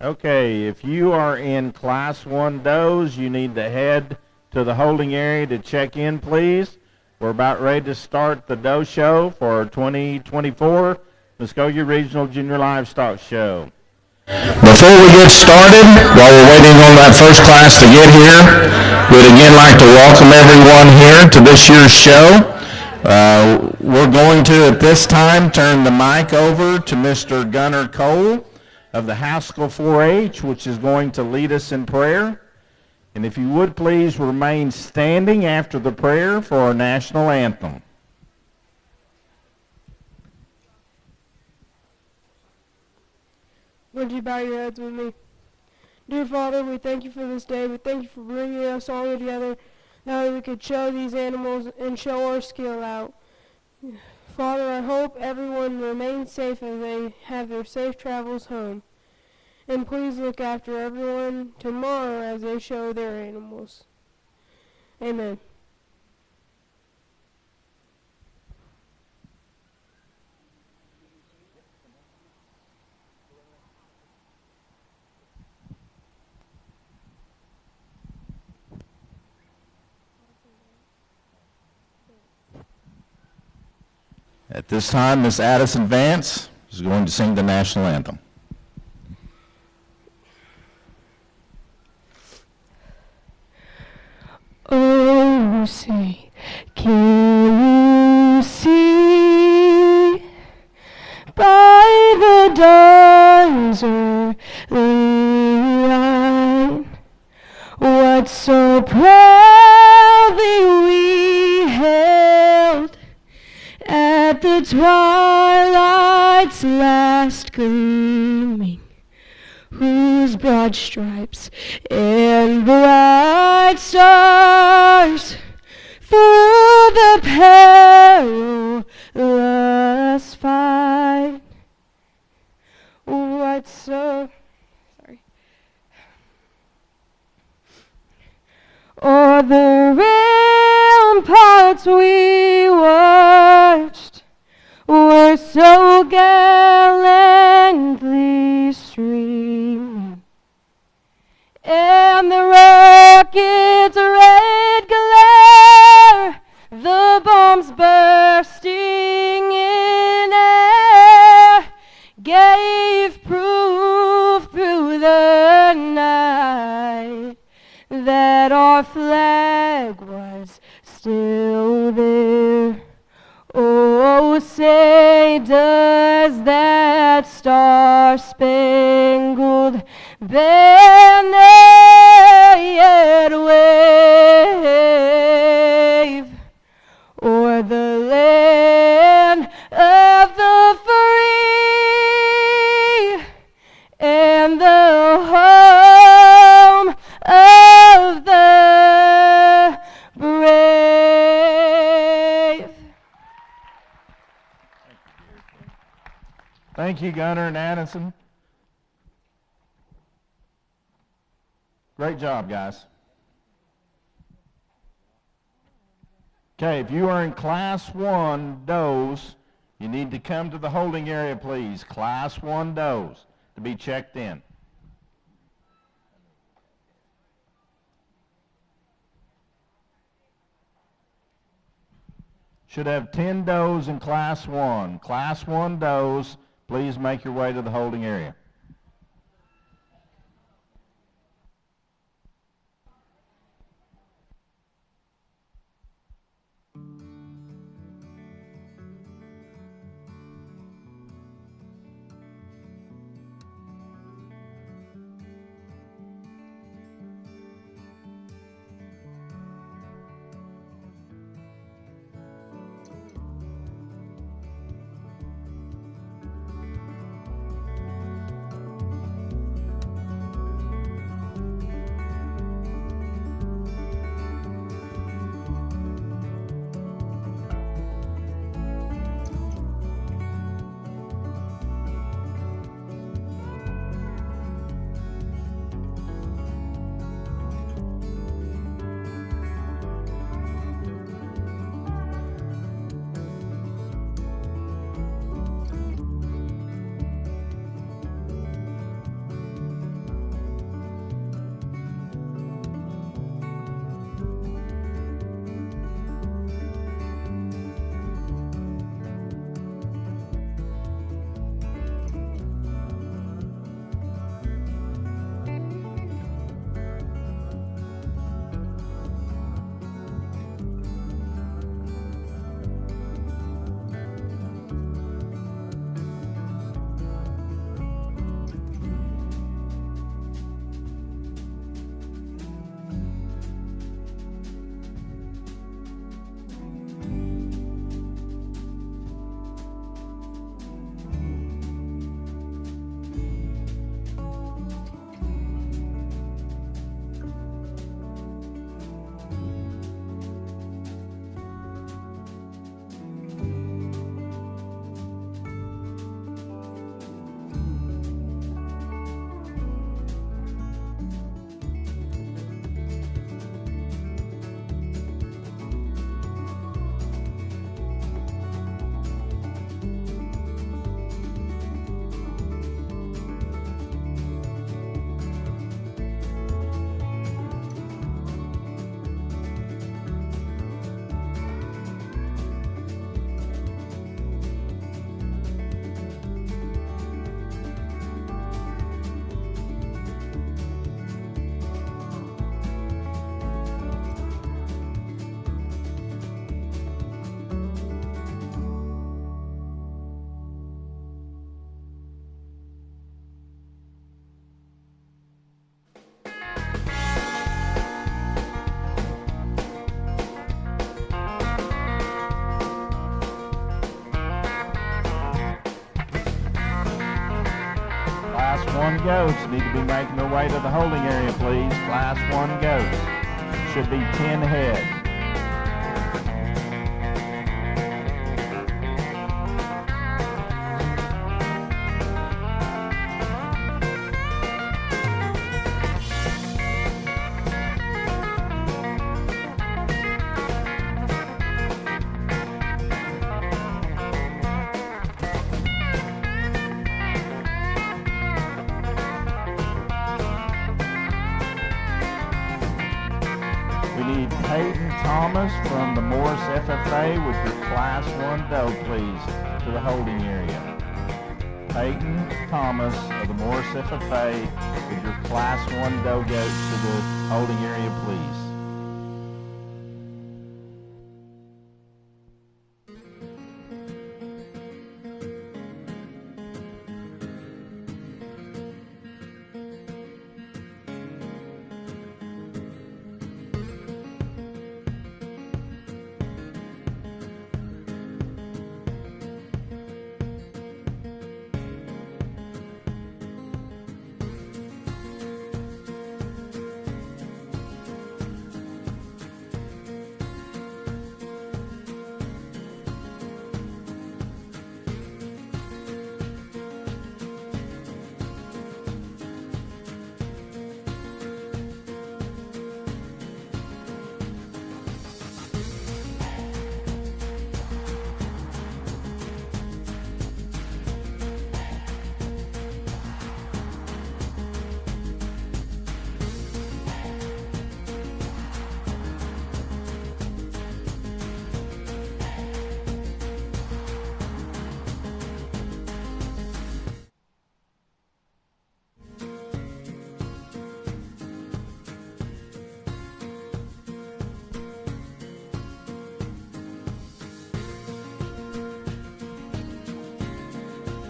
Okay, if you are in Class 1 does, you need to head to the holding area to check in, please. We're about ready to start the doe show for 2024 Muskogee Regional Junior Livestock Show. Before we get started, while we're waiting on that first class to get here, we'd again like to welcome everyone here to this year's show. We're going to, at this time, turn the mic over to Mr. Gunnar Cole of the Haskell 4-H, which is going to lead us in prayer. And if you would please remain standing after the prayer for our national anthem. Would you bow your heads with me? Dear Father, we thank you for this day. We thank you for bringing us all together that we could show these animals and show our skill out. Father, I hope everyone remains safe as they have their safe travels home. And please look after everyone tomorrow as they show their animals. Amen. At this time, Miss Addison Vance is going to sing the national anthem. Oh, say, can you see by the dawn's early light what so proudly we held at the twilight's last gleaming, whose broad stripes and bright stars through the perilous fight what so o'er the ramparts we watched were so gallantly streaming, and the rocket's red glare, the bombs bursting in air, gave proof through the night that our flag was still there. Oh, say, does that star-spangled banner yet wave o'er the land of the free and the home of the brave? Thank you, Gunnar and Addison. Great job, guys. Okay, if you are in Class 1 does, you need to come to the holding area, please. Class 1 does to be checked in. Should have 10 does in Class 1. Class 1 does, please make your way to the holding area. Class 1 goats need to be making their way to the holding area, please. Class 1 goats. Should be 10 head. Peyton Thomas from the Morris FFA with your Class 1 doe, please, to the holding area. Peyton Thomas of the Morris FFA with your Class 1 doe goats to the holding area, please.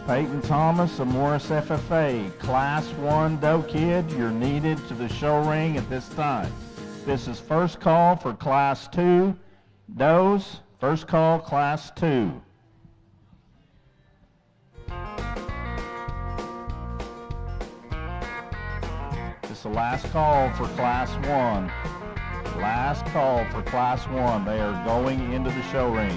Peyton Thomas of Morris FFA, Class 1 doe kid, you're needed to the show ring at this time. This is first call for Class 2 does. First call, Class 2. This is the last call for Class 1. Last call for Class 1. They are going into the show ring.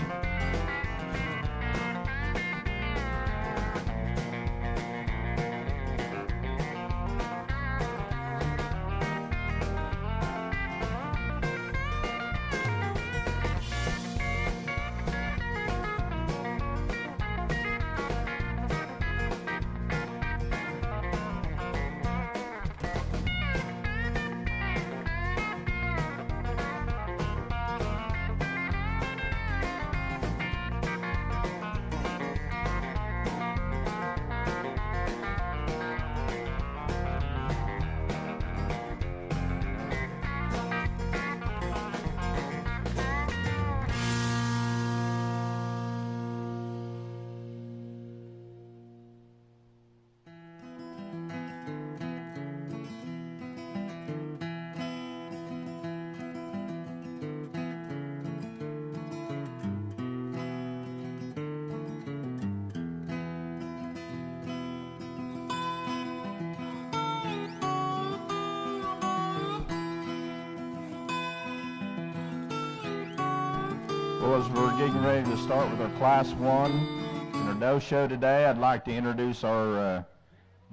Well, as we're getting ready to start with our Class 1 in our doe show today, I'd like to introduce our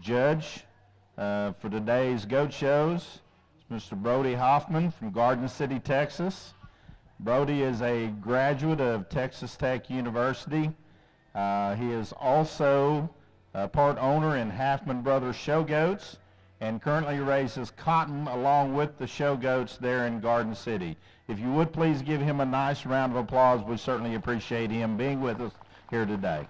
judge for today's goat shows. It's Mr. Brody Hoffman from Garden City, Texas. Brody is a graduate of Texas Tech University. He is also part owner in Halfman Brothers Show Goats and currently raises cotton along with the show goats there in Garden City. If you would please give him a nice round of applause, we certainly appreciate him being with us here today.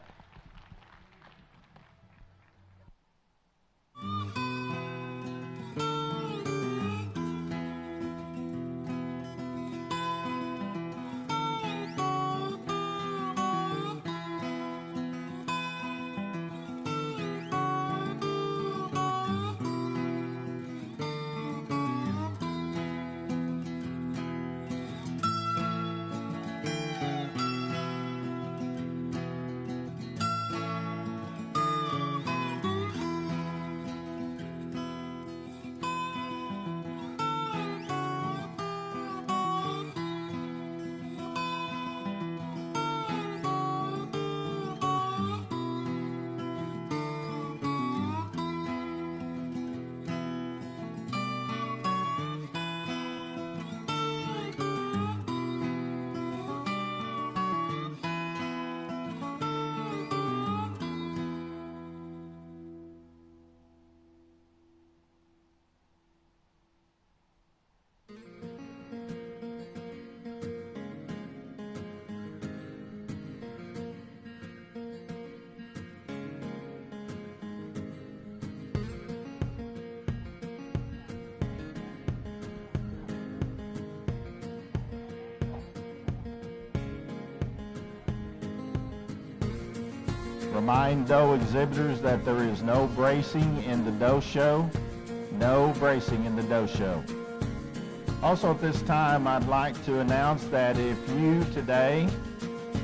Remind doe exhibitors that there is no bracing in the doe show. No bracing in the doe show. Also at this time, I'd like to announce that if you today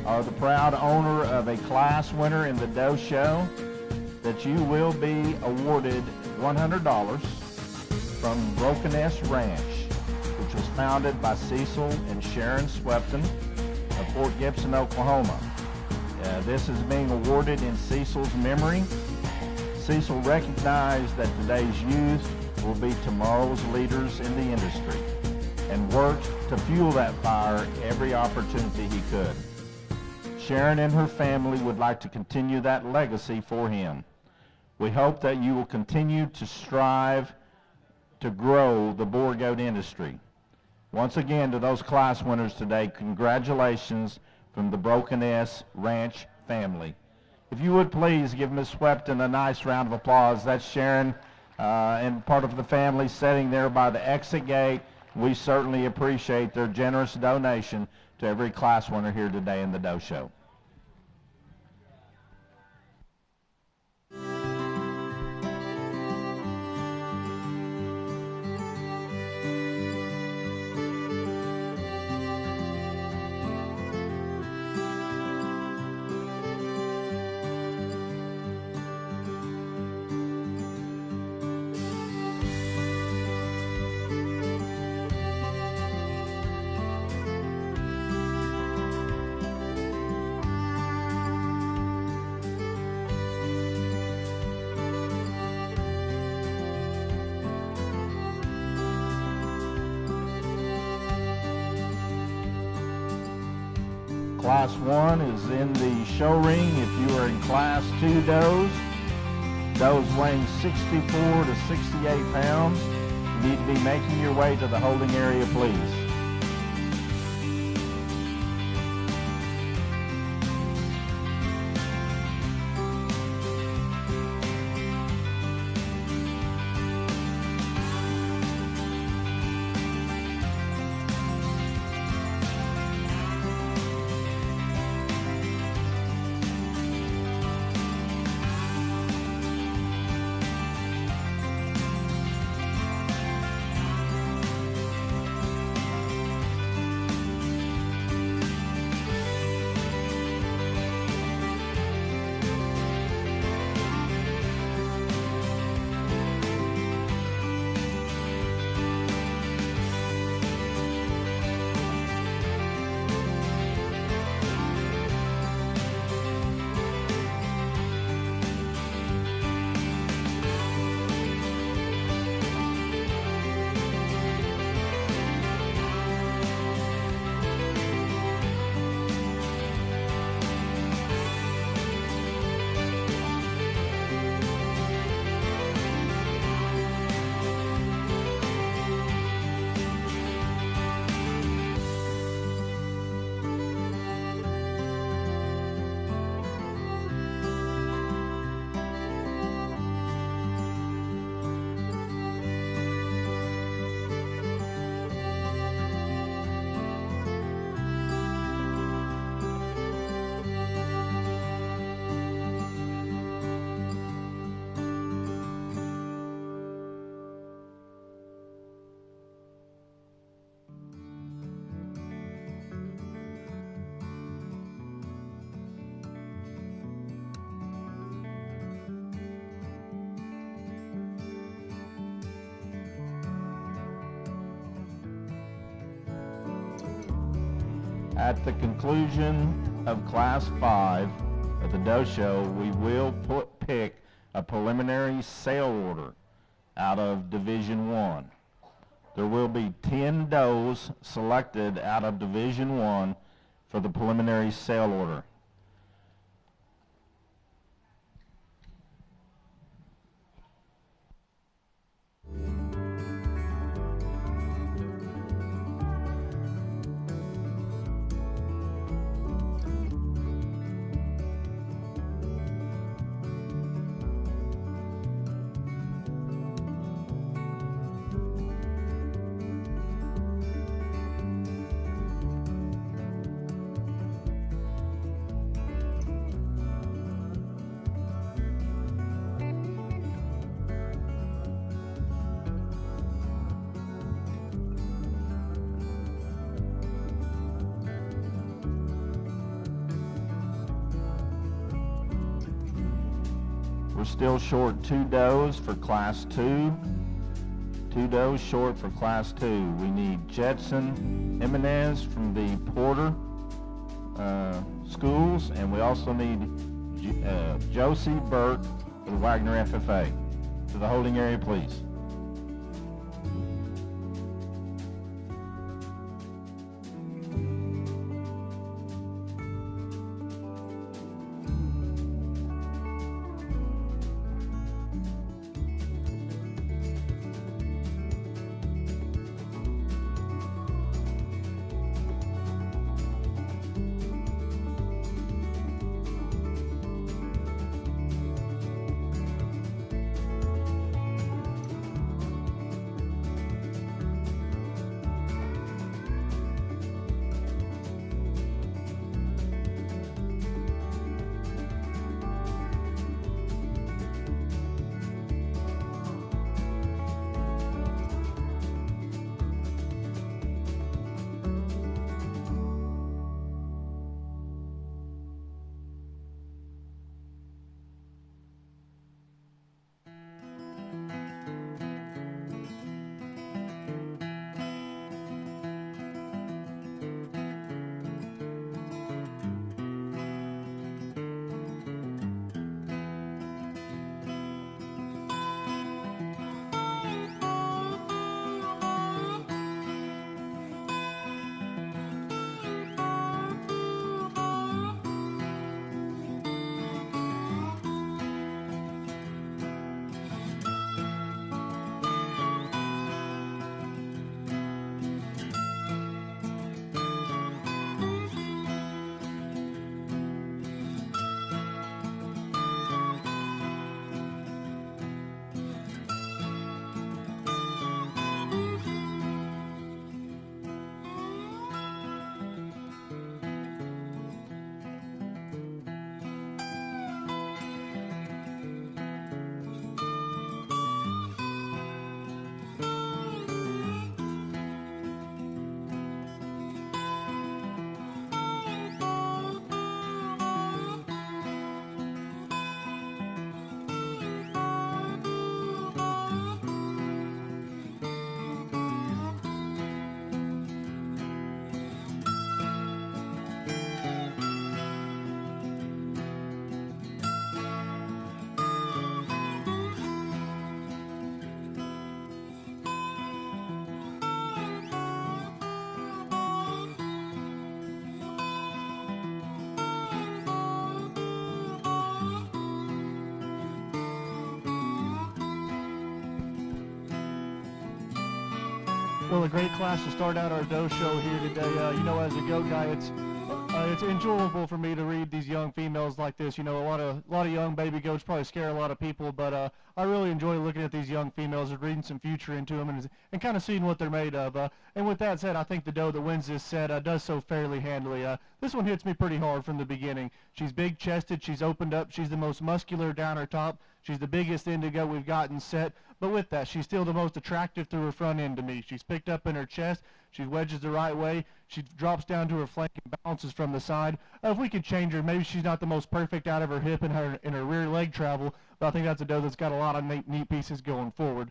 are the proud owner of a class winner in the doe show, that you will be awarded $100 from Broken S Ranch, which was founded by Cecil and Sharon Swepton of Fort Gibson, Oklahoma. This is being awarded in Cecil's memory. Cecil recognized that today's youth will be tomorrow's leaders in the industry and worked to fuel that fire every opportunity he could. Sharon and her family would like to continue that legacy for him. We hope that you will continue to strive to grow the boar goat industry. Once again, to those class winners today, congratulations from the Broken S Ranch family. If you would please give Ms. Swepton a nice round of applause. That's Sharon and part of the family sitting there by the exit gate. We certainly appreciate their generous donation to every class winner here today in the doe show. Class 1 is in the show ring. If you are in Class 2 does weighing 64 to 68 pounds, you need to be making your way to the holding area, please. At the conclusion of Class 5 of the doe show, we will pick a preliminary sale order out of Division 1. There will be 10 does selected out of Division 1 for the preliminary sale order. We're still short 2 does for class 2. 2 does short for class 2. We need Jetson Jimenez from the Porter schools, and we also need Josie Burke for the Wagner FFA. To the holding area, please. Well, a great class to start out our doe show here today. You know, as a goat guy, it's enjoyable for me to read these young females like this. You know, a lot of young baby goats probably scare a lot of people, but I really enjoy looking at these young females and reading some future into them and kind of seeing what they're made of. And with that said, I think the doe that wins this set does so fairly handily. This one hits me pretty hard from the beginning. She's big-chested. She's opened up. She's the most muscular down her top. She's the biggest indigo we've gotten set. But with that, she's still the most attractive through her front end to me. She's picked up in her chest. She wedges the right way. She drops down to her flank and bounces from the side. If we could change her, maybe she's not the most perfect out of her hip and her rear leg travel, but I think that's a doe that's got a lot of neat pieces going forward.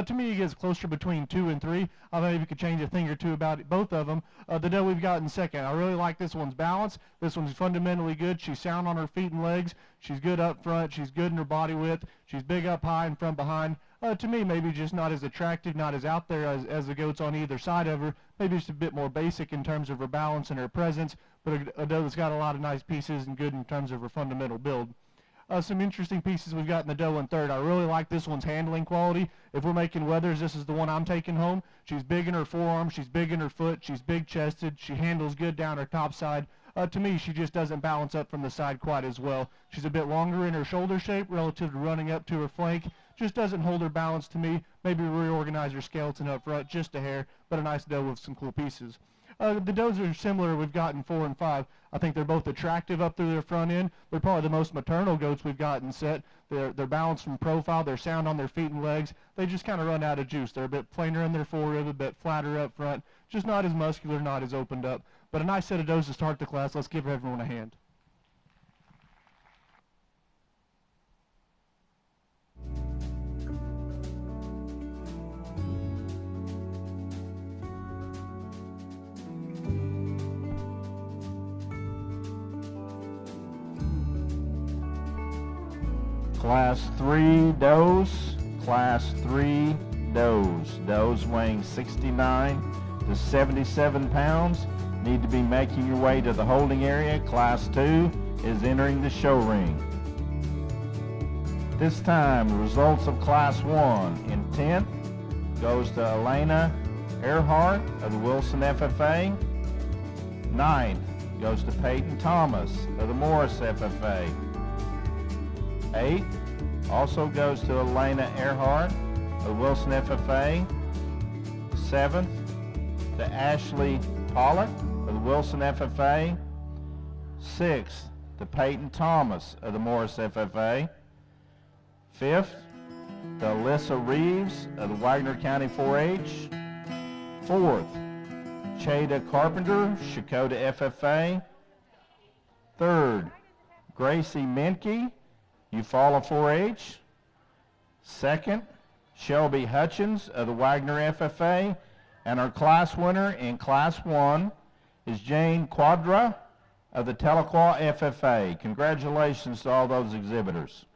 To me, it gets closer between 2 and 3. I maybe could change a thing or two about it, both of them. The doe we've got in second, I really like this one's balance. This one's fundamentally good. She's sound on her feet and legs. She's good up front. She's good in her body width. She's big up high and from behind. To me, maybe just not as attractive, not as out there as the goats on either side of her. Maybe just a bit more basic in terms of her balance and her presence, but a doe that's got a lot of nice pieces and good in terms of her fundamental build. Some interesting pieces we've got in the doe in third. I really like this one's handling quality. If we're making weathers, this is the one I'm taking home. She's big in her forearm. She's big in her foot. She's big-chested. She handles good down her top side. To me, she just doesn't balance up from the side quite as well. She's a bit longer in her shoulder shape relative to running up to her flank. Just doesn't hold her balance to me. Maybe reorganize her skeleton up front just a hair, but a nice doe with some cool pieces. The does are similar we've got in 4 and 5. I think they're both attractive up through their front end. They're probably the most maternal goats we've gotten set. They're balanced from profile. They're sound on their feet and legs. They just kind of run out of juice. They're a bit plainer in their forerib, a bit flatter up front. Just not as muscular, not as opened up. But a nice set of does to start the class. Let's give everyone a hand. Class 3 does, Class 3 does. Does weighing 69 to 77 pounds need to be making your way to the holding area. Class 2 is entering the show ring. This time, the results of Class 1 in 10th goes to Elena Earhart of the Wilson FFA. 9th goes to Peyton Thomas of the Morris FFA. 8th also goes to Elena Earhart of Wilson FFA. 7th to Ashley Pollock of the Wilson FFA. 6th to Peyton Thomas of the Morris FFA. 5th to Alyssa Reeves of the Wagner County 4-H. 4th, Chada Carpenter, Shakota FFA. 3rd, Gracie Menke, Eufaula 4-H. 2nd, Shelby Hutchins of the Wagner FFA. And our class winner in Class 1 is Jane Quadra of the Tahlequah FFA. Congratulations to all those exhibitors.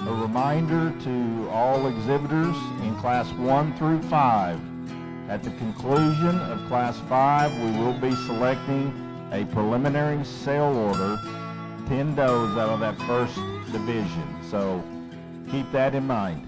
A reminder to all exhibitors in Class 1 through 5. At the conclusion of Class 5, we will be selecting a preliminary sale order, 10 does out of that first division. So keep that in mind.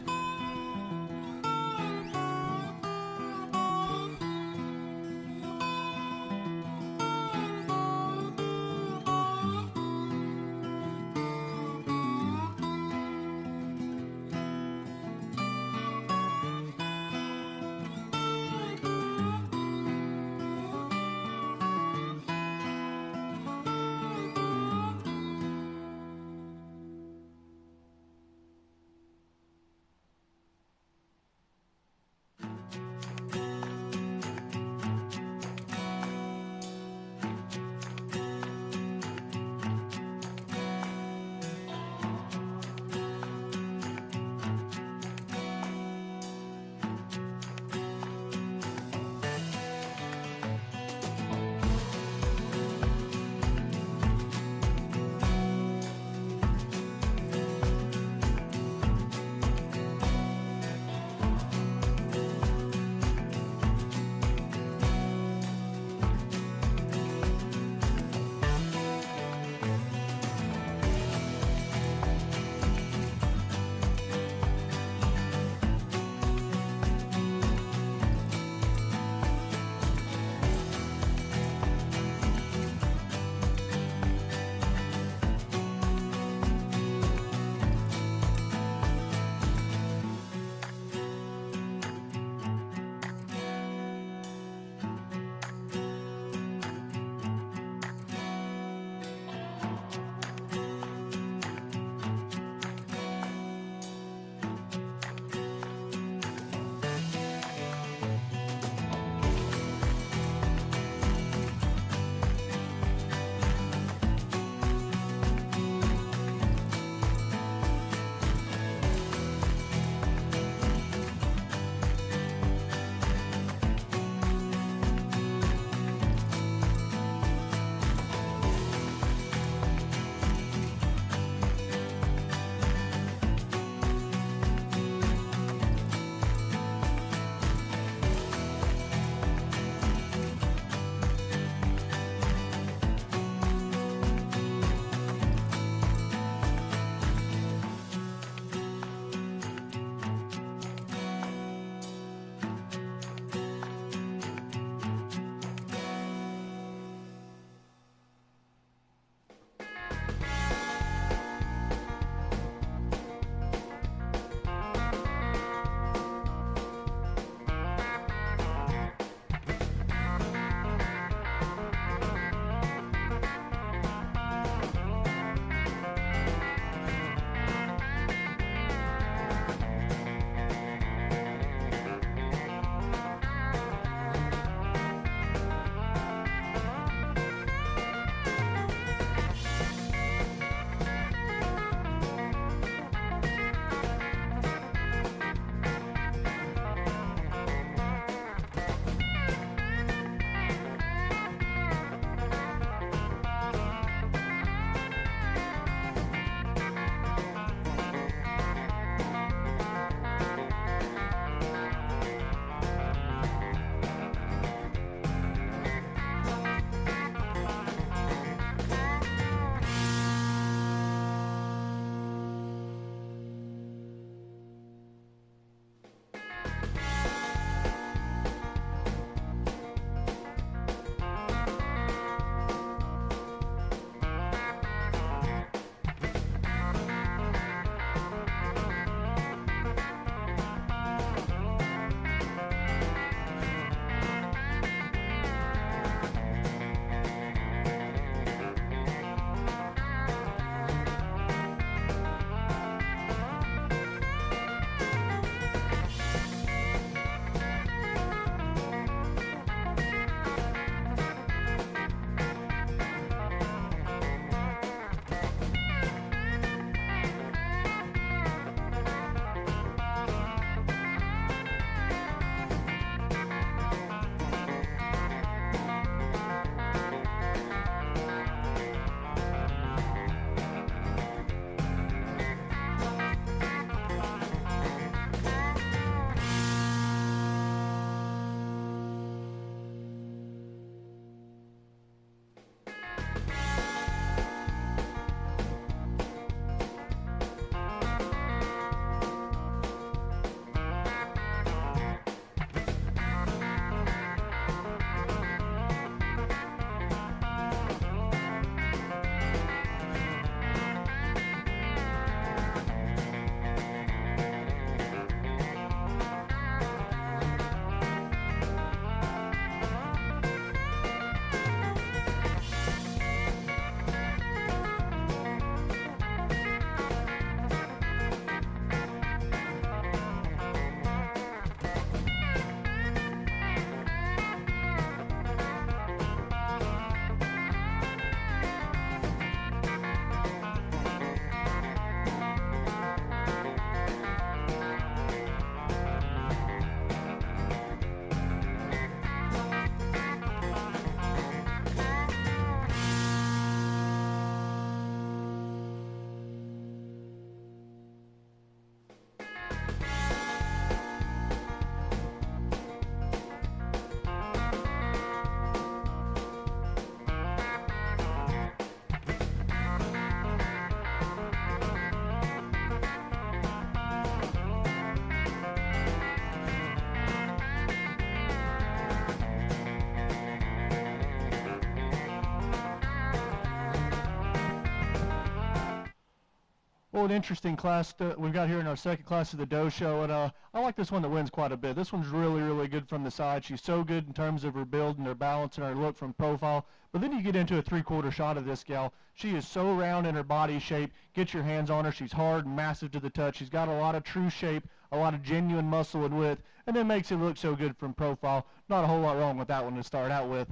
Well, an interesting class that we've got here in our second class of the doe show, and I like this one that wins quite a bit. This one's really, really good from the side. She's so good in terms of her build and her balance and her look from profile. But then you get into a three-quarter shot of this gal. She is so round in her body shape. Get your hands on her. She's hard and massive to the touch. She's got a lot of true shape, a lot of genuine muscle and width, and then makes it look so good from profile. Not a whole lot wrong with that one to start out with.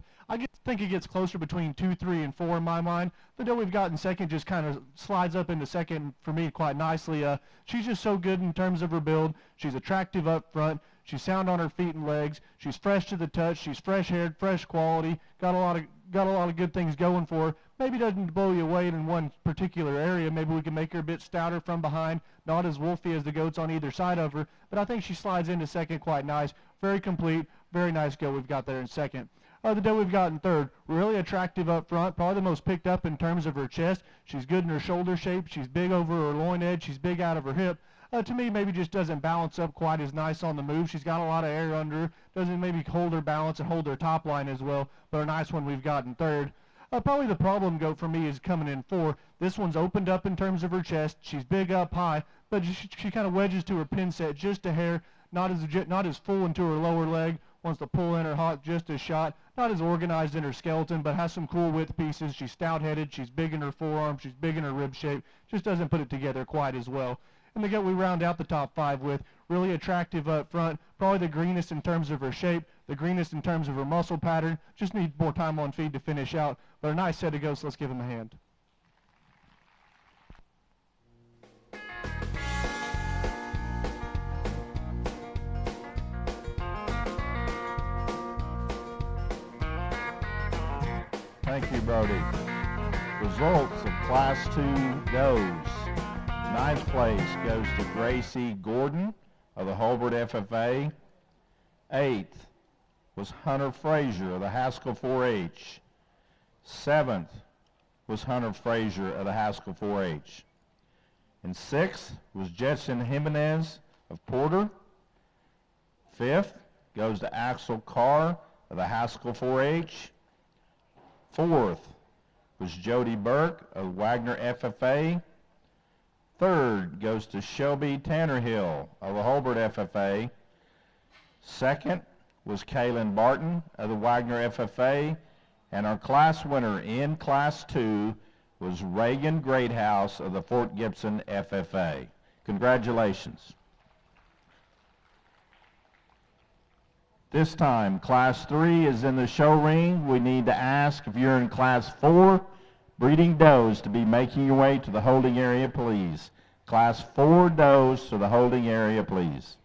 Think it gets closer between 2, 3, and 4 in my mind. The doe we've got in second just kind of slides up into second for me quite nicely. She's just so good in terms of her build. She's attractive up front. She's sound on her feet and legs. She's fresh to the touch. She's fresh-haired, fresh quality. Got a lot of good things going for her. Maybe doesn't blow you away in one particular area. Maybe we can make her a bit stouter from behind, not as wolfy as the goats on either side of her. But I think she slides into second quite nice. Very complete, very nice go we've got there in second. The doe we've got in third, really attractive up front, probably the most picked up in terms of her chest. She's good in her shoulder shape. She's big over her loin edge. She's big out of her hip. To me, maybe just doesn't balance up quite as nice on the move. She's got a lot of air under her. Doesn't maybe hold her balance and hold her top line as well, but a nice one we've got in third. Probably the problem goat for me is coming in 4. This one's opened up in terms of her chest. She's big up high, but she kind of wedges to her pin set just a hair, not as full into her lower leg. Wants to pull in her hot just a shot. Not as organized in her skeleton, but has some cool width pieces. She's stout-headed. She's big in her forearm. She's big in her rib shape. Just doesn't put it together quite as well. And the goat we round out the top 5 with, really attractive up front. Probably the greenest in terms of her shape, the greenest in terms of her muscle pattern. Just needs more time on feed to finish out. But a nice set of goats. Let's give them a hand. Thank you, Brody. Results of Class 2 does. Ninth place goes to Gracie Gordon of the Holbert FFA. 8th was Hunter Frazier of the Haskell 4-H. 7th was Hunter Frazier of the Haskell 4-H. And 6th was Jetson Jimenez of Porter. 5th goes to Axel Carr of the Haskell 4-H. 4th was Jody Burke of Wagner FFA. 3rd goes to Shelby Tannerhill of the Holbert FFA. 2nd was Kaylin Barton of the Wagner FFA. And our class winner in Class 2 was Reagan Greathouse of the Fort Gibson FFA. Congratulations. This time, Class 3 is in the show ring. We need to ask if you're in Class 4, breeding does, to be making your way to the holding area, please. Class 4 does to the holding area, please.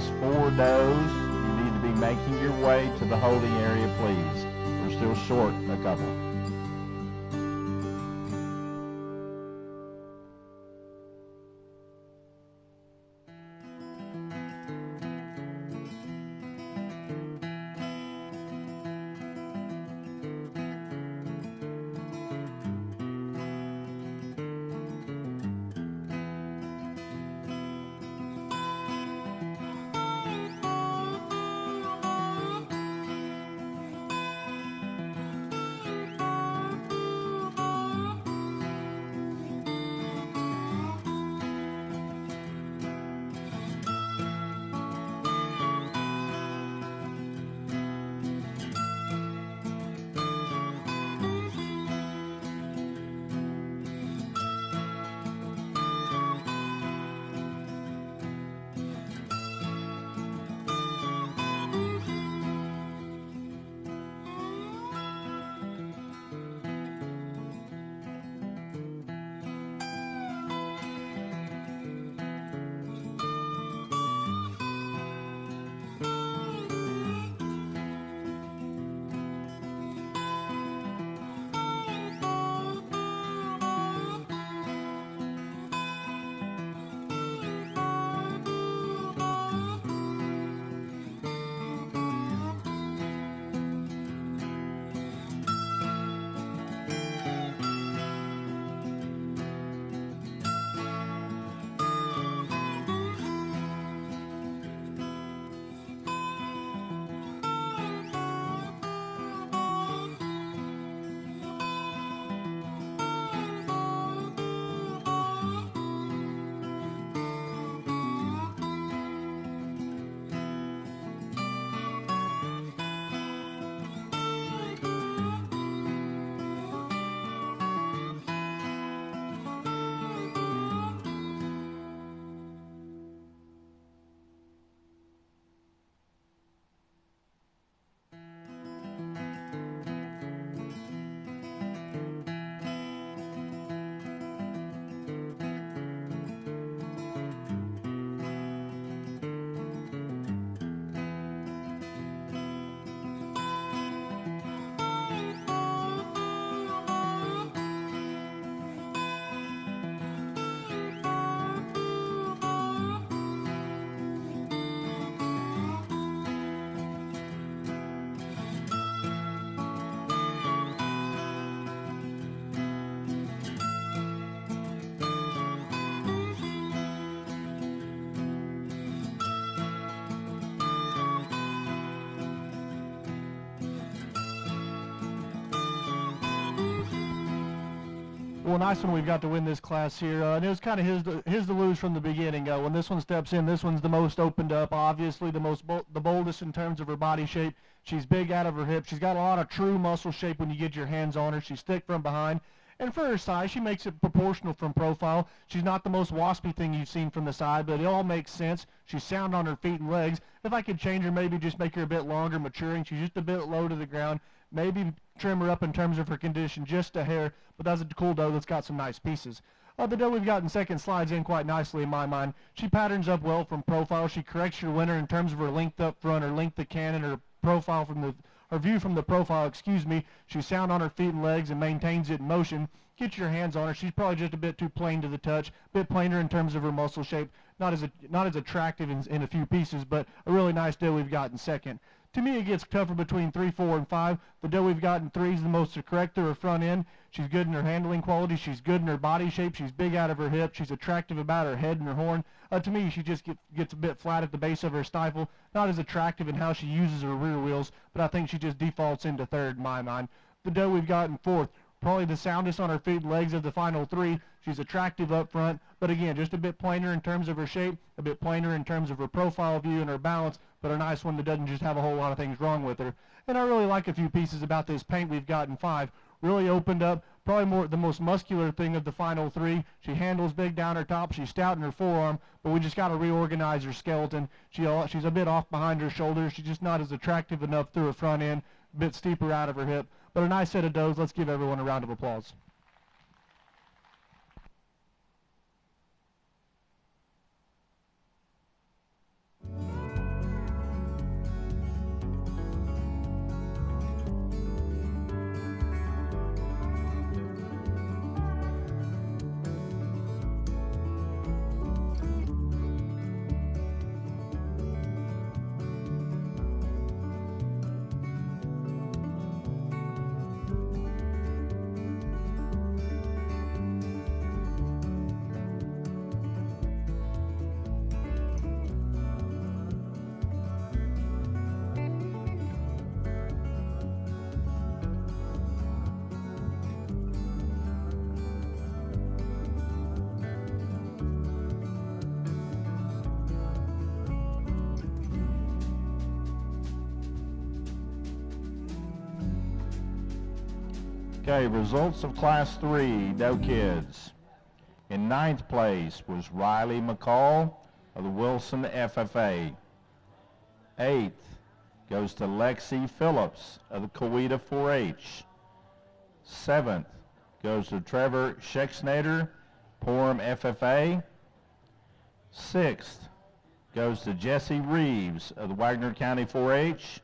class 4 does. You need to be making your way to the holding area, please. We're still short a couple. Well, nice one we've got to win this class here. And it was kind of his to lose from the beginning. When this one steps in, this one's the most opened up, obviously the boldest in terms of her body shape. She's big out of her hips. She's got a lot of true muscle shape when you get your hands on her. She's thick from behind. And for her size, she makes it proportional from profile. She's not the most waspy thing you've seen from the side, but it all makes sense. She's sound on her feet and legs. If I could change her, maybe just make her a bit longer, maturing. She's just a bit low to the ground. Maybe trim her up in terms of her condition just a hair, but that's a cool doe that's got some nice pieces. The doe we've got in second slides in quite nicely in my mind. She patterns up well from profile. She corrects your winner in terms of her length up front, her length of cannon, her profile from the her view from the profile, excuse me. She's sound on her feet and legs and maintains it in motion. Get your hands on her. She's probably just a bit too plain to the touch, a bit plainer in terms of her muscle shape. Not as attractive in a few pieces, but a really nice doe we've got in second. To me, it gets tougher between 3, 4, and 5. The doe we've got in 3 is the most correct through her front end. She's good in her handling quality. She's good in her body shape. She's big out of her hip. She's attractive about her head and her horn. To me, she just gets a bit flat at the base of her stifle. Not as attractive in how she uses her rear wheels, but I think she just defaults into third in my mind. The doe we've got in 4th, probably the soundest on her feet and legs of the final 3. She's attractive up front, but again, just a bit plainer in terms of her shape, a bit plainer in terms of her profile view and her balance, but a nice one that doesn't just have a whole lot of things wrong with her. And I really like a few pieces about this paint we've got in 5. Really opened up, probably the most muscular thing of the final 3. She handles big down her top. She's stout in her forearm, but we just got to reorganize her skeleton. She's a bit off behind her shoulders. She's just not as attractive enough through her front end, a bit steeper out of her hip. But a nice set of does. Let's give everyone a round of applause. Okay, results of Class 3 Doe Kids. In 9th place was Riley McCall of the Wilson FFA. 8th goes to Lexi Phillips of the Coweta 4-H. 7th goes to Trevor Schexnader, Porham FFA. 6th goes to Jesse Reeves of the Wagner County 4-H.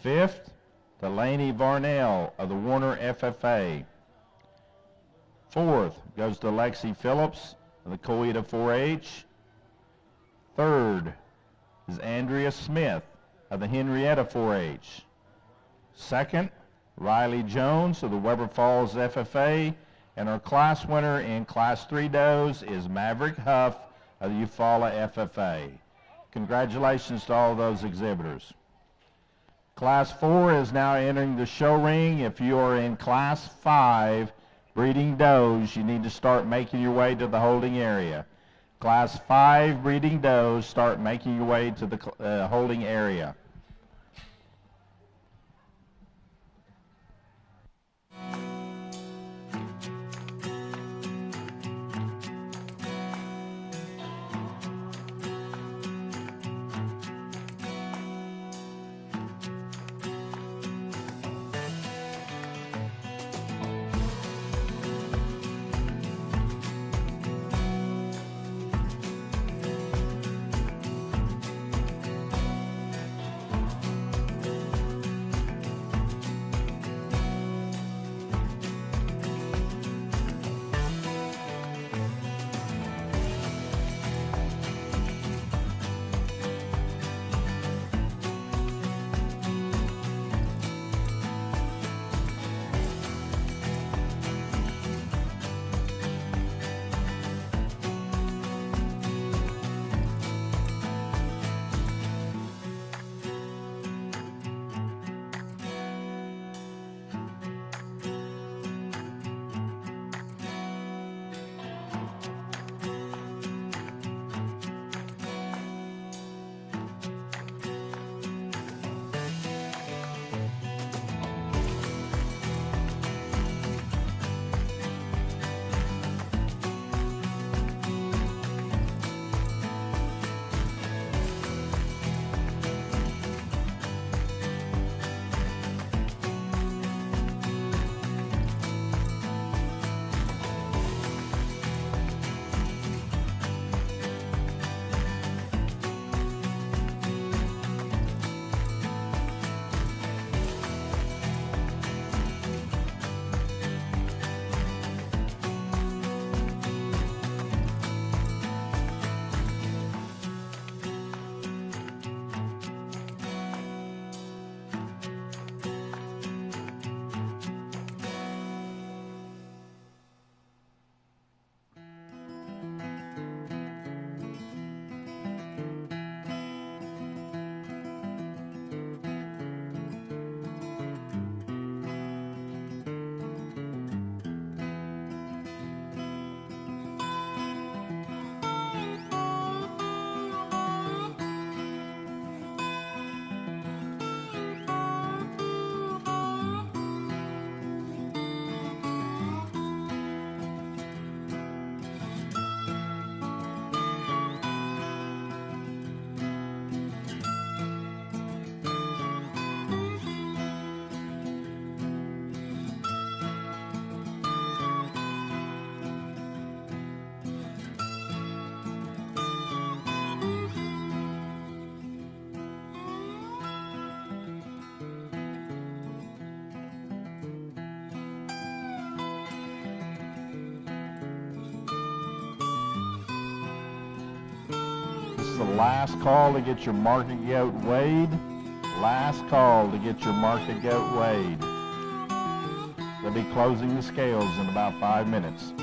5th, to Laney Varnell of the Warner FFA. 4th goes to Lexi Phillips of the Coweta 4-H. 3rd is Andrea Smith of the Henrietta 4-H. 2nd, Riley Jones of the Weber Falls FFA. And our class winner in Class 3 does is Maverick Huff of the Eufaula FFA. Congratulations to all those exhibitors. Class 4 is now entering the show ring. If you are in Class 5 breeding does, you need to start making your way to the holding area. Class 5 breeding does, start making your way to the holding area. The last call to get your market goat weighed. Last call to get your market goat weighed. They'll be closing the scales in about 5 minutes.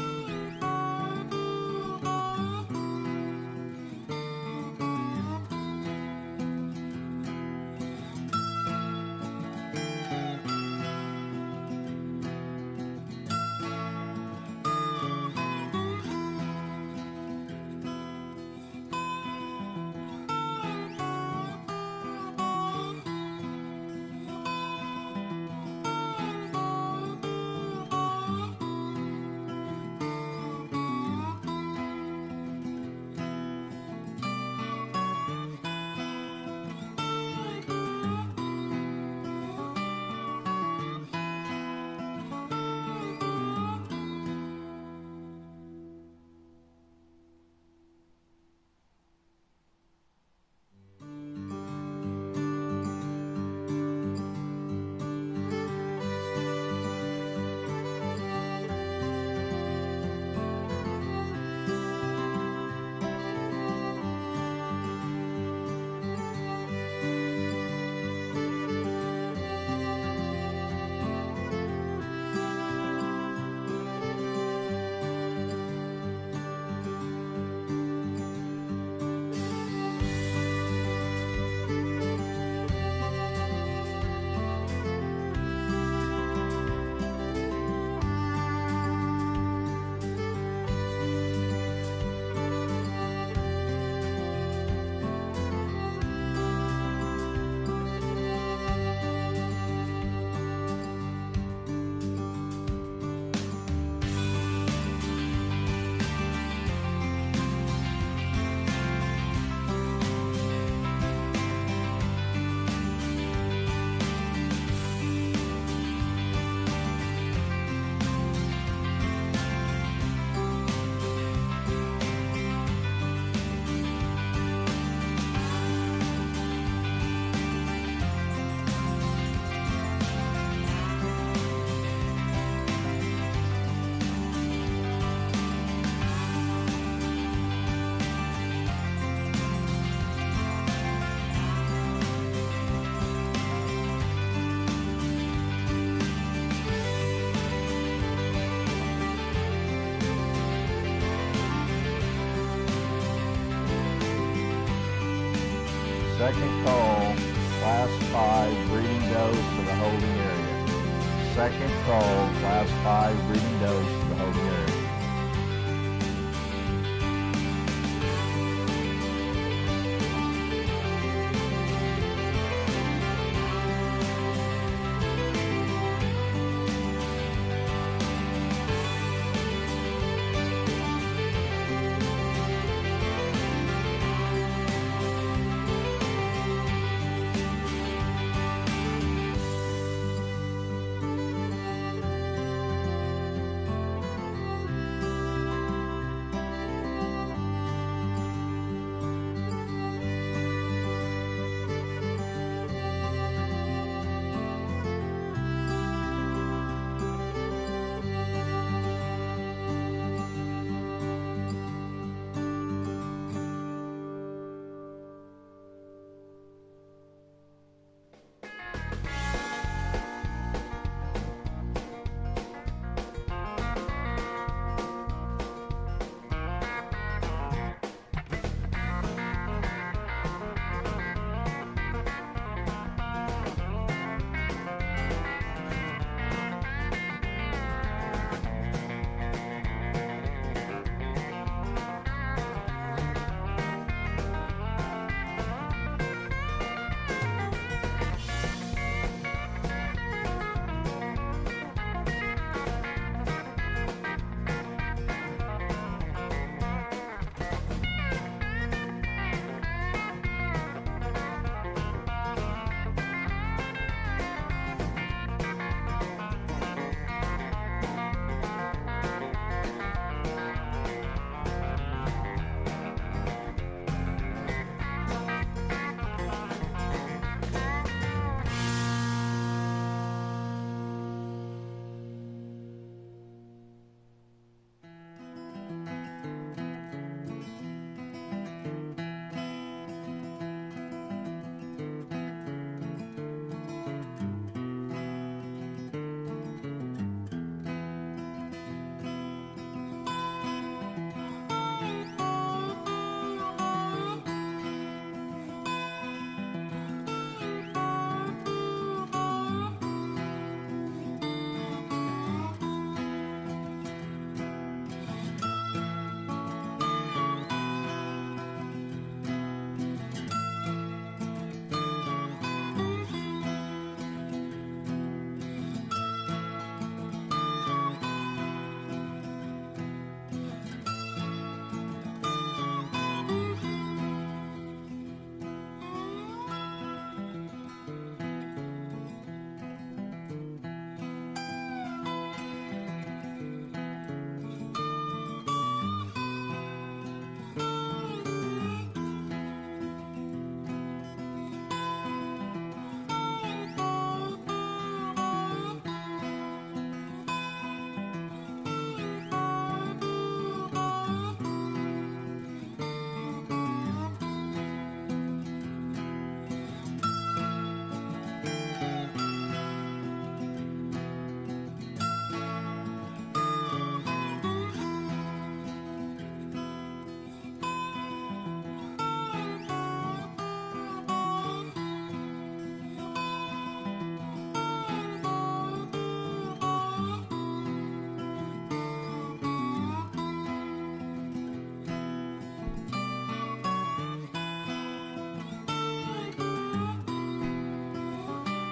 Second call, Class 5, breeding does to the holding area. Second call, Class 5, breeding does to the holding area.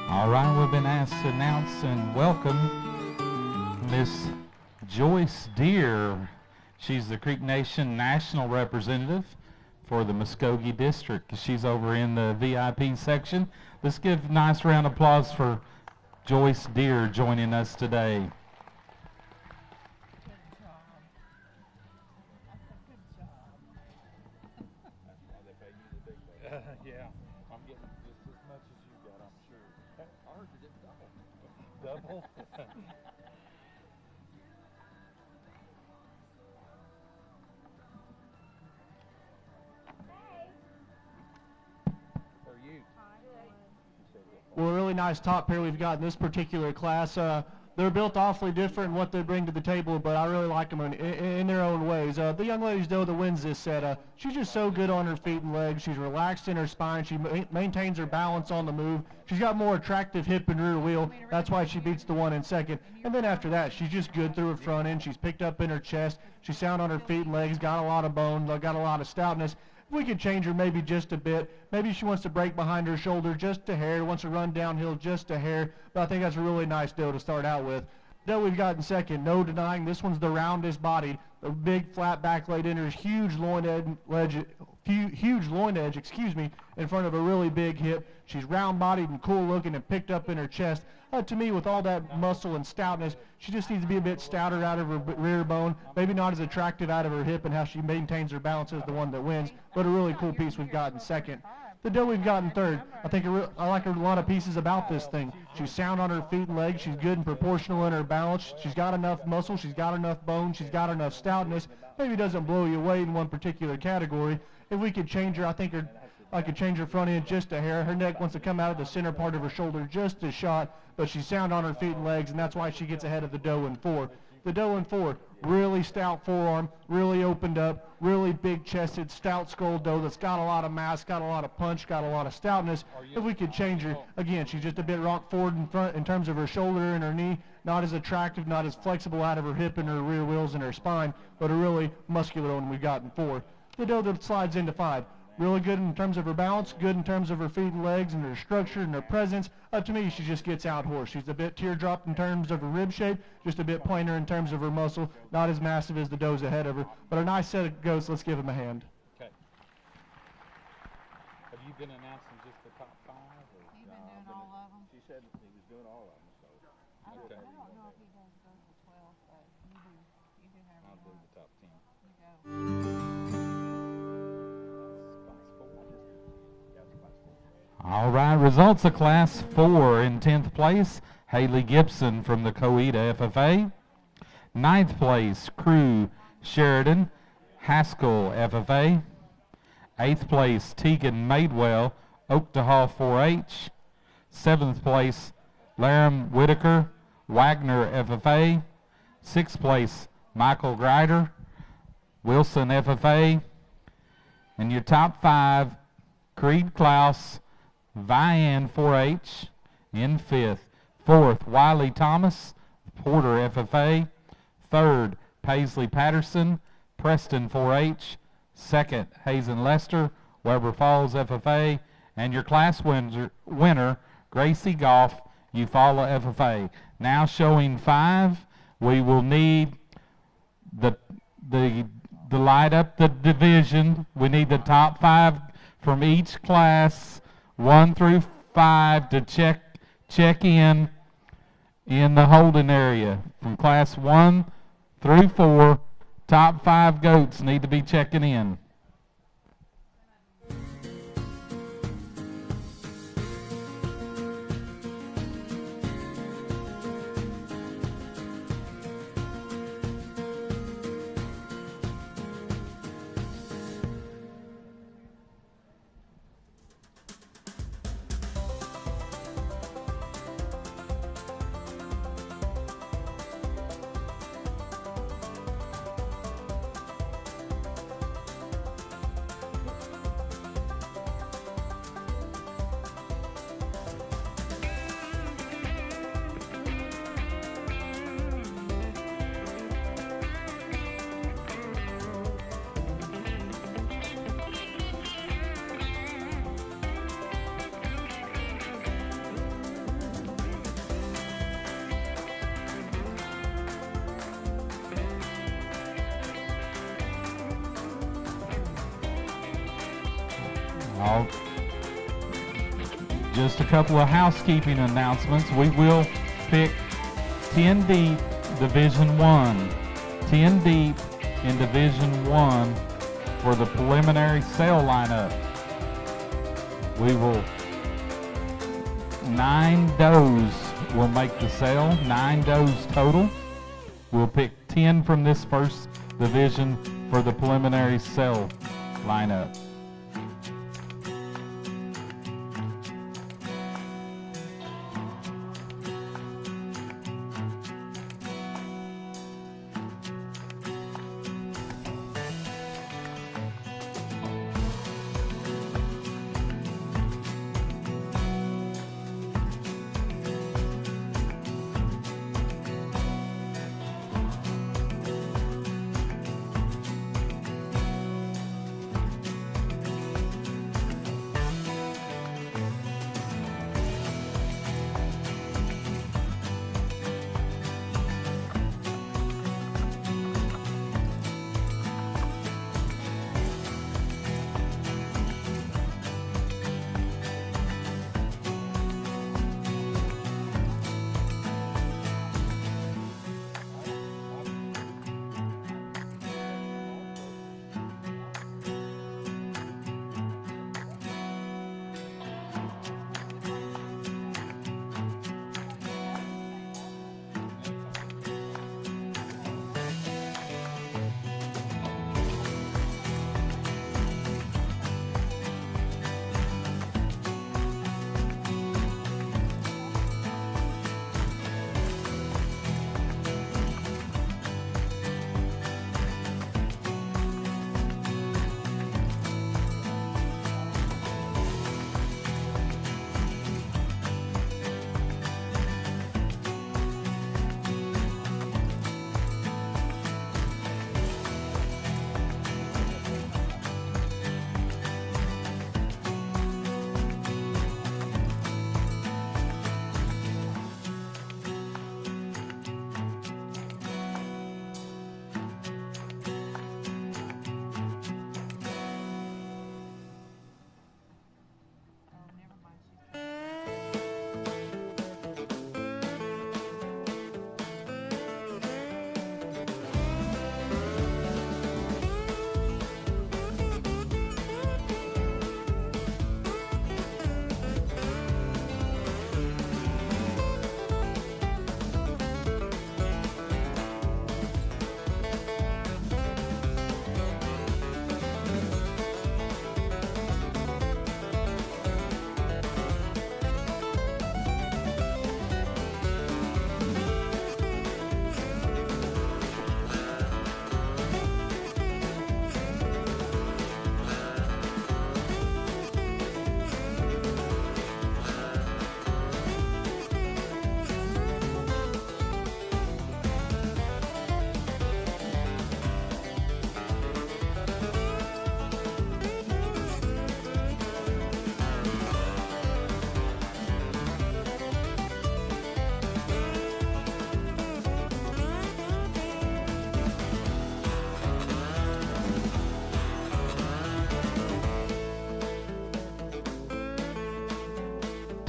All right, we've been asked to announce and welcome Miss Joyce Deere. She's the Creek Nation National Representative for the Muskogee District. She's over in the VIP section. Let's give a nice round of applause for Joyce Deere joining us today. Yeah, I'm getting just as much as you got, I'm sure. Ours is double. Double? For you. Well, a really nice top pair we've got in this particular class. They're built awfully different in what they bring to the table, but I really like them in their own ways. The young lady's doe that wins this set, she's just so good on her feet and legs. She's relaxed in her spine. She maintains her balance on the move. She's got more attractive hip and rear wheel. That's why she beats the one in second. And then after that, she's just good through her front end. She's picked up in her chest. She's sound on her feet and legs, got a lot of bone, got a lot of stoutness. If we could change her maybe just a bit. Maybe she wants to break behind her shoulder just a hair, wants to run downhill just a hair, but I think that's a really nice doe to start out with. Doe we've got in second, no denying, this one's the roundest bodied, the big flat back laid inners, huge loin edge, in front of a really big hip. She's round bodied and cool looking and picked up in her chest. To me, with all that muscle and stoutness, she just needs to be a bit stouter out of her rear bone, maybe not as attractive out of her hip and how she maintains her balance is the one that wins, but a really cool piece we've got in second. The doe we've got in third, I like a lot of pieces about this thing. She's sound on her feet and legs, she's good and proportional in her balance, she's got enough muscle, she's got enough bone, she's got enough stoutness, maybe doesn't blow you away in one particular category. If we could change her, I could change her front end just a hair. Her neck wants to come out of the center part of her shoulder just a shot, but she's sound on her feet and legs, and that's why she gets ahead of the doe in four. The doe in four, really stout forearm, really opened up, really big-chested, stout skull doe that's got a lot of mass, got a lot of punch, got a lot of stoutness. If we could change her, again, she's just a bit rock forward in front in terms of her shoulder and her knee, not as attractive, not as flexible out of her hip and her rear wheels and her spine, but a really muscular one we've got in four. The doe that slides into five, really good in terms of her balance, good in terms of her feet and legs and her structure and her presence. To me, she just gets out horse. She's a bit teardropped in terms of her rib shape, just a bit plainer in terms of her muscle, not as massive as the does ahead of her, but a nice set of goats. Let's give them a hand. Okay. Have you been announcing just the top five? Or? He's been doing all of them. She said he was doing all of them, so. I don't Okay. know if he does go to 12, but you do have I'll do the top 10. You go. All right, results of Class 4. In 10th place, Haley Gibson from the Coweta FFA. 9th place, Crew Sheridan, Haskell FFA. 8th place, Tegan Madewell, Oaktahaw 4-H. 7th place, Laram Whitaker, Wagner FFA. 6th place, Michael Grider, Wilson FFA. And your top 5, Creed Klaus, Vian 4-H in 5th. 4th, Wiley Thomas, Porter FFA. 3rd, Paisley Patterson, Preston 4-H. 2nd, Hazen Lester, Weber Falls FFA. And your class winner, Gracie Goff, Eufaula FFA. Now showing 5, we will need the light up the division. We need the top 5 from each class, 1 through 5, to check in the holding area. From class 1 through 4, top 5 goats need to be checking in. Just a couple of housekeeping announcements. We will pick 10 deep Division 1. 10 deep in Division 1 for the preliminary sale lineup. We will, 9 does will make the sale, 9 does total. We'll pick 10 from this first division for the preliminary sale lineup.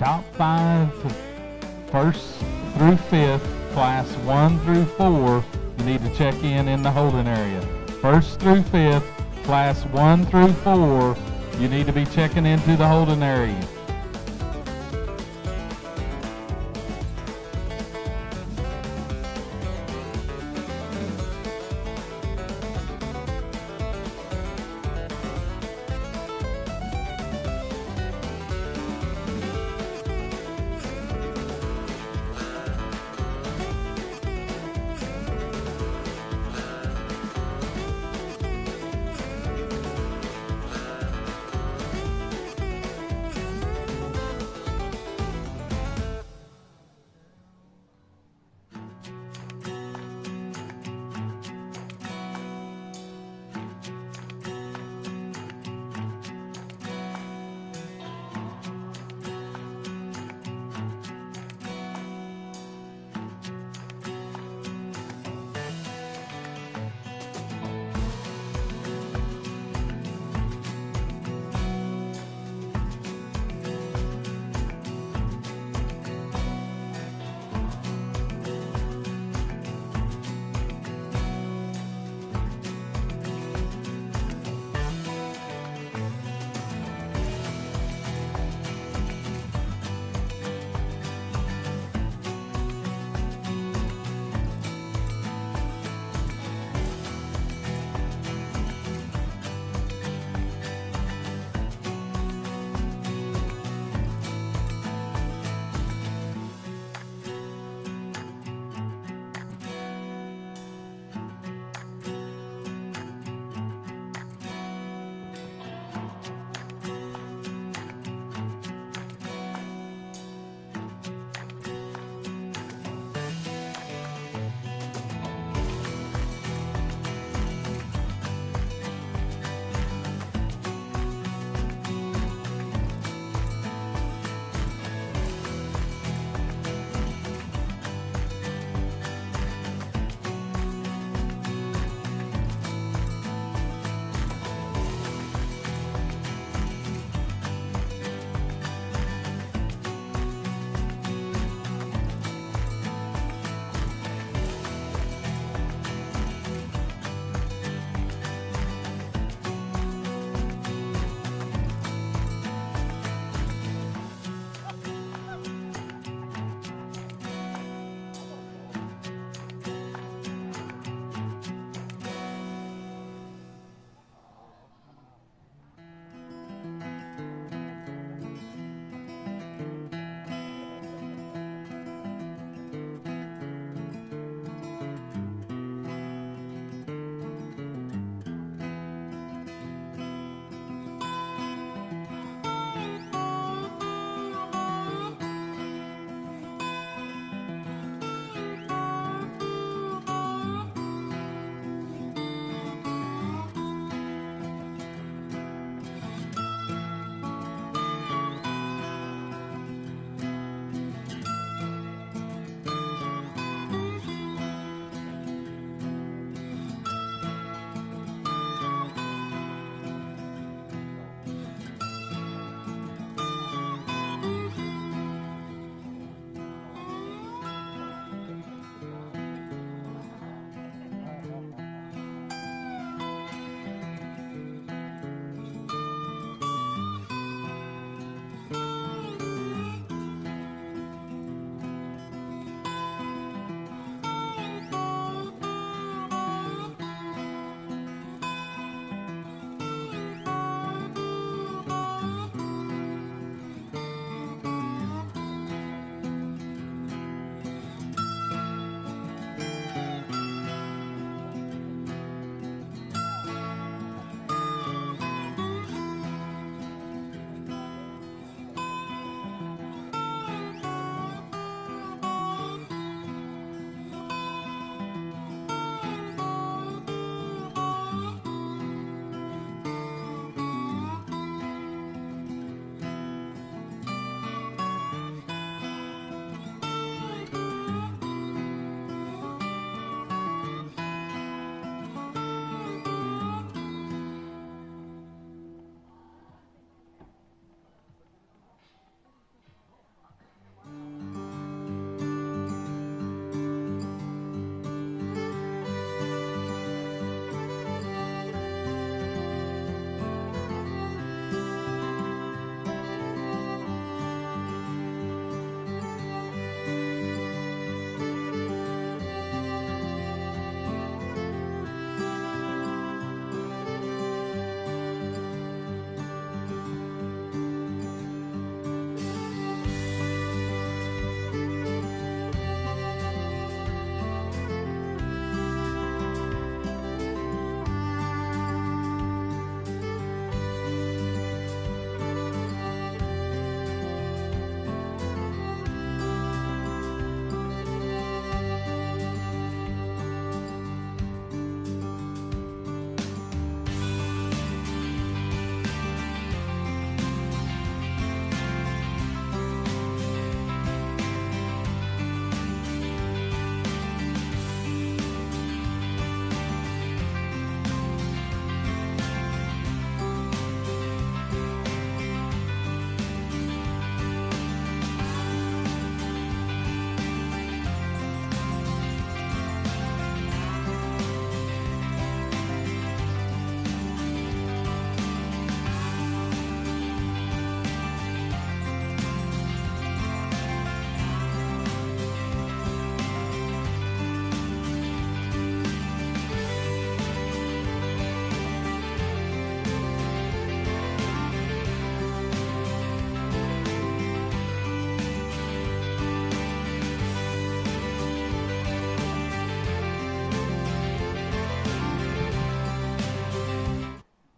top 5, first through 5th, class 1 through 4, you need to check in the holding area. First through 5th, class 1 through 4, you need to be checking into the holding area.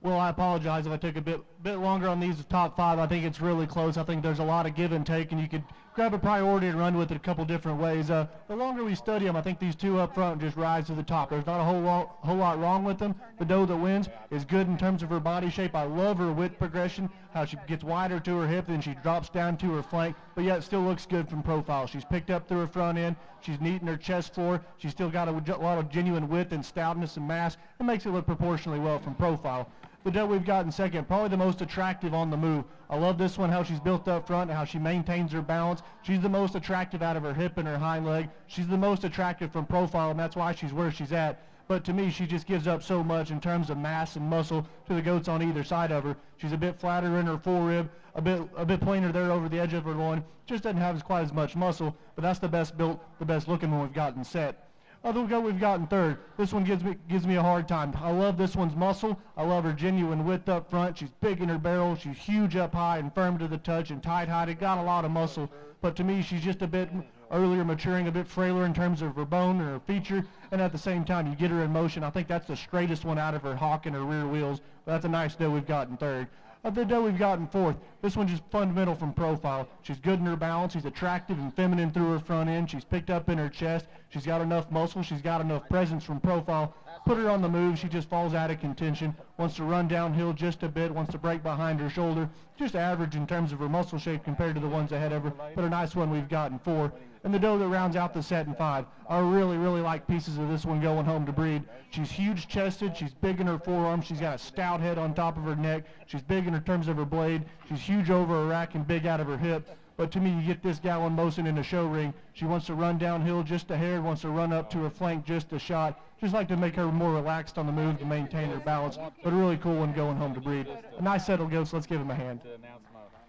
Well, I apologize if I took a bit longer on these top 5. I think it's really close. I think there's a lot of give and take, and you could grab a priority and run with it a couple different ways. The longer we study them, I think these two up front just rise to the top. There's not a whole lot wrong with them. The doe that wins is good in terms of her body shape. I love her width progression, how she gets wider to her hip, then she drops down to her flank, but yet still looks good from profile. She's picked up through her front end. She's neat in her chest floor. She's still got a lot of genuine width and stoutness and mass. It makes it look proportionally well from profile. The doe we've got in second, probably the most attractive on the move. I love this one, how she's built up front and how she maintains her balance. She's the most attractive out of her hip and her hind leg. She's the most attractive from profile, and that's why she's where she's at. But to me, she just gives up so much in terms of mass and muscle to the goats on either side of her. She's a bit flatter in her forerib, a bit plainer there over the edge of her loin. Just doesn't have quite as much muscle, but that's the best built, the best looking one we've got in set. Other goat we've got in third. This one gives me a hard time. I love this one's muscle. I love her genuine width up front. She's big in her barrel. She's huge up high and firm to the touch and tight-hided. Got a lot of muscle. But to me, she's just a bit earlier maturing, a bit frailer in terms of her bone and her feature. And at the same time, you get her in motion. I think that's the straightest one out of her hock and her rear wheels. But that's a nice doe we've got in third. Of the doe we've got in fourth, this one's just fundamental from profile. She's good in her balance. She's attractive and feminine through her front end. She's picked up in her chest. She's got enough muscle. She's got enough presence from profile. Put her on the move. She just falls out of contention. Wants to run downhill just a bit. Wants to break behind her shoulder. Just average in terms of her muscle shape compared to the ones ahead of her. But a nice one we've got in four. And the doe that rounds out the set in five. I really, really like pieces of this one going home to breed. She's huge chested. She's big in her forearms. She's got a stout head on top of her neck. She's big in terms of her blade. She's huge over her rack and big out of her hip. But to me, you get this gal in motion in a show ring. She wants to run downhill just a hair, wants to run up to her flank just a shot. Just like to make her more relaxed on the move to maintain her balance. But a really cool one going home to breed. A nice set of goats. Let's give him a hand. And you probably don't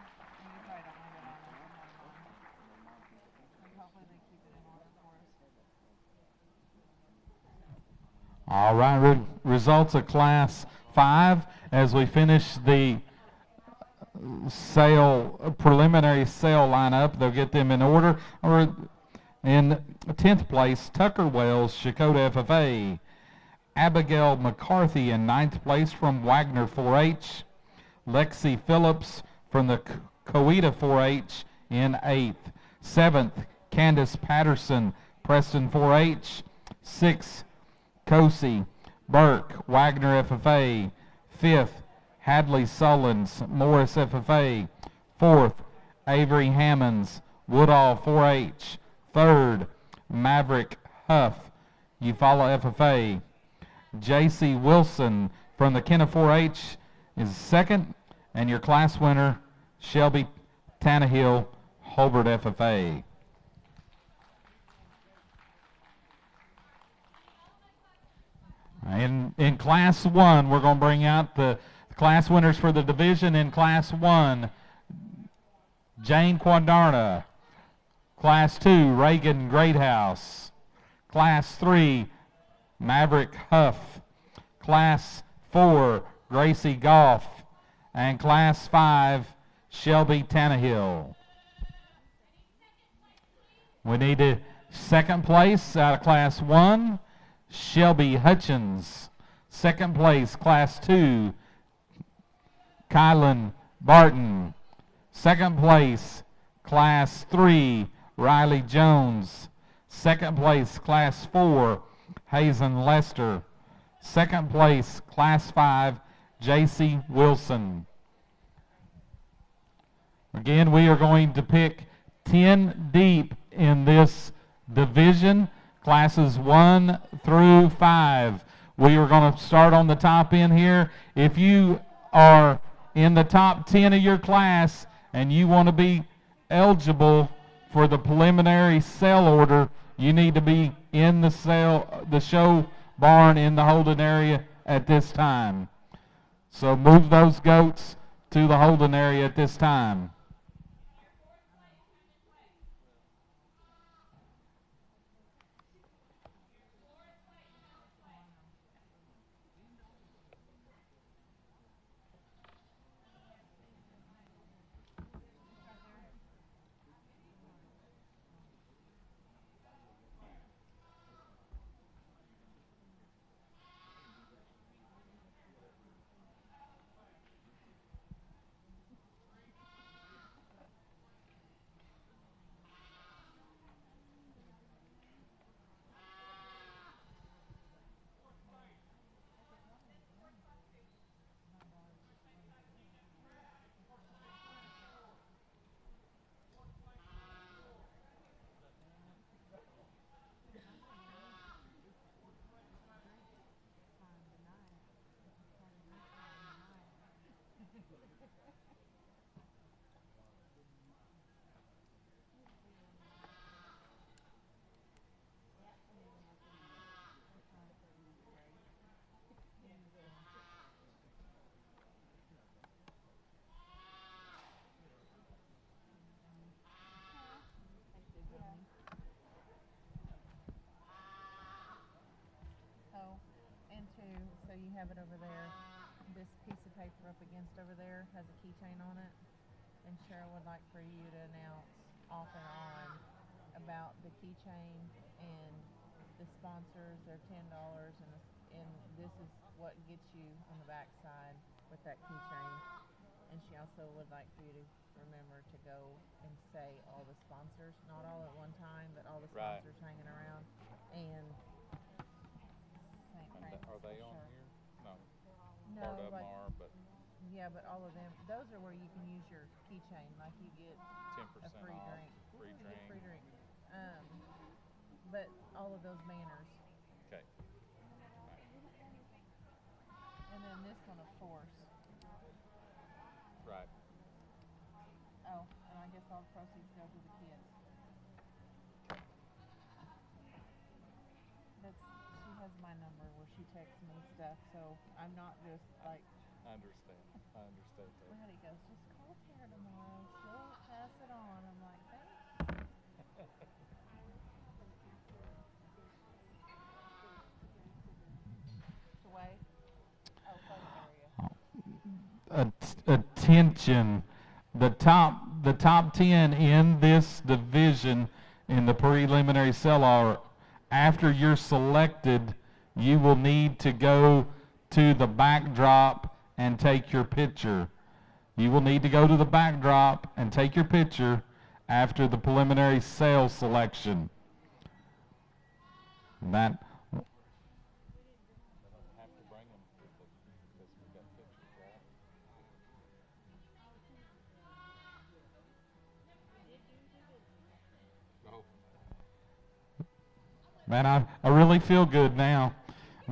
want it on. Hopefully they keep it in order for us. All right, results of Class 5 as we finish the preliminary sale lineup. They'll get them in order. In 10th place, Tucker Wells, Shakota FFA. Abigail McCarthy in 9th place from Wagner 4-H. Lexi Phillips from the Coweta 4-H in 8th. 7th, Candace Patterson, Preston 4-H. 6th, Cosi Burke, Wagner FFA. 5th, Hadley Sullins, Morris FFA. 4th, Avery Hammonds, Woodall 4-H. 3rd, Maverick Huff, Eufaula FFA. J.C. Wilson from the Kenna 4-H is 2nd, and your class winner, Shelby Tannehill, Hobart FFA. In Class 1, we're going to bring out the class winners for the division in Class 1. Jane Quadarna. Class 2, Reagan Greathouse. Class 3, Maverick Huff. Class 4, Gracie Goff. And Class 5, Shelby Tannehill. We need a second place out of Class 1, Shelby Hutchins. Second place, Class 2, Kylan Barton. Second place, Class 3, Riley Jones. Second place, Class 4, Hazen Lester. Second place, Class 5, J.C. Wilson. Again, we are going to pick 10 deep in this division, classes 1 through 5. We are going to start on the top end here. If you are in the top 10 of your class and you want to be eligible for the preliminary sale order, you need to be in the show barn in the holding area at this time. So move those goats to the holding area at this time. too, so you have it over there. This piece of paper up against over there has a keychain on it, and Cheryl would like for you to announce off and on about the keychain and the sponsors. They're $10, and this is what gets you on the back side with that keychain. And she also would like for you to remember to go and say all the sponsors, not all at one time, but all the sponsors hanging around. And St. Francis Are they for on sure. here? No. No, Part of them like, are, but yeah, but all of them, those are where you can use your keychain, like you get 10% a free off, drink. free You drink. get free drink. But all of those banners. Okay. And then this one, of course. Right. Oh, and I guess all the proceeds go to the kids. She has my number where she texts me stuff, so I'm not just like. I understand that. Maddie goes, just call Tara tomorrow. She'll pass it on. I'm like, thanks. To wait. Oh, photo area. Attention, the top 10 in this division in the preliminary sell are, after you're selected, you will need to go to the backdrop and take your picture. You will need to go to the backdrop and take your picture after the preliminary sale selection. That Have to bring them because we got pictures, right? Oh. Man, I really feel good now.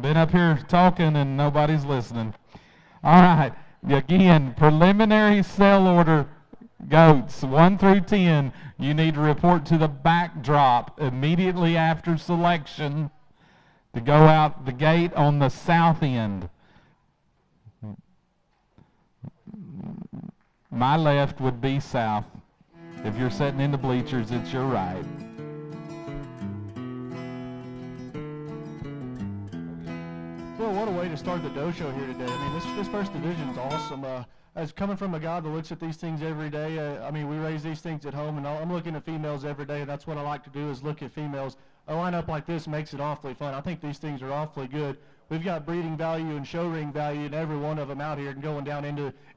Been up here talking and nobody's listening. All right, again, preliminary sale order goats 1 through 10. You need to report to the backdrop immediately after selection to go out the gate on the south end. My left would be south. If you're sitting in the bleachers, it's your right. Well, what a way to start the dough show here today. I mean, this first division is awesome. As coming from a guy that looks at these things every day, I mean, we raise these things at home, and I'm looking at females every day, and that's what I like to do is look at females. A lineup like this makes it awfully fun. I think these things are awfully good. We've got breeding value and show ring value in every one of them out here and going down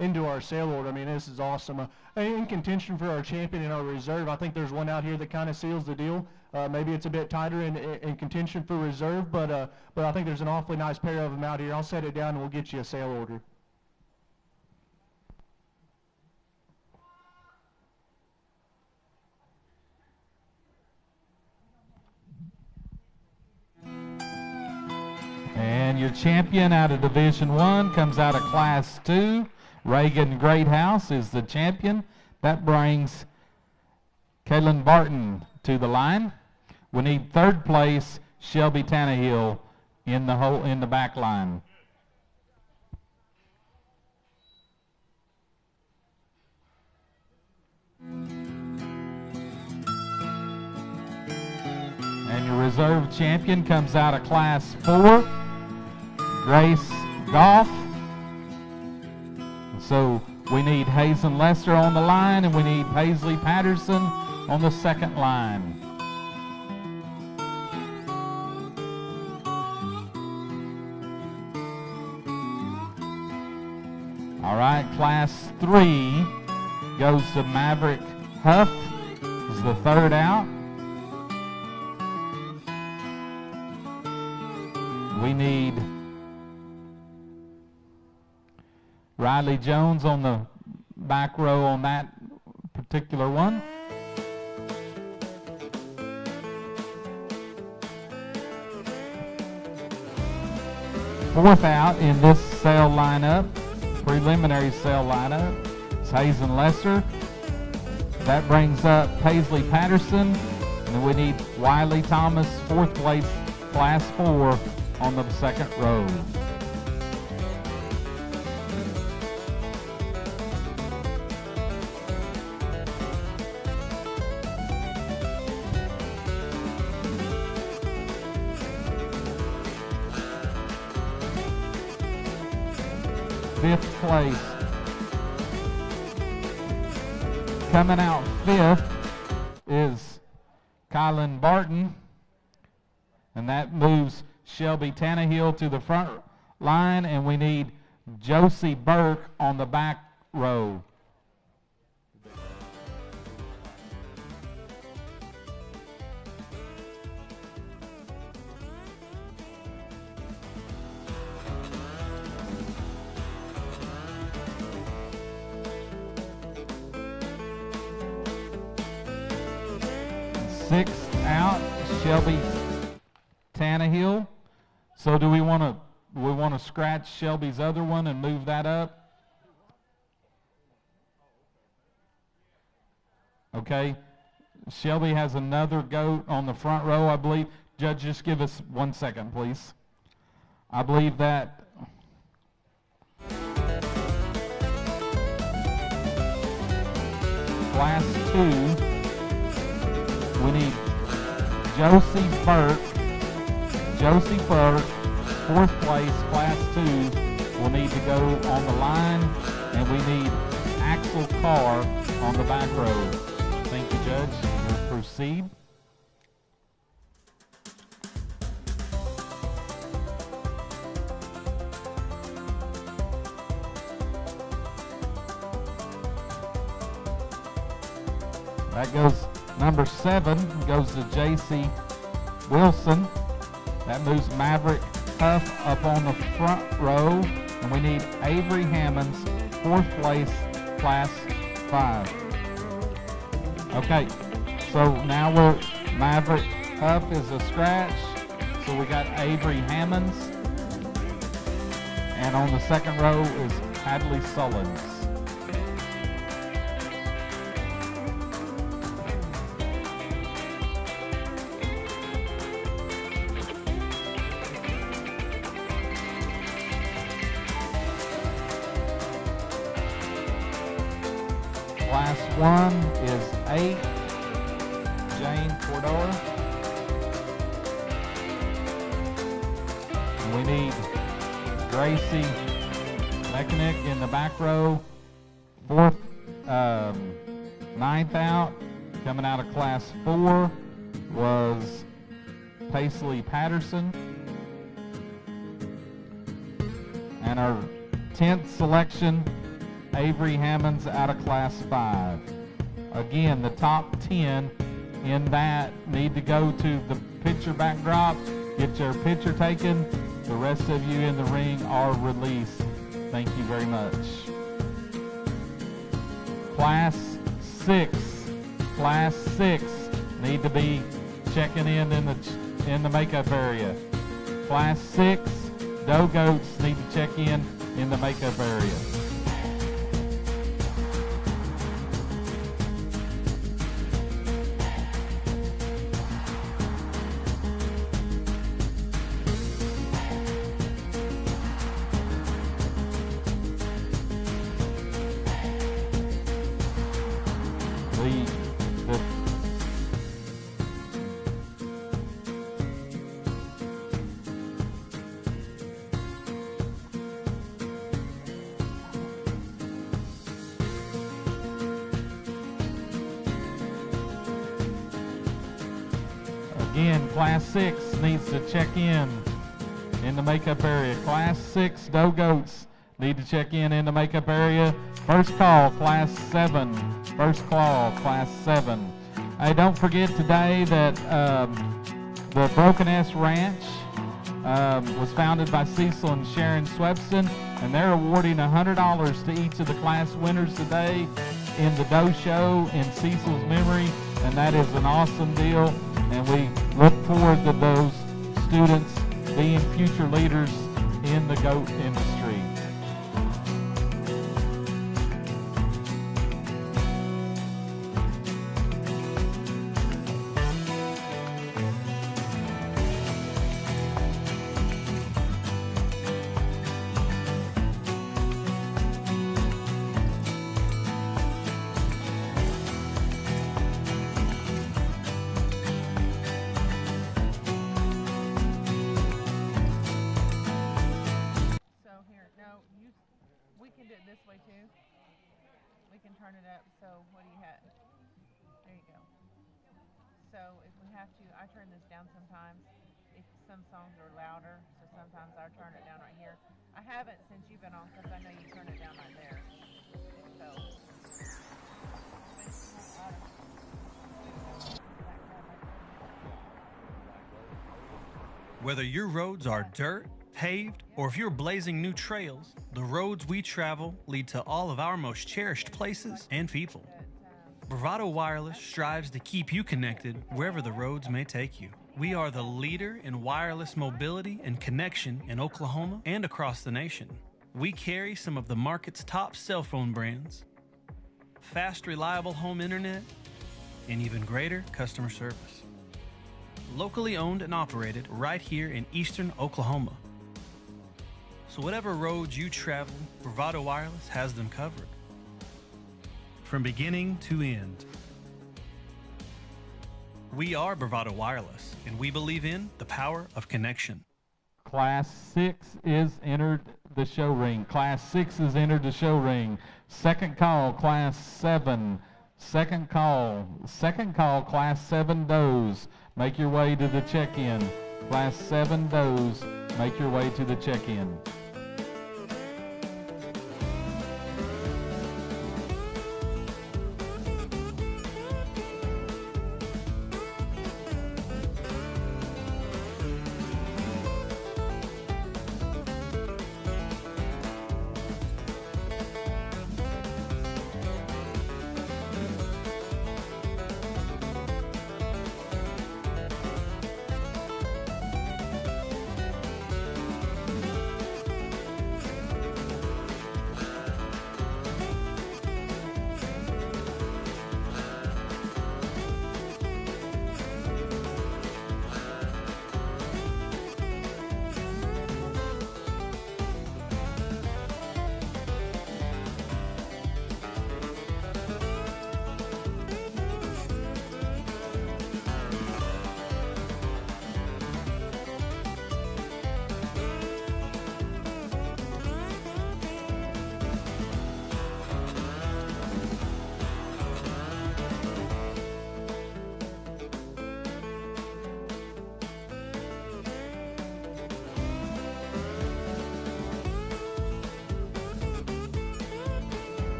into our sale order. I mean, this is awesome. In contention for our champion and our reserve, I think there's one out here that kind of seals the deal. Maybe it's a bit tighter in contention for reserve, but I think there's an awfully nice pair of them out here. I'll set it down and we'll get you a sale order. And your champion out of Division 1 comes out of Class 2. Reagan Greathouse is the champion. That brings Kaylin Barton to the line. We need third place, Shelby Tannehill in the back line. And your reserve champion comes out of Class 4, Grace Goff. So we need Hazen Lester on the line, and we need Paisley Patterson on the second line. All right, Class 3 goes to Maverick Huff, is the third out. We need Riley Jones on the back row on that particular one. Fourth out in this sale lineup, preliminary sale lineup, is Hazen Lesser. That brings up Paisley Patterson. And then we need Wiley Thomas, fourth place, Class 4 on the second row. 5th place. Coming out 5th is Kylan Barton, and that moves Shelby Tannehill to the front line, and we need Josie Burke on the back row. Sixth out, Shelby Tannehill. So do we want to scratch Shelby's other one and move that up? Okay. Shelby has another goat on the front row, I believe. Judge, just give us 1 second, please. I believe that Class 2. We need Josie Burke, 4th place, Class 2, will need to go on the line, and we need Axel Carr on the back row. Thank you, Judge. We'll proceed. That goes. Number 7 goes to J.C. Wilson. That moves Maverick Huff up on the front row. And we need Avery Hammonds, 4th place, Class 5. Okay, so now Maverick Huff is a scratch. So we got Avery Hammonds. And on the second row is Hadley Sullins. Class 1 is 8, Jane Cordova. And we need Gracie Mechanic in the back row. 9th out, coming out of Class 4 was Paisley Patterson. And our 10th selection, Avery Hammonds out of Class 5. Again, the top 10 in that need to go to the picture backdrop, get your picture taken. The rest of you in the ring are released. Thank you very much. Class 6 need to be checking in the makeup area. Class 6 doe goats need to check in the makeup area. Again, Class 6 needs to check in the makeup area. Class 6 doe goats need to check in the makeup area. First call, Class 7. First call, Class 7. Hey, don't forget today that the Broken S Ranch was founded by Cecil and Sharon Swepson, and they're awarding $100 to each of the class winners today in the doe show in Cecil's memory, and that is an awesome deal. And we look forward to those students being future leaders in the goat industry. can do it this way too. We can turn it up. So what do you have? There you go. So if we have to, I turn this down sometimes. If some songs are louder, so sometimes I turn it down right here. I haven't since you've been on because I know you turn it down right there. So. Whether your roads are dirt, paved, or if you're blazing new trails, the roads we travel lead to all of our most cherished places and people. Bravado Wireless strives to keep you connected wherever the roads may take you. We are the leader in wireless mobility and connection in Oklahoma and across the nation. We carry some of the market's top cell phone brands, fast, reliable home internet, and even greater customer service. Locally owned and operated right here in eastern Oklahoma. So whatever roads you travel, Bravado Wireless has them covered. From beginning to end. We are Bravado Wireless, and we believe in the power of connection. Class 6 is entered the show ring. Class 6 is entered the show ring. Second call, Class 7. Second call, Class 7 does. Make your way to the check-in. Class 7 does. Make your way to the check-in.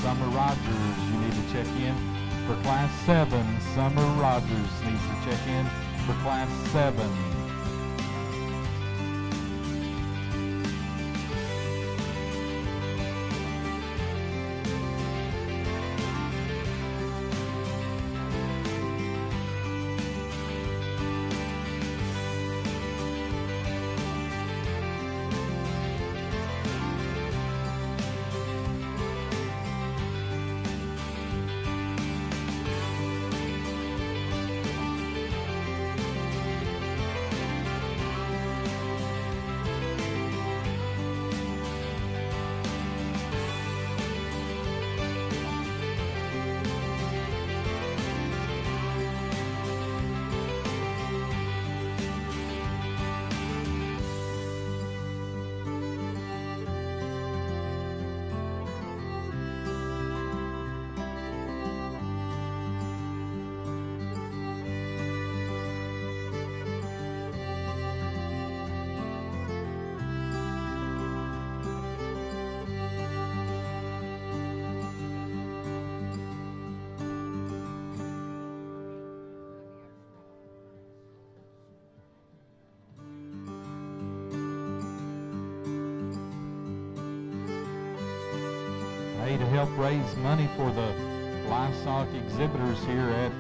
Summer Rogers, you need to check in for Class 7. Summer Rogers needs to check in for Class 7. To help raise money for the livestock exhibitors here at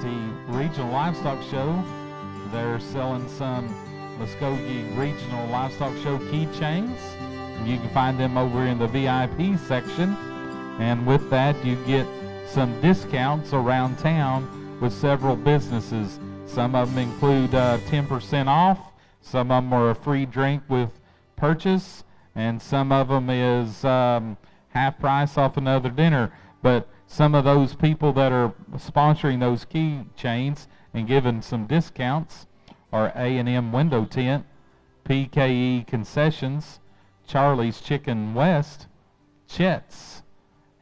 the Regional Livestock Show. They're selling some Muskogee Regional Livestock Show keychains. You can find them over in the VIP section, and with that you get some discounts around town with several businesses. Some of them include 10% off, some of them are a free drink with purchase, and some of them is half price off another dinner. But some of those people that are sponsoring those keychains and giving some discounts are A&M Window Tint, PKE Concessions, Charlie's Chicken West, Chet's,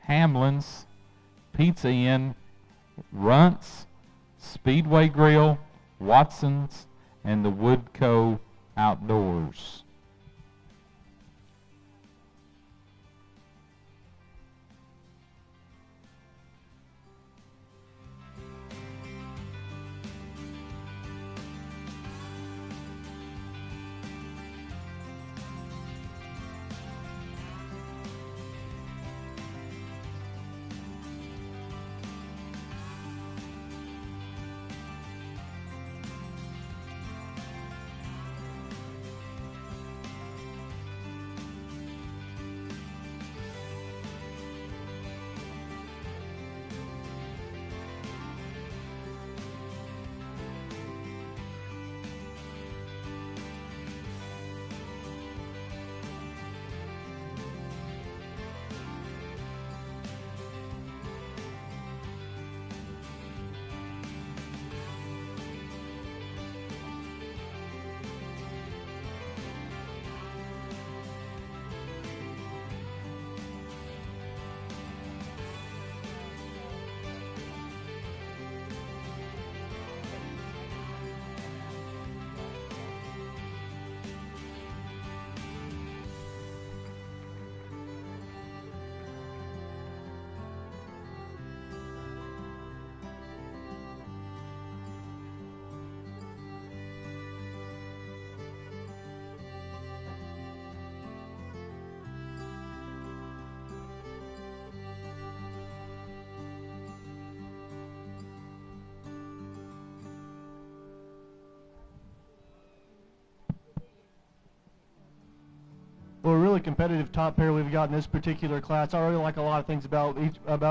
Hamlin's, Pizza Inn, Runt's, Speedway Grill, Watson's, and the Woodco Outdoors. Well, a really competitive top pair we've got in this particular class. I really like a lot of things about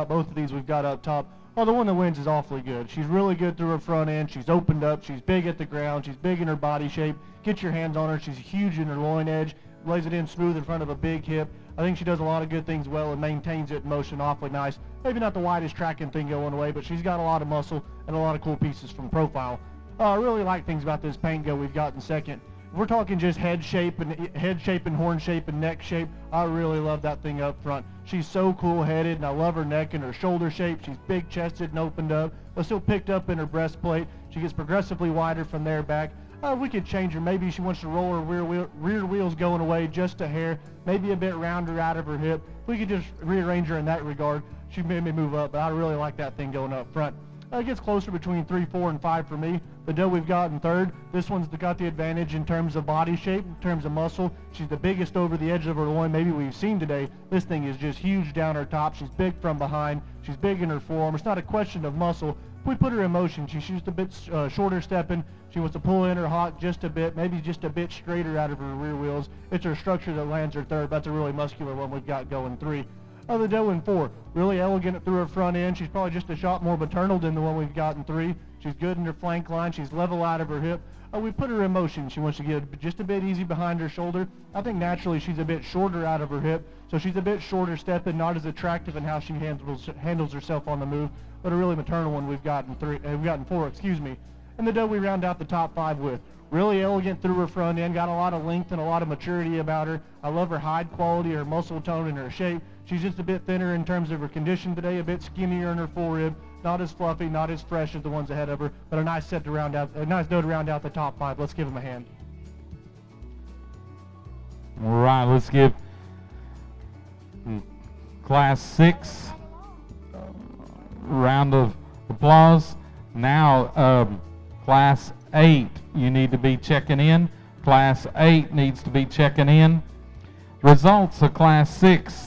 both of these we've got up top. Oh, the one that wins is awfully good. She's really good through her front end. She's opened up. She's big at the ground. She's big in her body shape. Get your hands on her. She's huge in her loin edge. Lays it in smooth in front of a big hip. I think she does a lot of good things well and maintains it in motion awfully nice. Maybe not the widest tracking thing going away, but she's got a lot of muscle and a lot of cool pieces from profile. I really like things about this paint go we've got in second. We're talking just head shape and horn shape and neck shape. I really love that thing up front. She's so cool-headed, and I love her neck and her shoulder shape. She's big-chested and opened up, but still picked up in her breastplate. She gets progressively wider from there back. We could change her. Maybe she wants to roll her rear wheels going away just a hair, maybe a bit rounder out of her hip. we could just rearrange her in that regard. She made me move up, but I really like that thing going up front. It gets closer between 3, 4, and 5 for me. The doe we've got in third, this one's got the advantage in terms of body shape, in terms of muscle. She's the biggest over the edge of her loin maybe we've seen today. This thing is just huge down her top. She's big from behind. She's big in her forearm. It's not a question of muscle. If we put her in motion, she's just a bit shorter stepping. She wants to pull in her hock just a bit, maybe just a bit straighter out of her rear wheels. It's her structure that lands her third. That's a really muscular one we've got going 3. The doe in 4, really elegant through her front end. She's probably just a shot more maternal than the one we've got in 3. She's good in her flank line. She's level out of her hip. We put her in motion. She wants to get just a bit easy behind her shoulder. I think naturally she's a bit shorter out of her hip, so she's a bit shorter stepping, not as attractive in how she handles herself on the move, but a really maternal one we've got in 4, excuse me. And the doe we round out the top 5 with. Really elegant through her front end, got a lot of length and a lot of maturity about her. I love her hide quality, her muscle tone, and her shape. She's just a bit thinner in terms of her condition today, a bit skinnier in her forerib, not as fluffy, not as fresh as the ones ahead of her, but a nice doe to round out the top 5. Let's give them a hand. All right, let's give Class 6 a round of applause. Now, Class 8, you need to be checking in. Class 8 needs to be checking in. Results of Class 6.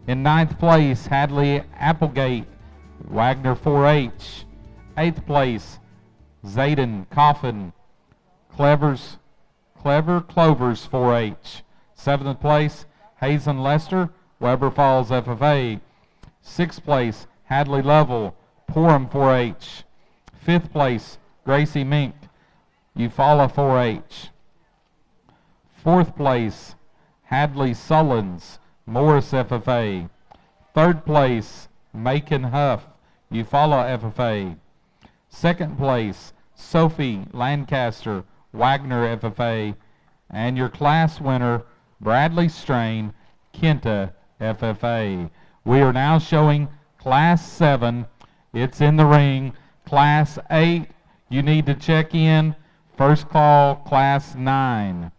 In 9th place, Hadley Applegate, Wagner 4H. 8th place, Zayden Coffin, Clever Clovers 4H. 7th place, Hazen Lester, Weber Falls FFA. 6th place, Hadley Lovell, Porham 4H. 5th place, Gracie Mink, Eufaula 4H. 4th place, Hadley Sullins, Morris FFA. 3rd place, Macon Huff, Eufaula FFA. 2nd place, Sophie Lancaster, Wagner FFA. And your class winner, Bradley Strain, Kenta FFA. We are now showing Class 7. It's in the ring. Class 8, you need to check in. First call, Class 9.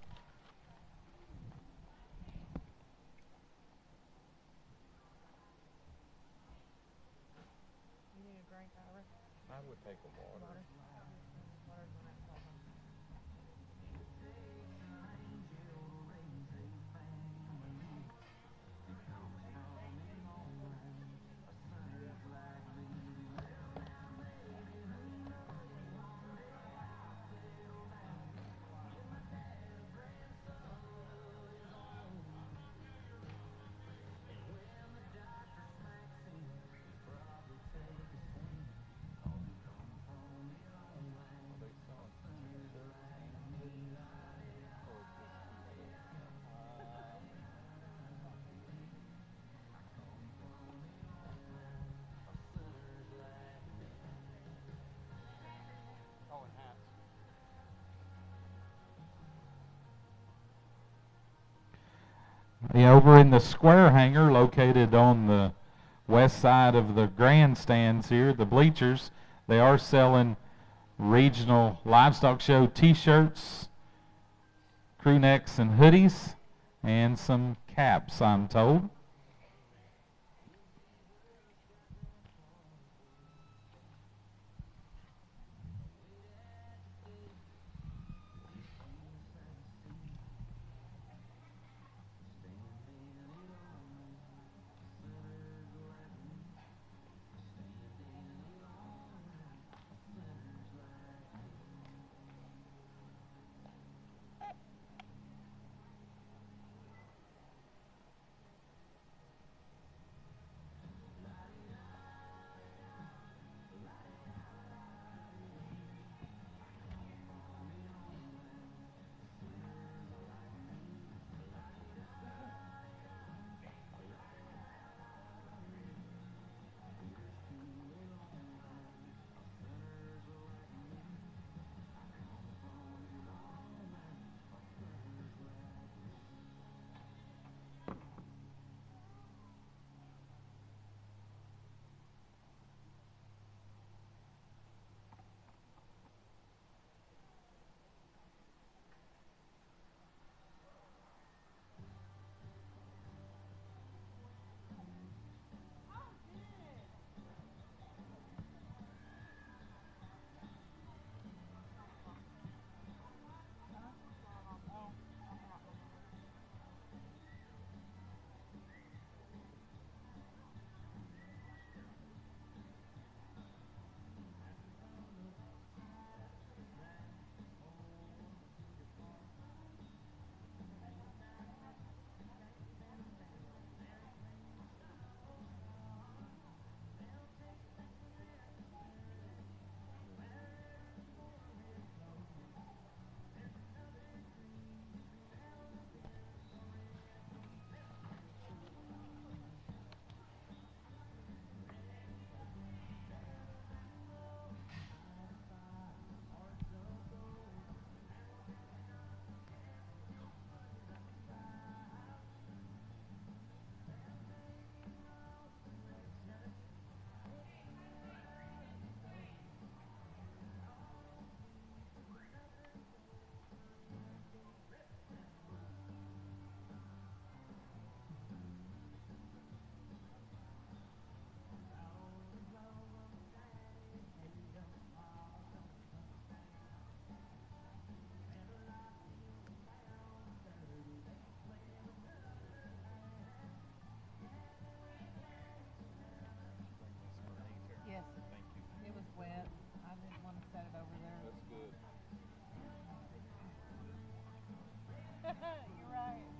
Over in the square hangar located on the west side of the grandstands here, the bleachers, they are selling regional livestock show t-shirts, crew necks and hoodies, and some caps, I'm told. You're right.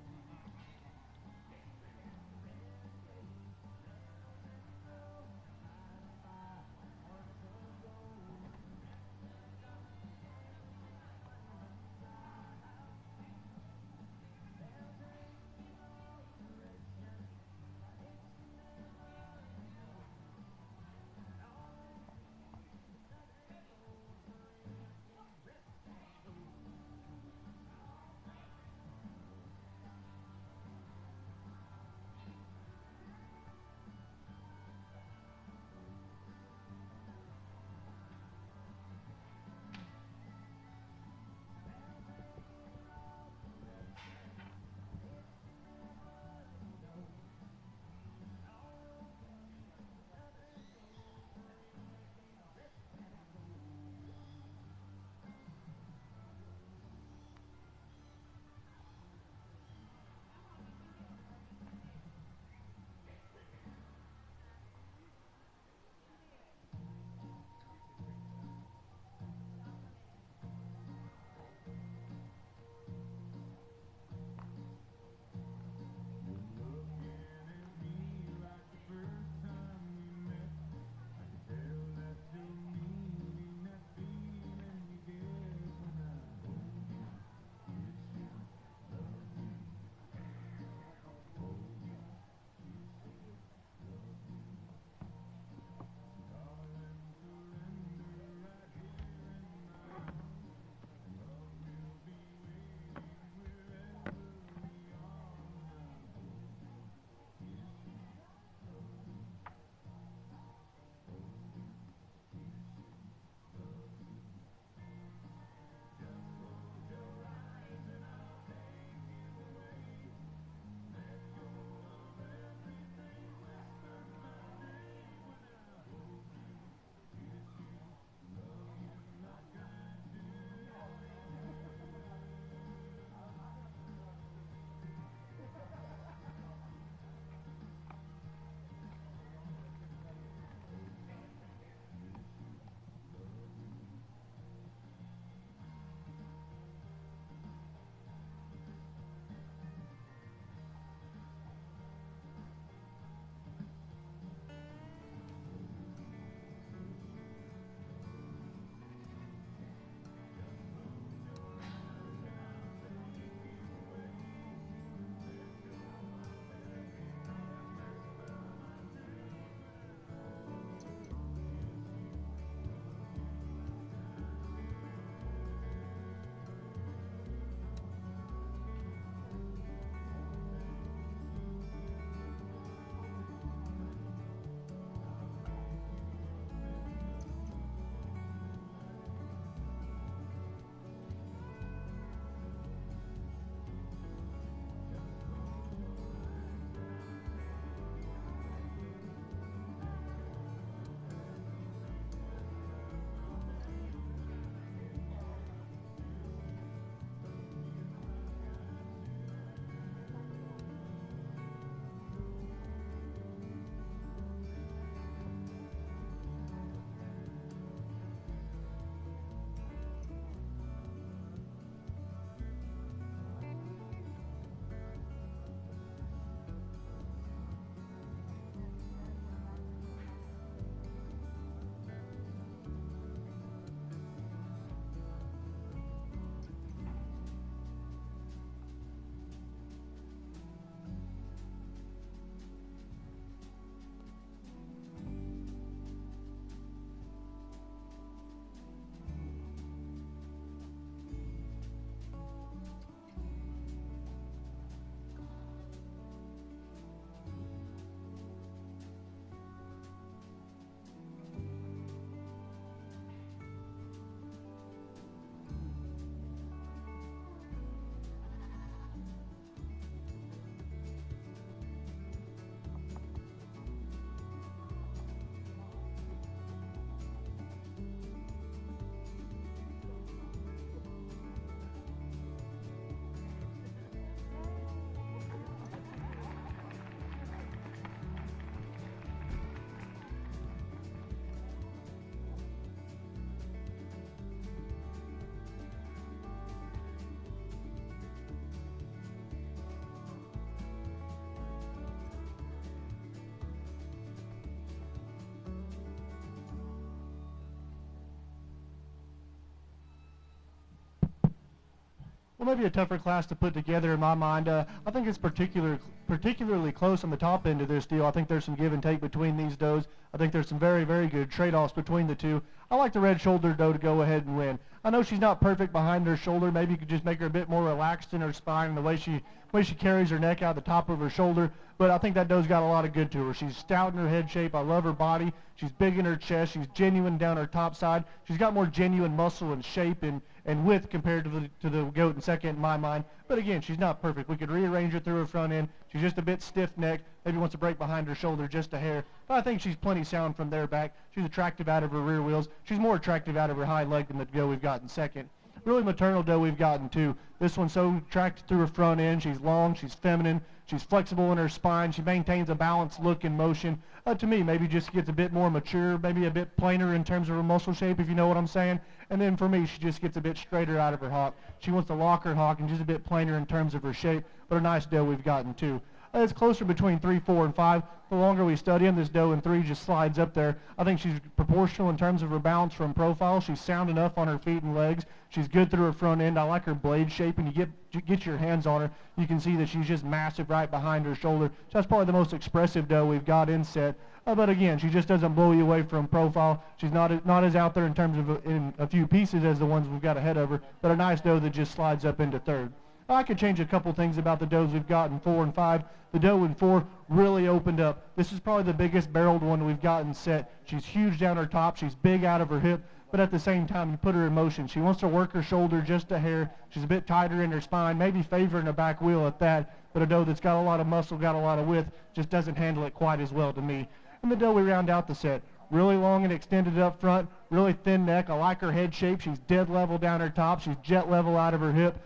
well, maybe a tougher class to put together in my mind. I think it's particularly close on the top end of this deal. I think there's some give and take between these does. I think there's some very, very good trade-offs between the two. I like the red-shouldered doe to go ahead and win. I know she's not perfect behind her shoulder. Maybe you could just make her a bit more relaxed in her spine and the way she carries her neck out the top of her shoulder. But I think that doe's got a lot of good to her. She's stout in her head shape. I love her body. She's big in her chest. She's genuine down her top side. She's got more genuine muscle and shape and width compared to the goat in second in my mind. But again, she's not perfect. We could rearrange her through her front end. She's just a bit stiff-necked. Maybe wants to break behind her shoulder just a hair. But I think she's plenty sound from there back. She's attractive out of her rear wheels. She's more attractive out of her hind leg than the doe we've got in second. Really maternal doe we've gotten too. This one's so attractive through her front end. She's long, she's feminine, she's flexible in her spine. She maintains a balanced look and motion. To me, maybe just gets a bit more mature, maybe a bit plainer in terms of her muscle shape, if you know what I'm saying. And then for me, she just gets a bit straighter out of her hock. She wants to lock her hock and just a bit plainer in terms of her shape, but a nice doe we've gotten too. It's closer between 3, 4, and 5. The longer we study him, this doe in 3 just slides up there. I think she's proportional in terms of her balance from profile. She's sound enough on her feet and legs. She's good through her front end. I like her blade shape. When you get your hands on her, you can see that she's just massive right behind her shoulder. So that's probably the most expressive doe we've got in set. But again, she just doesn't blow you away from profile. She's not as out there in terms of in a few pieces as the ones we've got ahead of her, but a nice doe that just slides up into 3rd. I could change a couple things about the does we've got in 4 and 5. The doe in 4 really opened up. This is probably the biggest barreled one we've got in set. She's huge down her top. She's big out of her hip, but at the same time, you put her in motion. She wants to work her shoulder just a hair. She's a bit tighter in her spine, maybe favoring a back wheel at that, but a doe that's got a lot of muscle, got a lot of width, just doesn't handle it quite as well to me. And the doe we round out the set. Really long and extended up front, really thin neck. I like her head shape. She's dead level down her top. She's jet level out of her hip.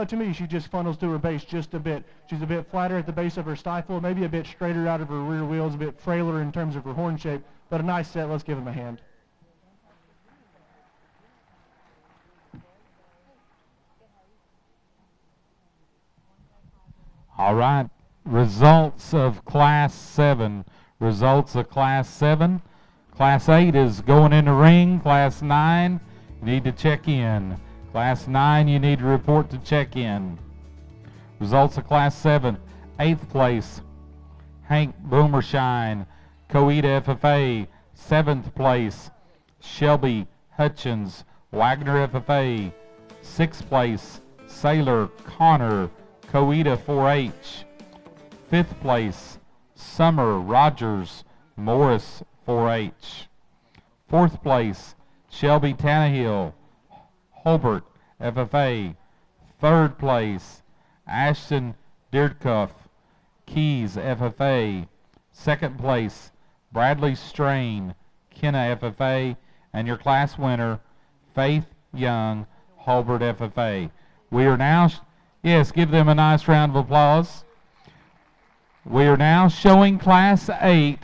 To me, she just funnels through her base just a bit. She's a bit flatter at the base of her stifle, maybe a bit straighter out of her rear wheels, a bit frailer in terms of her horn shape, but a nice set. Let's give him a hand. All right, results of Class 7. Results of Class 7. Class 8 is going in the ring. Class 9, you need to check in. Class 9, you need to report to check in. Results of Class 7. 8th place, Hank Boomershine, Coeta FFA. 7th place, Shelby Hutchins, Wagner FFA. 6th place, Sailor Connor, Coeta 4H. 5th place, Summer Rogers, Morris 4H. 4th place, Shelby Tannehill, Holbert FFA. 3rd place, Ashton Deerdcuff, Keys FFA. 2nd place, Bradley Strain, Kenna FFA. And your class winner, Faith Young, Holbert FFA. We are now, yes, give them a nice round of applause. We are now showing Class 8.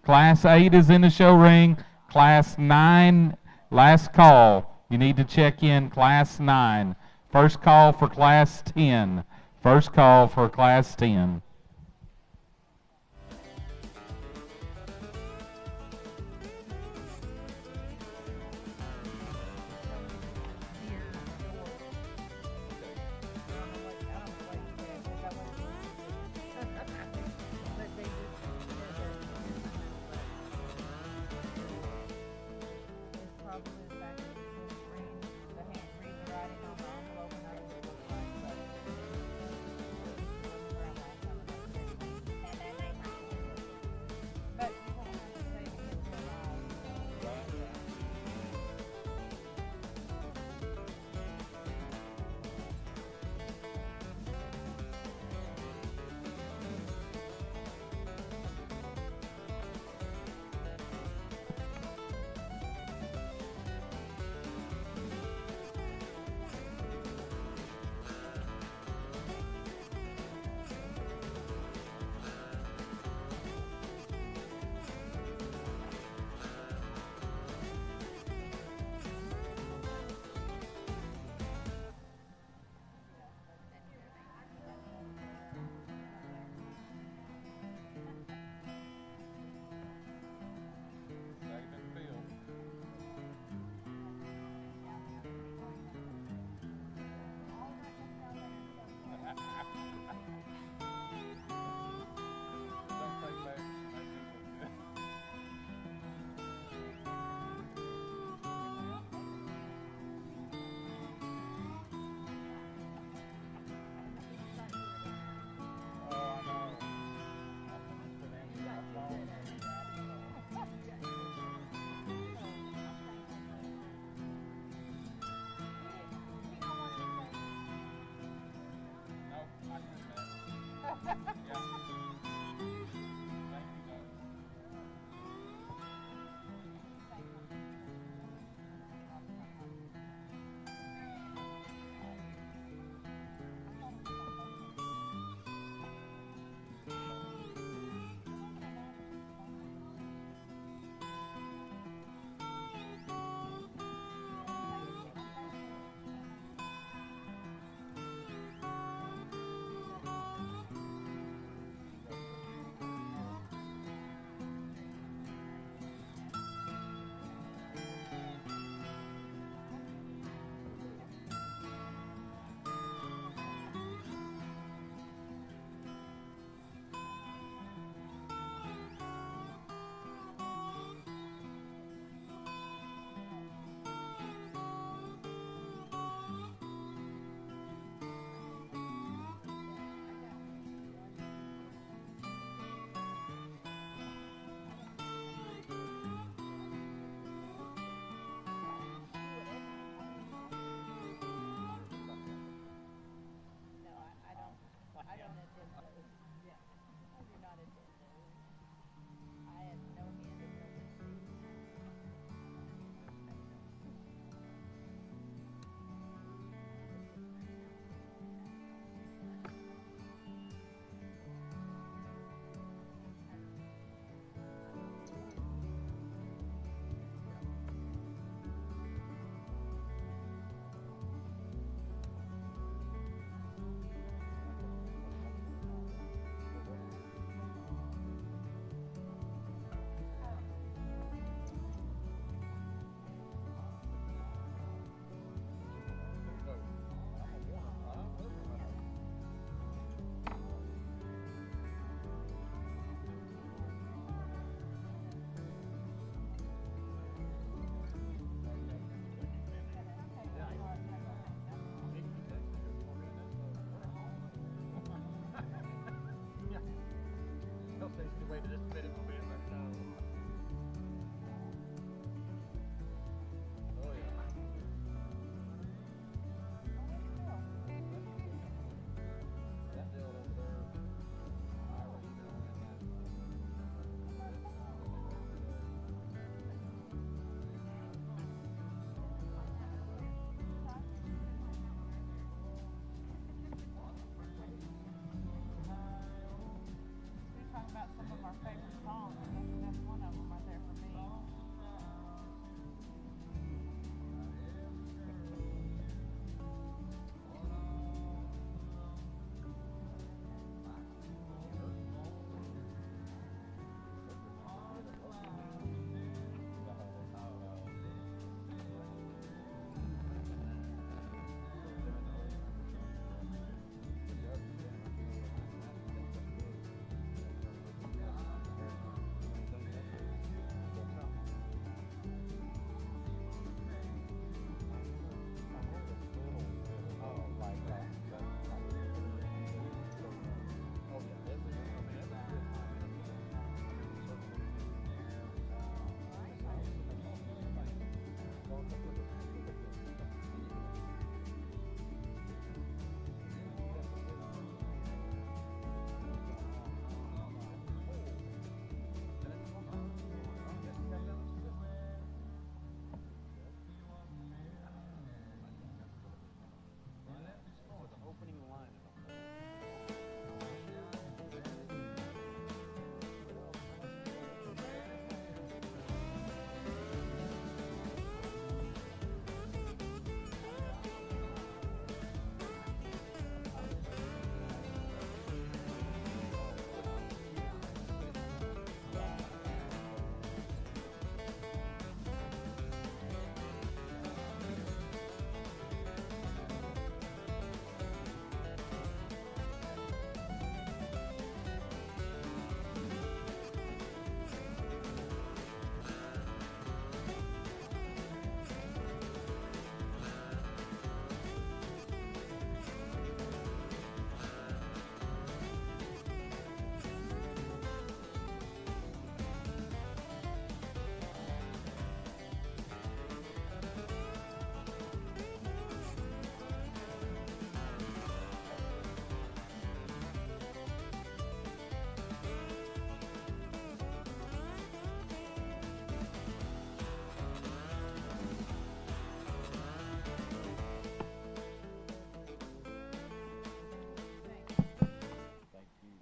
Class 8 is in the show ring. Class 9, last call. You need to check in Class 9. First call for Class 10. First call for Class 10.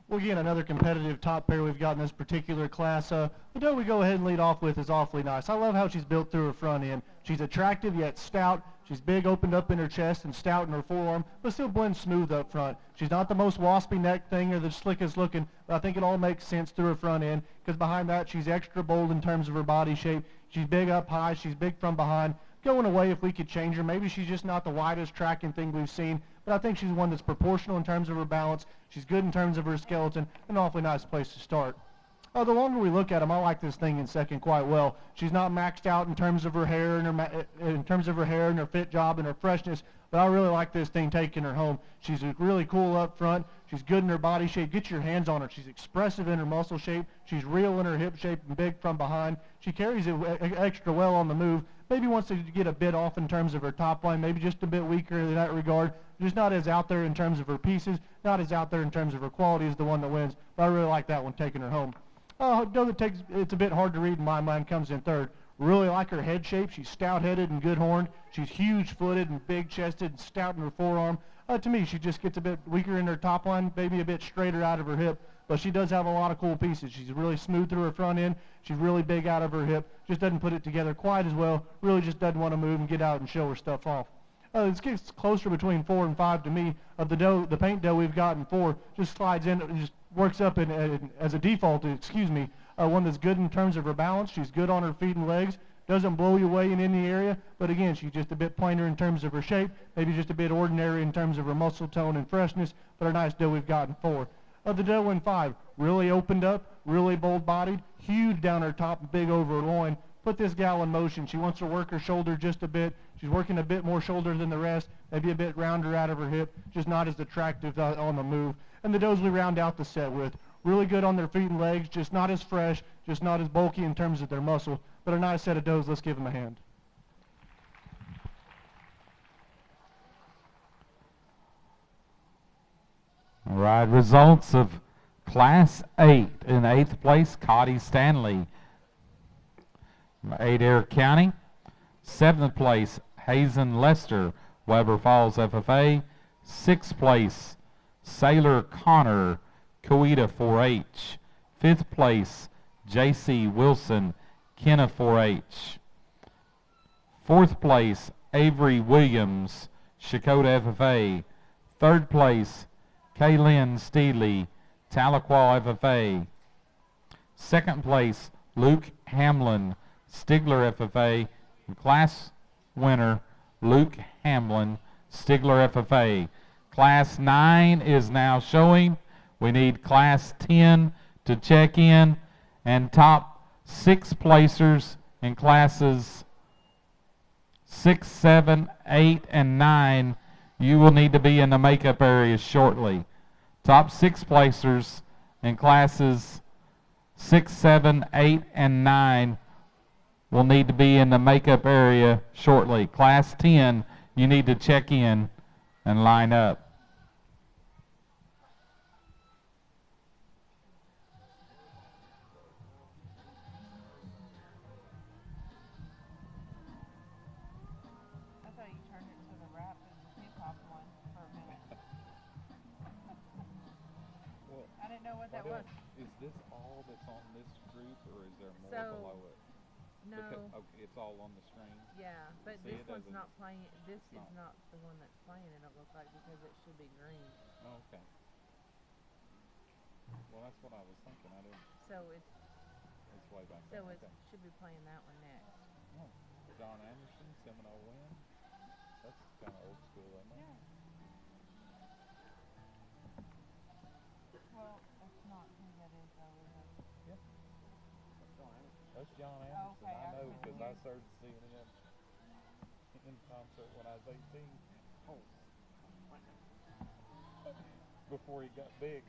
Well, again, another competitive top pair we've got in this particular class. The doe we go ahead and lead off with is awfully nice. I love how she's built through her front end. She's attractive yet stout. She's big, opened up in her chest, and stout in her forearm, but still blends smooth up front. She's not the most waspy neck thing or the slickest looking, but I think it all makes sense through her front end, because behind that, she's extra bold in terms of her body shape. She's big up high. She's big from behind. Going away, if we could change her, maybe she's just not the widest tracking thing we've seen, but I think she's one that's proportional in terms of her balance. She's good in terms of her skeleton. An awfully nice place to start. The longer we look at them, I like this thing in second quite well. She's not maxed out in terms of her hair and her fit job and her freshness, but I really like this thing taking her home. She's really cool up front. She's good in her body shape. Get your hands on her. She's expressive in her muscle shape. She's real in her hip shape and big from behind. She carries it extra well on the move. Maybe wants to get a bit off in terms of her top line, maybe just a bit weaker in that regard. Just not as out there in terms of her pieces, not as out there in terms of her quality as the one that wins, but I really like that one taking her home. Doe that takes, it's a bit hard to read in my mind, comes in third. Really like her head shape. She's stout-headed and good-horned. She's huge-footed and big-chested and stout in her forearm. To me, she just gets a bit weaker in her top line, maybe a bit straighter out of her hip, but she does have a lot of cool pieces. She's really smooth through her front end. She's really big out of her hip. Just doesn't put it together quite as well. Really just doesn't want to move and get out and show her stuff off. This gets closer between 4 and 5 to me. Of the doe, the paint doe we've gotten 4 just slides in, just works up as a default, one that's good in terms of her balance. She's good on her feet and legs. Doesn't blow you away in any area, but again, she's just a bit plainer in terms of her shape, maybe just a bit ordinary in terms of her muscle tone and freshness, but a nice doe we've gotten 4. Of the doe in 5, really opened up, really bold-bodied, huge down her top and big over her loin. Put this gal in motion. She wants to work her shoulder just a bit. She's working a bit more shoulder than the rest, maybe a bit rounder out of her hip, just not as attractive on the move. And the does we round out the set with. Really good on their feet and legs, just not as fresh, just not as bulky in terms of their muscle, but a nice set of does. Let's give them a hand. All right, results of Class 8. In 8th place, Cotty Stanley, Adair County. 7th place, Hazen Lester, Weber Falls FFA. 6th place, Sailor Connor, Coweta 4-H. 5th place, J.C. Wilson, Kenna 4-H. 4th place, Avery Williams, Shakota FFA. 3rd place, Kaylin Steedley, Tahlequah FFA. 2nd place, Luke Hamlin, Stigler FFA. And class winner, Luke Hamlin, Stigler FFA. Class 9 is now showing. We need Class 10 to check in, and top 6 placers in classes 6, 7, 8, and 9, you will need to be in the makeup area shortly. Top 6 placers in classes 6, 7, 8, and 9 will need to be in the makeup area shortly. Class 10, you need to check in and line up. I thought you turned it to the rap and hip hop one for a minute. Well, I didn't know what that was. is this all that's on this group, or is there more So, below it? No, Because, okay, it's all on the string. yeah, but See, this it one's doesn't- not playing. This it's is not. not the one that's playing. It look like because it should be green. Oh, okay. Well, that's what I was thinking. I didn't. So it's It's way back there. it Okay. should be playing that one next. Oh, John Anderson, Seminole Win. That's kind of old school, isn't it? Well, that's not who that is though, is it? That's John Anderson. Okay, I know okay. because I started seeing him in concert when I was 18. Oh. Before he got big.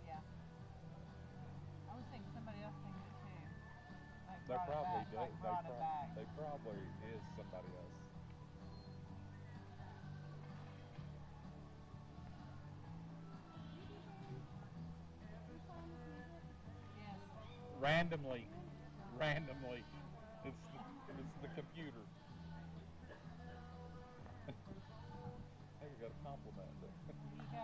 Yeah. I was thinking somebody else thinks it too. Like They brought it probably back, do. like brought it back. They probably is somebody else. Yes. Randomly. It's the computer. Hey, you got a compliment there. Here you go.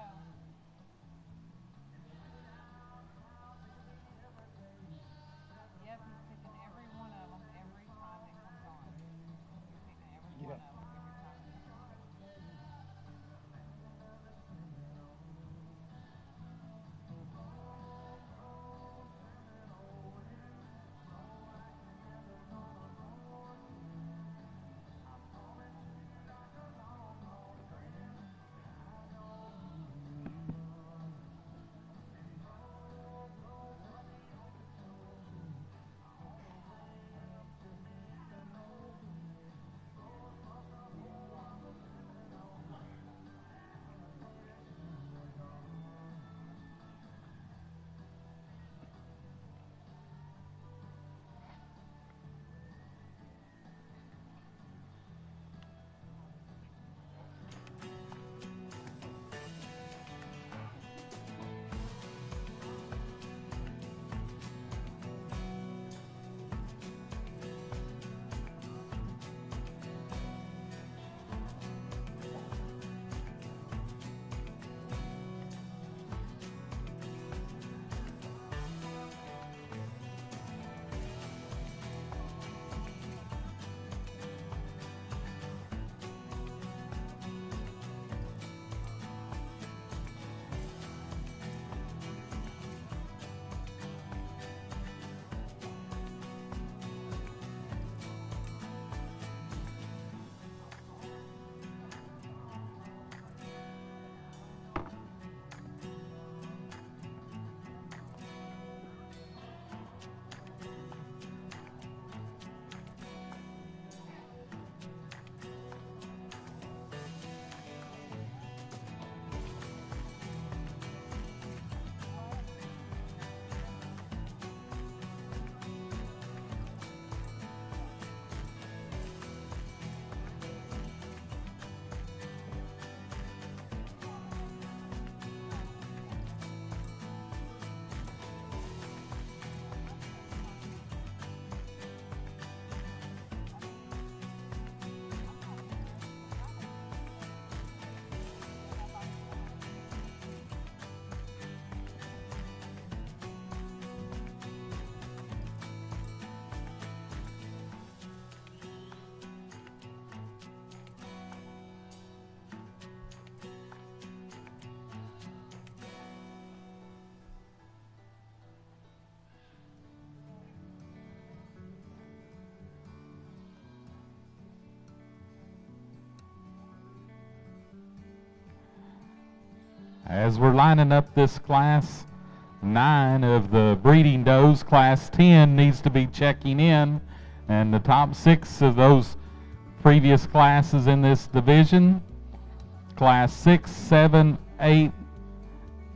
As we're lining up this class 9 of the breeding does, class 10 needs to be checking in, and the top 6 of those previous classes in this division, class 6, 7, 8,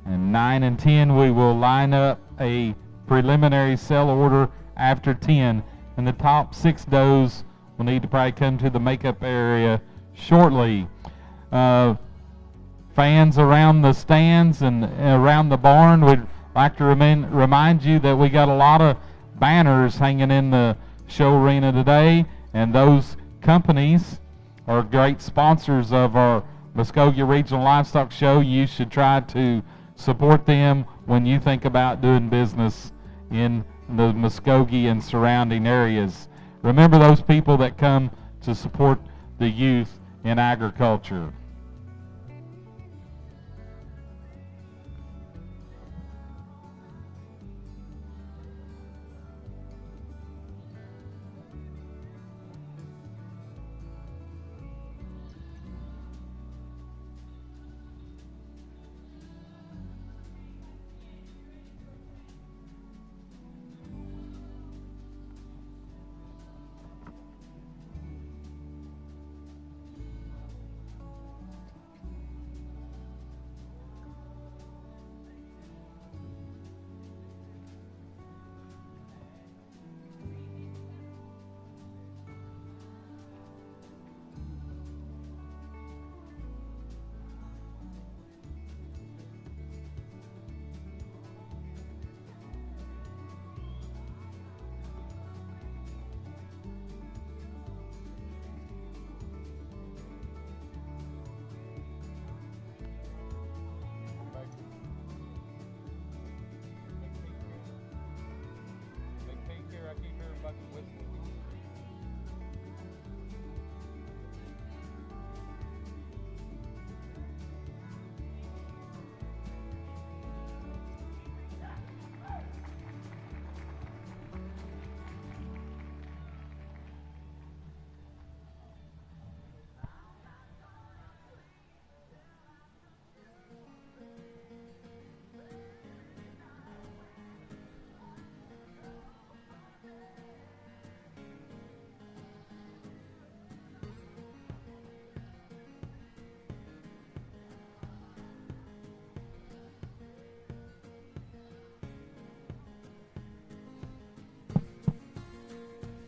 and 9 and 10, we will line up a preliminary sell order after 10, and the top 6 does will need to probably come to the makeup area shortly. Fans around the stands and around the barn, we'd like to remind you that we got a lot of banners hanging in the show arena today, and those companies are great sponsors of our Muskogee Regional Livestock Show. You should try to support them when you think about doing business in the Muskogee and surrounding areas. Remember those people that come to support the youth in agriculture.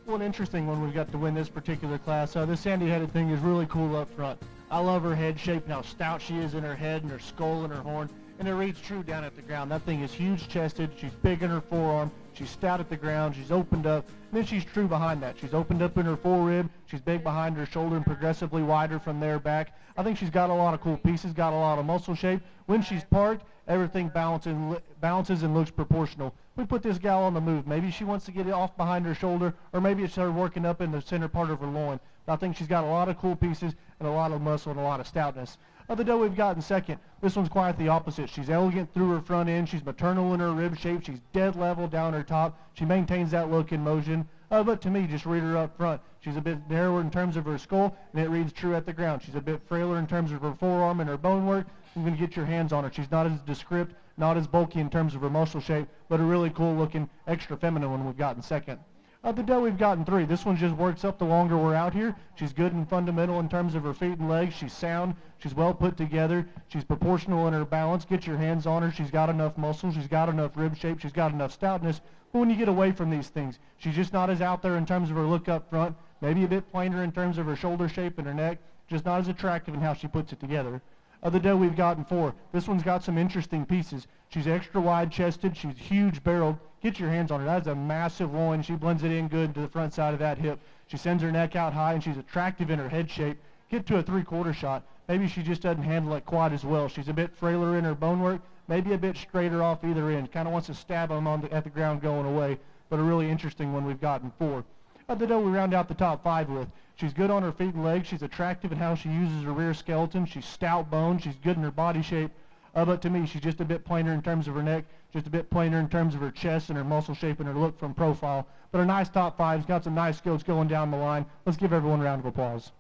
One interesting one we've got to win this particular class. This sandy-headed thing is really cool up front. I love her head shape and how stout she is in her head and her skull and her horn, and it reads true down at the ground. That thing is huge-chested. She's big in her forearm. She's stout at the ground. She's opened up. And then she's true behind that. She's opened up in her forerib. She's big behind her shoulder and progressively wider from there back. I think she's got a lot of cool pieces, got a lot of muscle shape. When she's parked, everything balances and looks proportional. We put this gal on the move. Maybe she wants to get it off behind her shoulder, or maybe it's her working up in the center part of her loin. But I think she's got a lot of cool pieces and a lot of muscle and a lot of stoutness. The doe we've got in second, this one's quite the opposite. She's elegant through her front end. She's maternal in her rib shape. She's dead level down her top. She maintains that look in motion. But to me, just read her up front. She's a bit narrower in terms of her skull, and it reads true at the ground. She's a bit frailer in terms of her forearm and her bone work. You can get your hands on her. She's not as descript, not as bulky in terms of her muscle shape, but a really cool looking, extra feminine one we've got in second. The doe we've got in three. This one just works up the longer we're out here. She's good and fundamental in terms of her feet and legs. She's sound. She's well put together. She's proportional in her balance. Get your hands on her. She's got enough muscle. She's got enough rib shape. She's got enough stoutness. But when you get away from these things, she's just not as out there in terms of her look up front. Maybe a bit plainer in terms of her shoulder shape and her neck. Just not as attractive in how she puts it together. The doe we've got in four. This one's got some interesting pieces. She's extra wide chested. She's huge barreled. Get your hands on her. That's a massive loin. She blends it in good to the front side of that hip. She sends her neck out high, and she's attractive in her head shape. Get to a three-quarter shot. Maybe she just doesn't handle it quite as well. She's a bit frailer in her bone work, maybe a bit straighter off either end. Kind of wants to stab them at the ground going away, but a really interesting one we've got in four. The doe we round out the top five with. She's good on her feet and legs. She's attractive in how she uses her rear skeleton. She's stout boned. She's good in her body shape. But to me, she's just a bit plainer in terms of her neck, just a bit plainer in terms of her chest and her muscle shape and her look from profile. But a nice top five. She's got some nice skills going down the line. Let's give everyone a round of applause.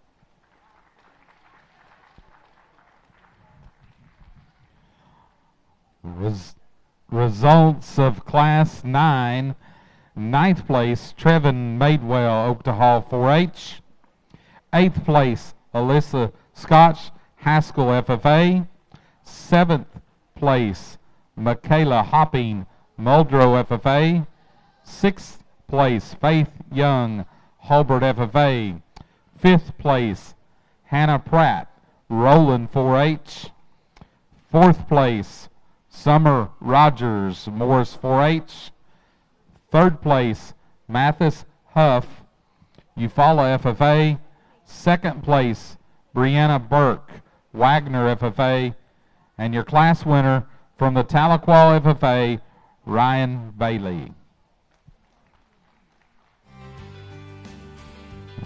Results of Class 9. Ninth place, Trevin Madewell, Oak to Hall 4-H. Eighth place, Alyssa Scotch, Haskell FFA. Seventh place, Michaela Hopping, Muldrow FFA. Sixth place, Faith Young, Hulbert FFA. Fifth place, Hannah Pratt, Roland 4-H. Fourth place, Summer Rogers, Morris 4-H. Third place, Mathis Huff, Eufaula FFA. Second place, Brianna Burke, Wagner FFA. And your class winner from the Tahlequah FFA, Ryan Bailey.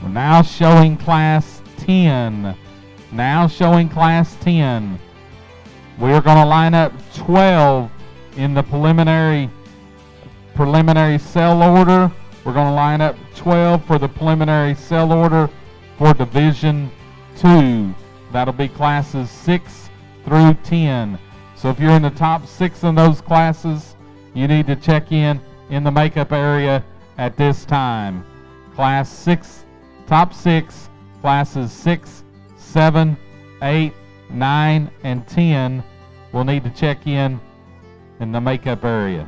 Now showing Class 10. Now showing Class 10. We're going to line up 12 in the preliminary cell order. We're going to line up 12 for the preliminary cell order for Division 2. That'll be classes 6 through 10. So if you're in the top 6 in those classes, you need to check in the makeup area at this time. Class 6, top 6, classes 6, 7, 8, 9, and 10 will need to check in the makeup area.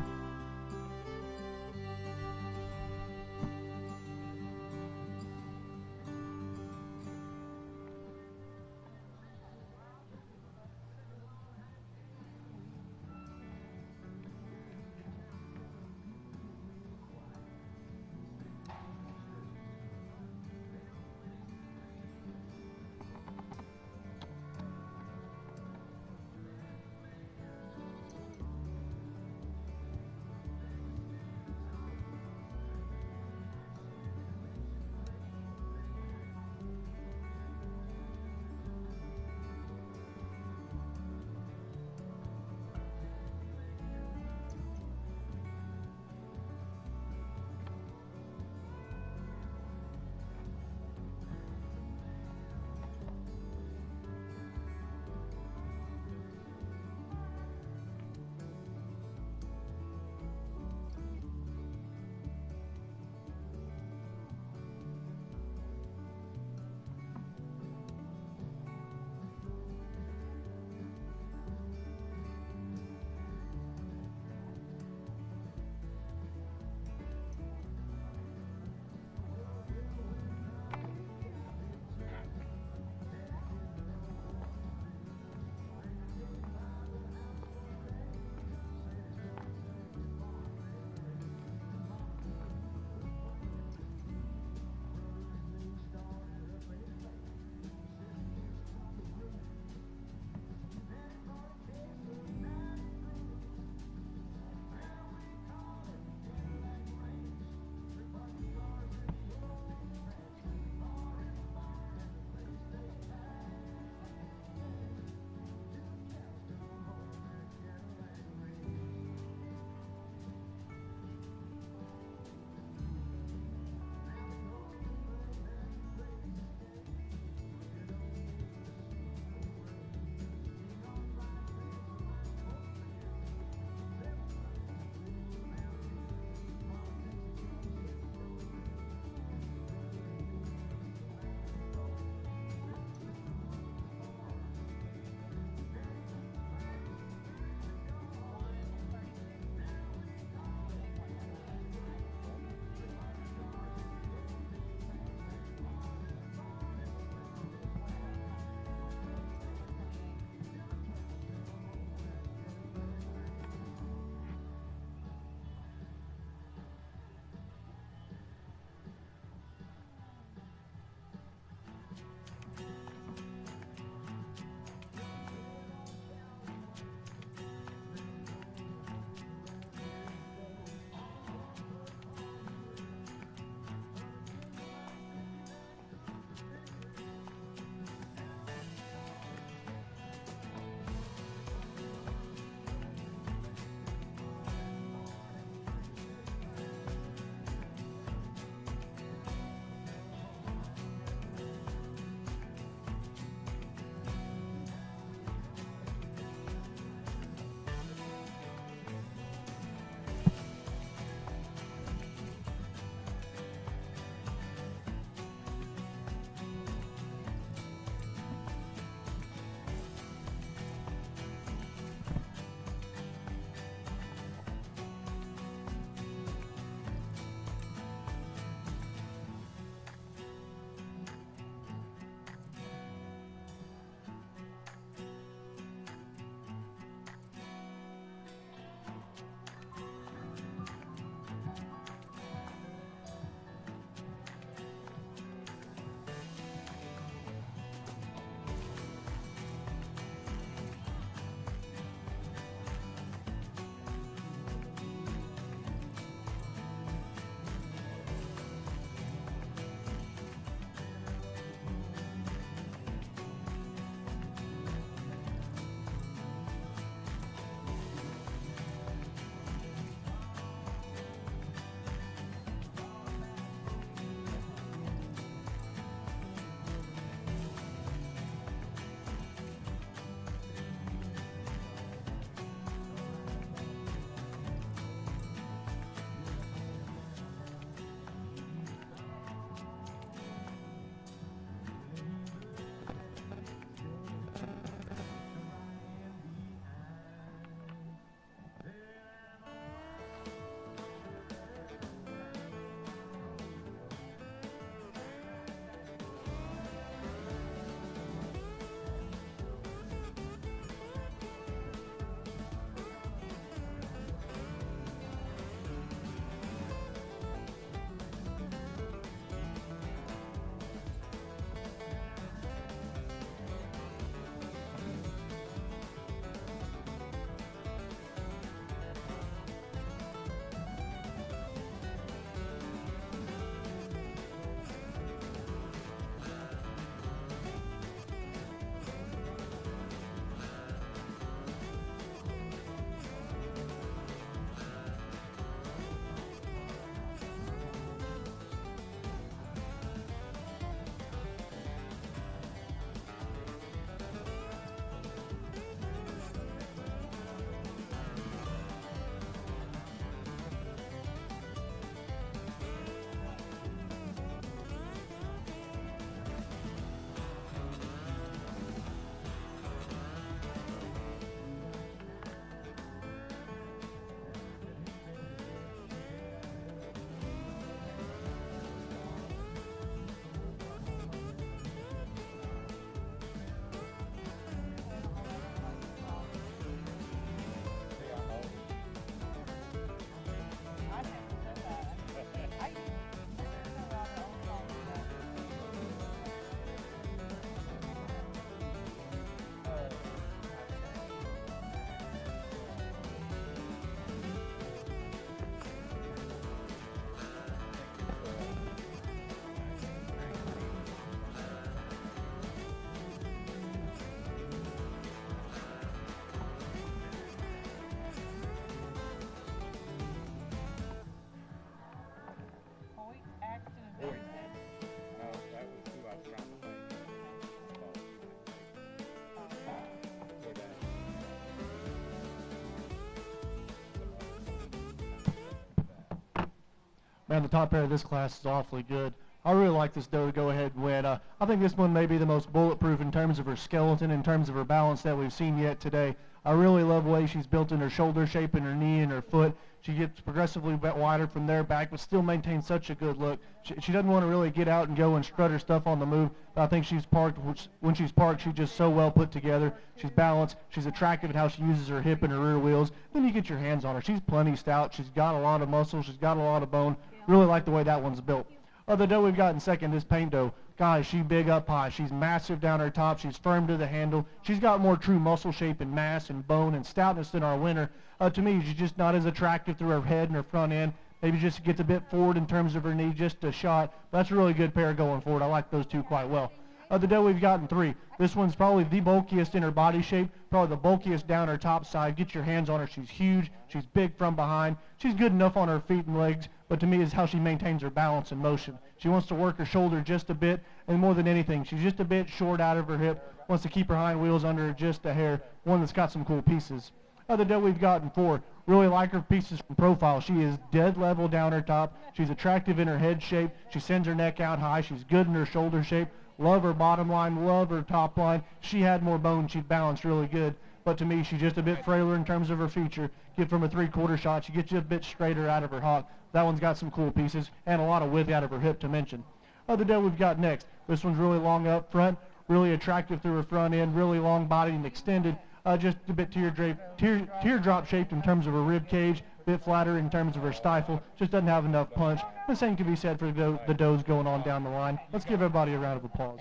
Man, the top pair of this class is awfully good. I really like this doe to go ahead and win. I think this one may be the most bulletproof in terms of her skeleton, in terms of her balance that we've seen yet today. I really love the way she's built in her shoulder shape, in her knee, and her foot. She gets progressively wider from there back, but still maintains such a good look. She doesn't want to really get out and go and strut her stuff on the move, but I think she's parked. When she's parked, she's just so well put together. She's balanced. She's attractive at how she uses her hip and her rear wheels. Then you get your hands on her. She's plenty stout. She's got a lot of muscle. She's got a lot of bone. Really like the way that one's built. The doe we've got in second is Paint Doe. Guys, she's big up high. She's massive down her top. She's firm to the handle. She's got more true muscle shape and mass and bone and stoutness than our winner. To me, she's just not as attractive through her head and her front end. Maybe just gets a bit forward in terms of her knee, just a shot. That's a really good pair going forward. I like those two quite well. The doe we've got in three. This one's probably the bulkiest in her body shape, probably the bulkiest down her top side. Get your hands on her. She's huge. She's big from behind. She's good enough on her feet and legs, but to me is how she maintains her balance and motion. She wants to work her shoulder just a bit, and more than anything, she's just a bit short out of her hip, wants to keep her hind wheels under her just a hair, one that's got some cool pieces. The doe we've got in four. Really like her pieces from profile. She is dead level down her top. She's attractive in her head shape. She sends her neck out high. She's good in her shoulder shape. Love her bottom line, love her top line. She had more bone, she'd balance really good. But to me, she's just a bit frailer in terms of her feature. Get from a three-quarter shot, she gets you a bit straighter out of her hock. That one's got some cool pieces and a lot of width out of her hip to mention. The doe we've got next. This one's really long up front, really attractive through her front end, really long bodied and extended. Just a bit teardrop shaped in terms of her rib cage, a bit flatter in terms of her stifle, just doesn't have enough punch. The same can be said for the does going on down the line. Let's give everybody a round of applause.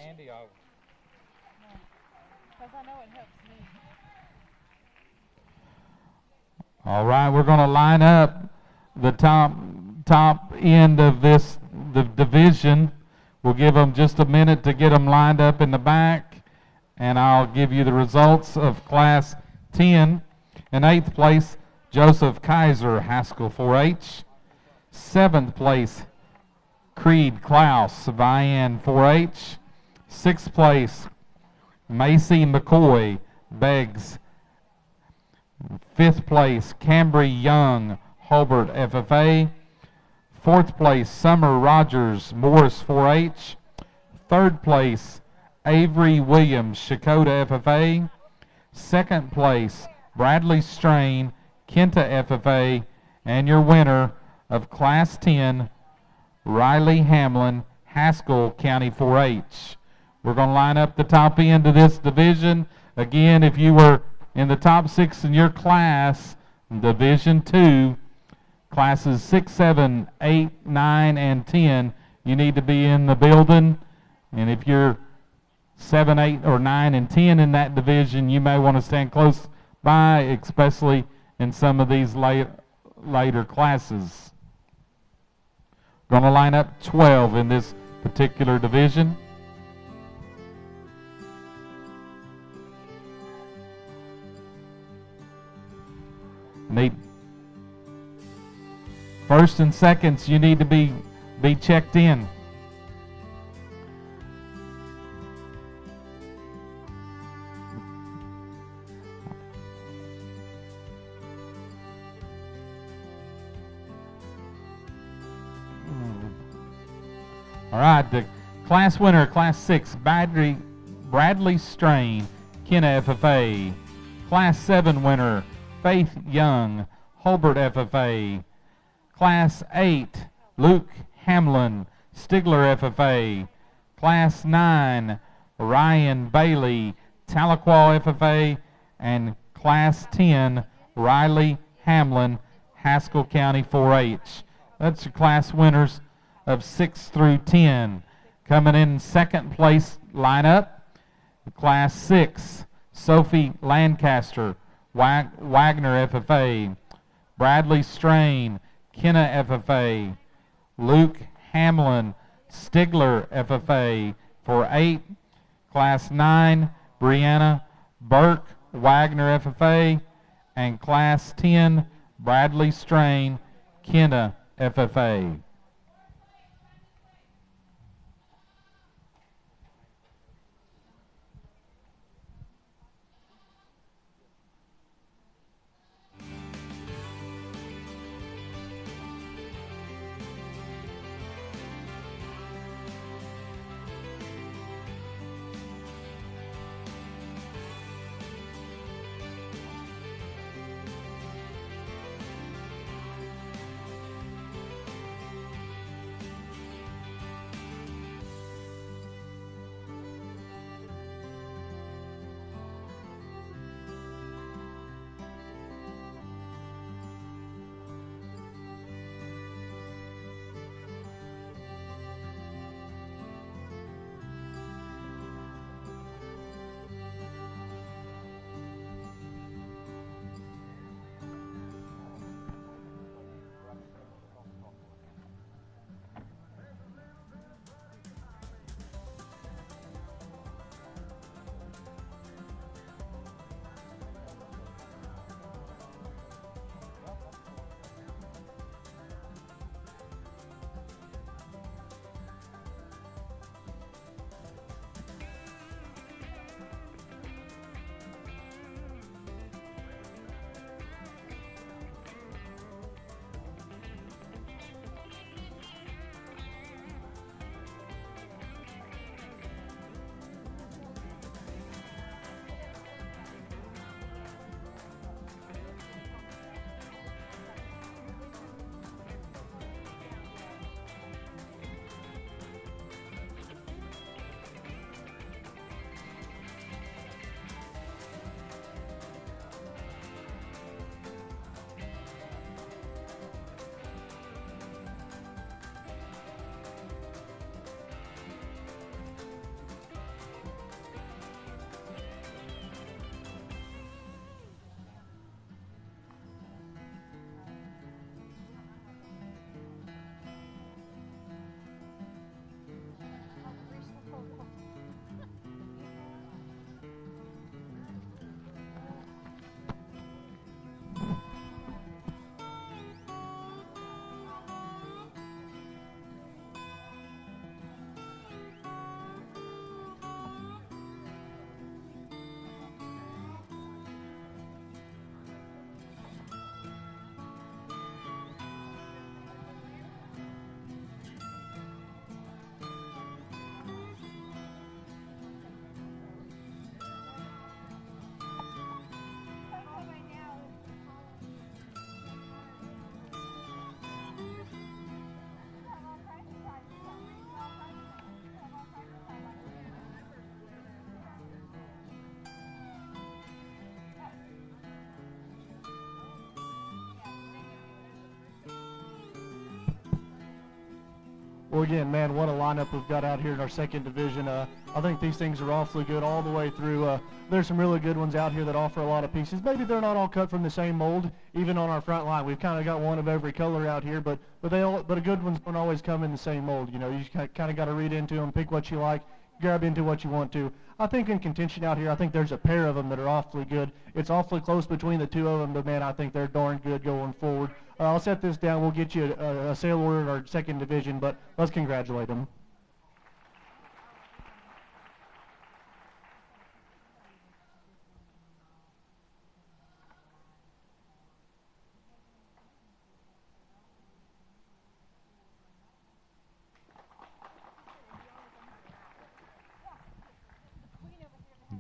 All right, we're going to line up the top end of the division. We'll give them just a minute to get them lined up in the back, and I'll give you the results of Class 10. In 8th place, Joseph Kaiser, Haskell 4-H. 7th place, Creed Klaus, Vian 4-H. 6th place, Macy McCoy, Beggs. 5th place, Cambry Young, Hobart FFA. 4th place, Summer Rogers, Morris 4-H. 3rd place, Avery Williams, Shakota FFA. 2nd place, Bradley Strain, Kenta FFA. And your winner of Class 10, Riley Hamlin, Haskell County 4-H. We're going to line up the top end of this division. Again, if you were in the top 6 in your class, Division 2, classes 6, 7, 8, 9, and 10, you need to be in the building. And if you're 7, 8, or 9, and 10 in that division, you may want to stand close by, especially in some of these later classes. Going to line up 12 in this particular division. Need first and seconds, you need to be checked in. All right, the class winner, Class 6, Bradley Strain, Kenna FFA. Class 7 winner, Faith Young, Hobart FFA. Class 8, Luke Hamlin, Stigler FFA. Class 9, Ryan Bailey, Tahlequah FFA. And Class 10, Riley Hamlin, Haskell County 4-H. That's your class winners of 6 through 10. Coming in second place lineup, Class 6, Sophie Lancaster, Wagner FFA. Bradley Strain, Kenna FFA. Luke Hamlin, Stigler FFA. For 8, Class 9, Brianna Burke, Wagner FFA. And Class 10, Bradley Strain, Kenna FFA. Well, again, man, what a lineup we've got out here in our second division. I think these things are awfully good all the way through. There's some really good ones out here that offer a lot of pieces. Maybe they're not all cut from the same mold. Even on our front line, we've kind of got one of every color out here, but a good ones don't always come in the same mold. You know, you kind of got to read into them, pick what you like, grab into what you want to. I think in contention out here, I think there's a pair of them that are awfully good. It's awfully close between the two of them, but man, I think they're darn good going forward. I'll set this down. We'll get you a sale order in our second division, but let's congratulate them.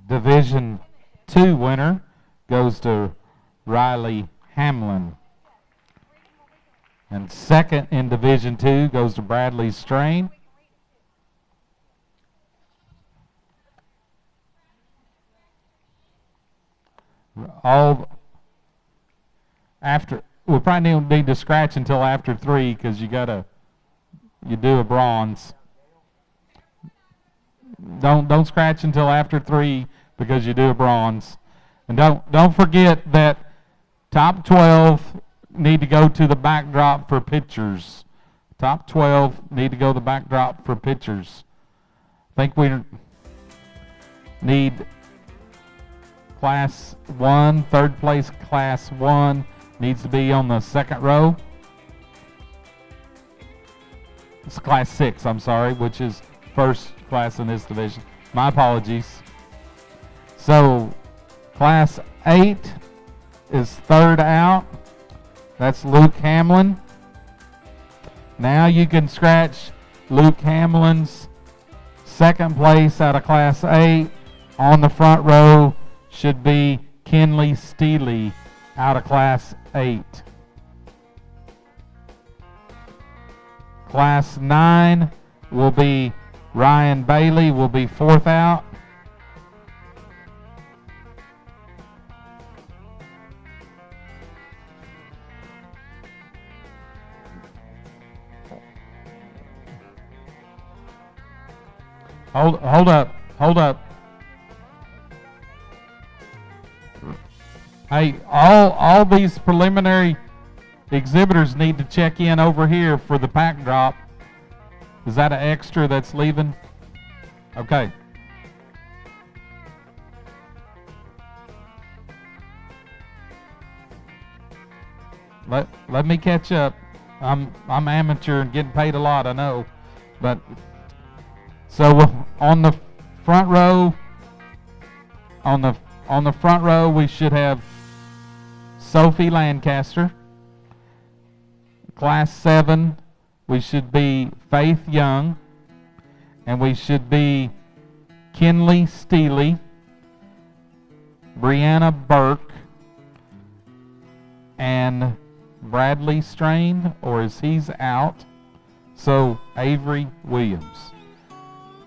Division 2 winner goes to Riley Hamlin. And second in Division 2 goes to Bradley Strain. All after, we probably don't need to scratch until after 3 because you do a bronze. Don't scratch until after 3 because you do a bronze. And don't forget that top 12 need to go to the backdrop for pictures. Top 12 need to go to the backdrop for pictures. I think we need Class 1, third place Class 1 needs to be on the second row. It's Class 6, I'm sorry, which is first class in this division. My apologies. So Class 8 is third out. That's Luke Hamlin. Now you can scratch Luke Hamlin's second place out of Class 8. On the front row should be Kenley Steely out of Class 8. Class 9 will be Ryan Bailey, will be fourth out. Hold up. Hey, all these preliminary exhibitors need to check in over here for the pack drop. Is that an extra that's leaving? Okay. Let me catch up. I'm amateur and getting paid a lot, I know. But so on the front row, on the front row we should have Sophie Lancaster. Class 7 we should be Faith Young, and we should be Kenley Steely, Brianna Burke, and Bradley Strain, or is he's out? So Avery Williams.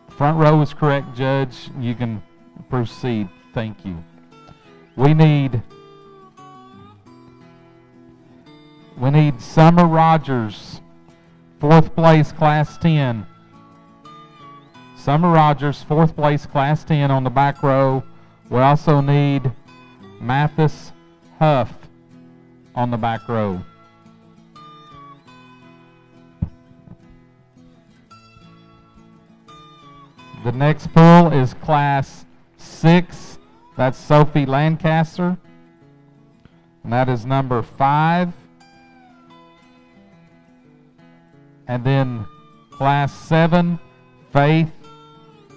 Front row is correct, Judge. You can proceed. Thank you. We need Summer Rogers, fourth place, Class 10. Summer Rogers, fourth place, Class 10 on the back row. We also need Mathis Huff on the back row. The next pool is Class 6. That's Sophie Lancaster. And that is number 5. And then Class 7, Faith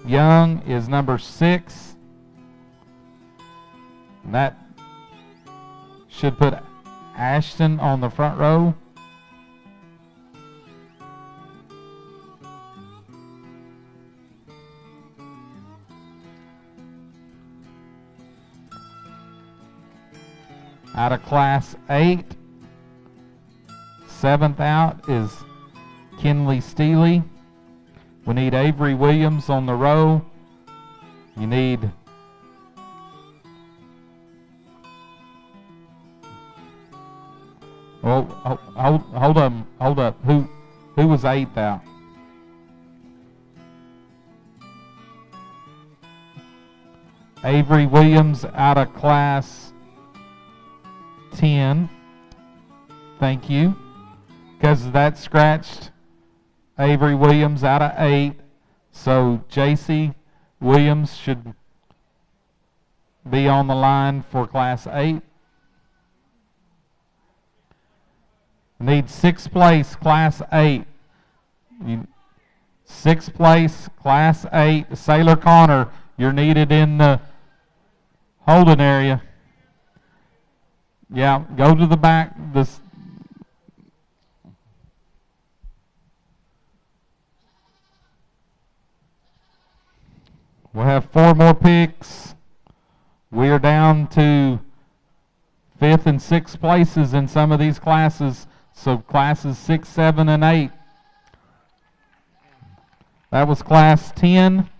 Young is number 6. And that should put Ashton on the front row. Out of Class 8, 7th out is Kenley Steely. We need Avery Williams on the row. You need hold up. Who was 8th out? Avery Williams out of Class 10. Thank you. Because that scratched Avery Williams out of 8. So JC Williams should be on the line for Class 8. Need 6th place, Class 8. 6th place, Class 8. Sailor Connor, you're needed in the holding area. Yeah, go to the back. We'll have 4 more picks. We are down to 5th and 6th places in some of these classes. So classes 6, 7, and 8. That was Class 10.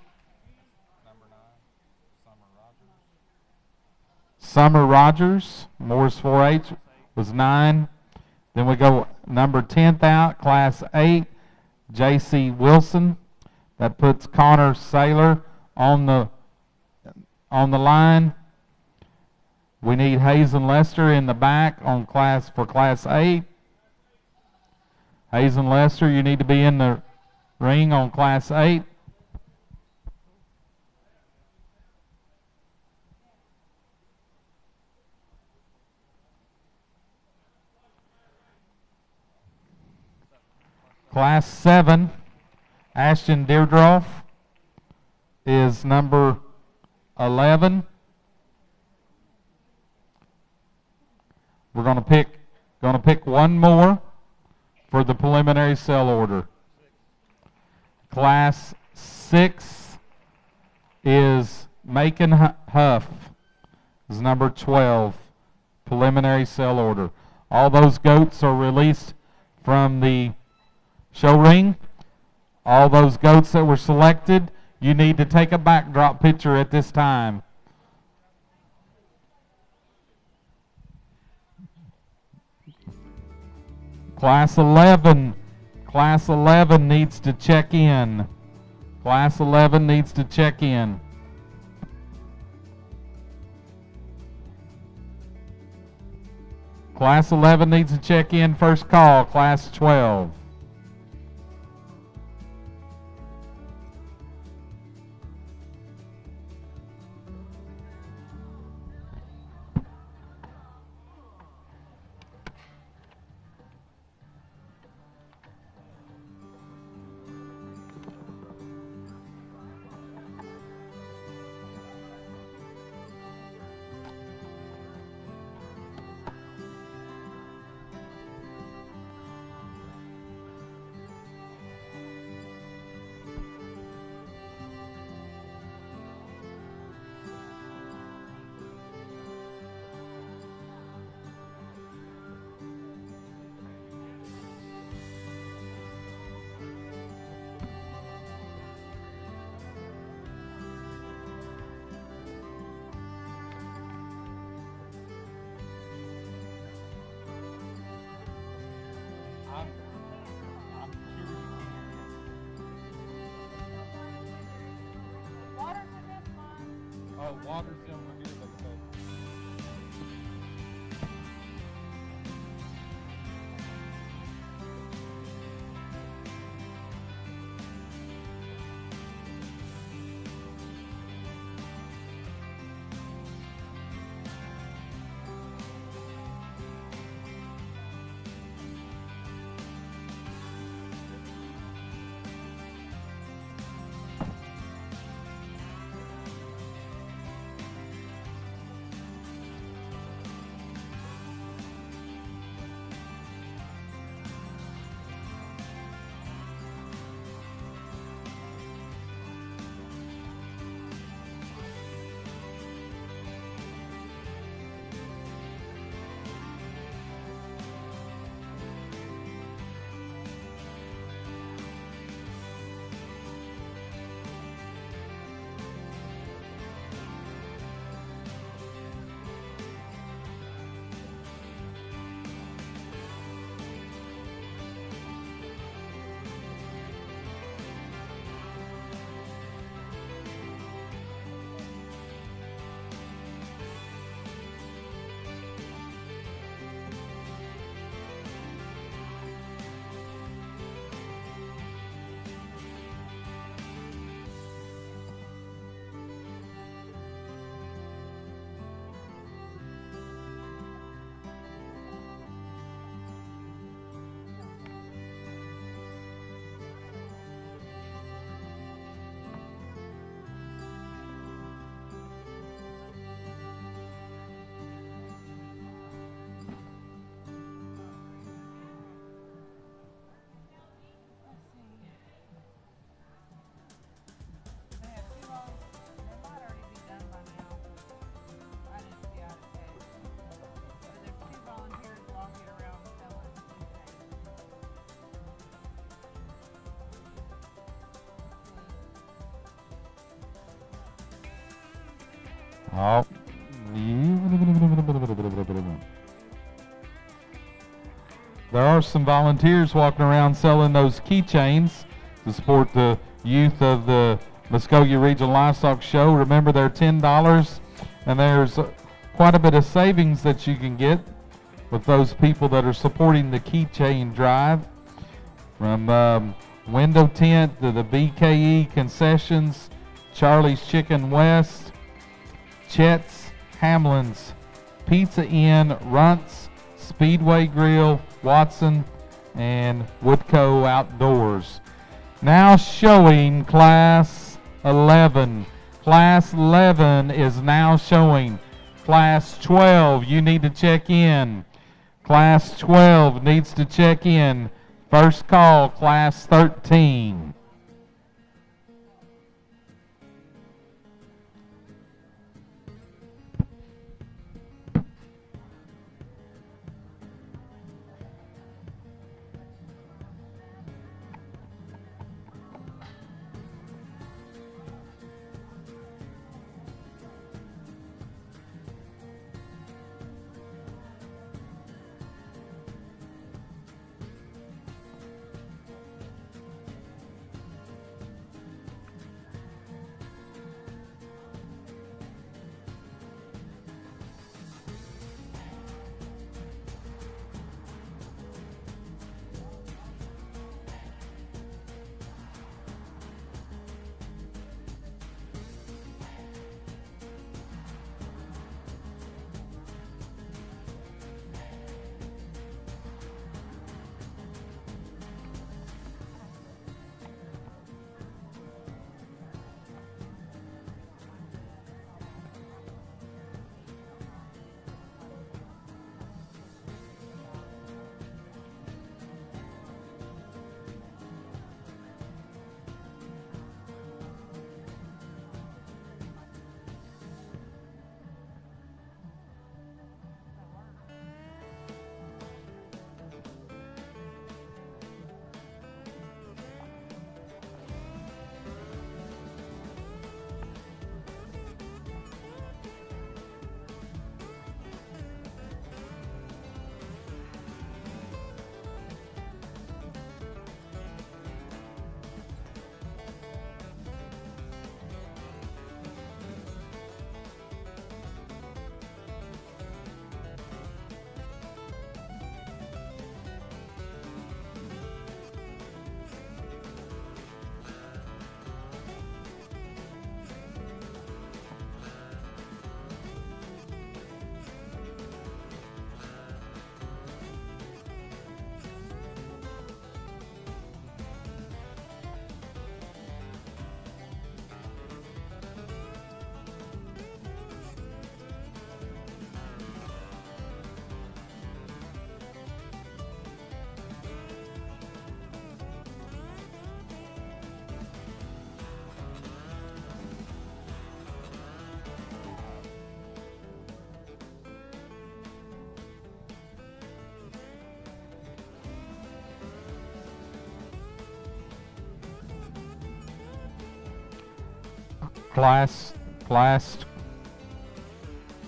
Summer Rogers, Morris 4-H, was 9. Then we go number 10th out, Class 8, J.C. Wilson. That puts Connor Saylor on the line. We need Hazen Lester in the back for Class 8. Hazen Lester, you need to be in the ring on Class 8. Class 7, Ashton Deerdroff is number 11. We're going to pick one more for the preliminary sell order. Class 6 is Macon Huff, is number 12, preliminary sell order. All those goats are released from the show ring. All those goats that were selected, you need to take a backdrop picture at this time. Class 11 needs to check in. Class 11 needs to check in. Class 11 needs to check in. First call, Class 12. Water's over here, let's go. Oh. There are some volunteers walking around selling those keychains to support the youth of the Muskogee Regional Livestock Show. Remember, they're $10, and there's quite a bit of savings that you can get with those people that are supporting the keychain drive. From Window Tint to the BKE Concessions, Charlie's Chicken West, Chet's, Hamlin's, Pizza Inn, Runt's, Speedway Grill, Watson, and Woodco Outdoors. Now showing Class 11. Class 11 is now showing. Class 12, you need to check in. Class 12 needs to check in. First call, Class 13.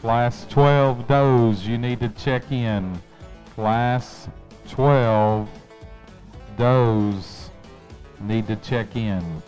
Class 12 does, you need to check in. Class 12 does need to check in.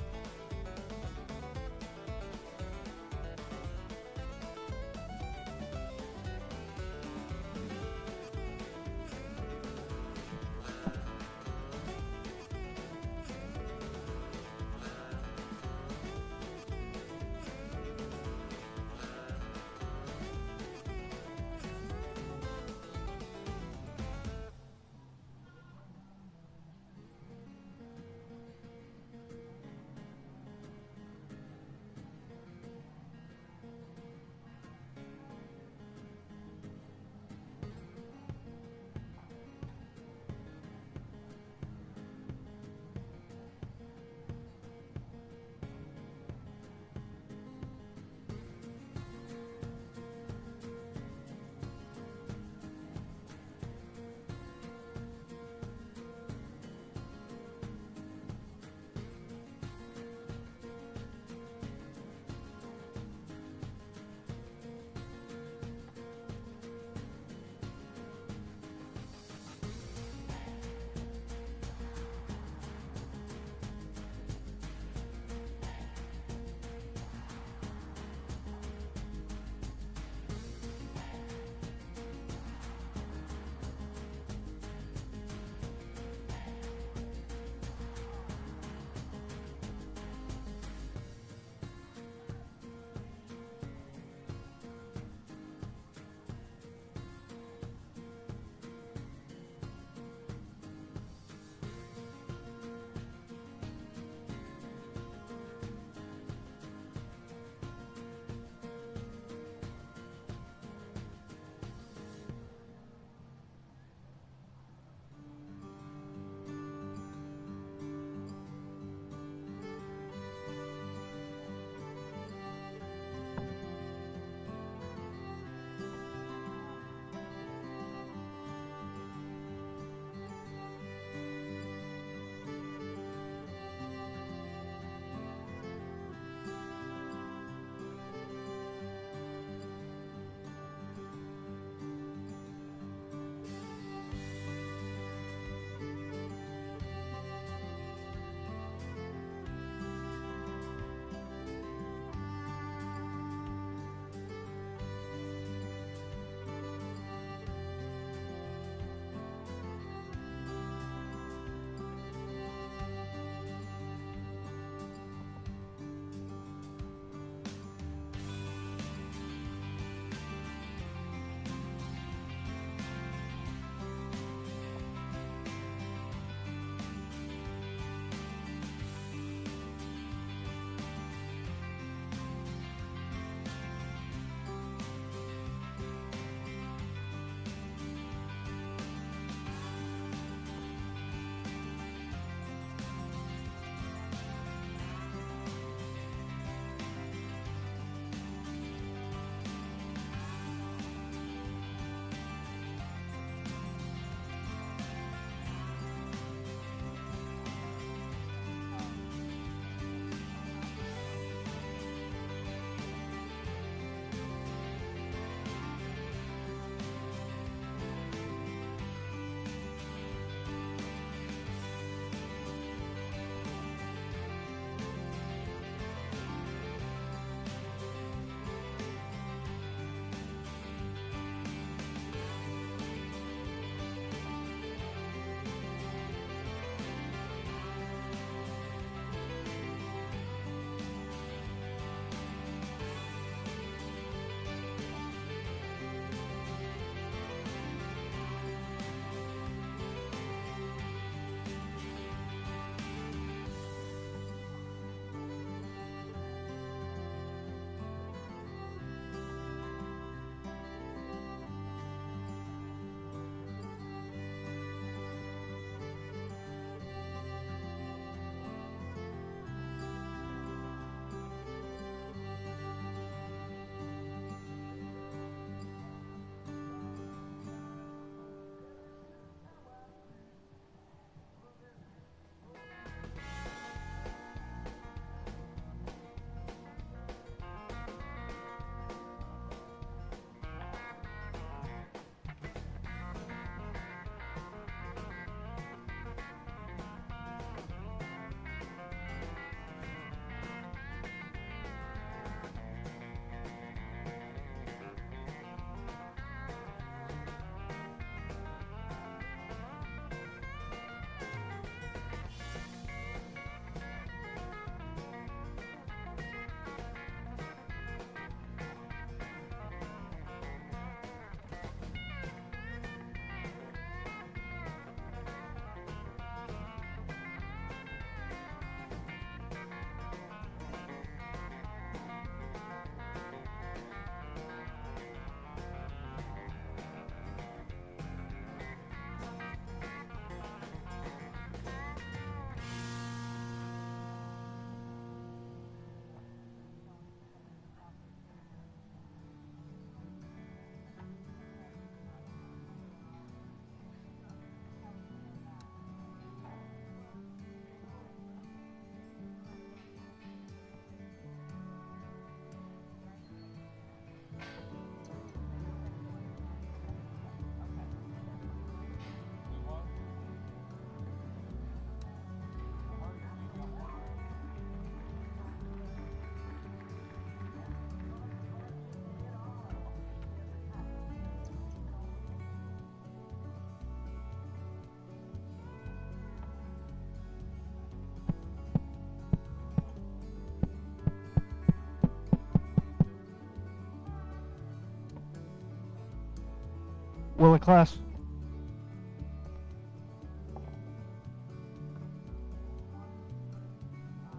class.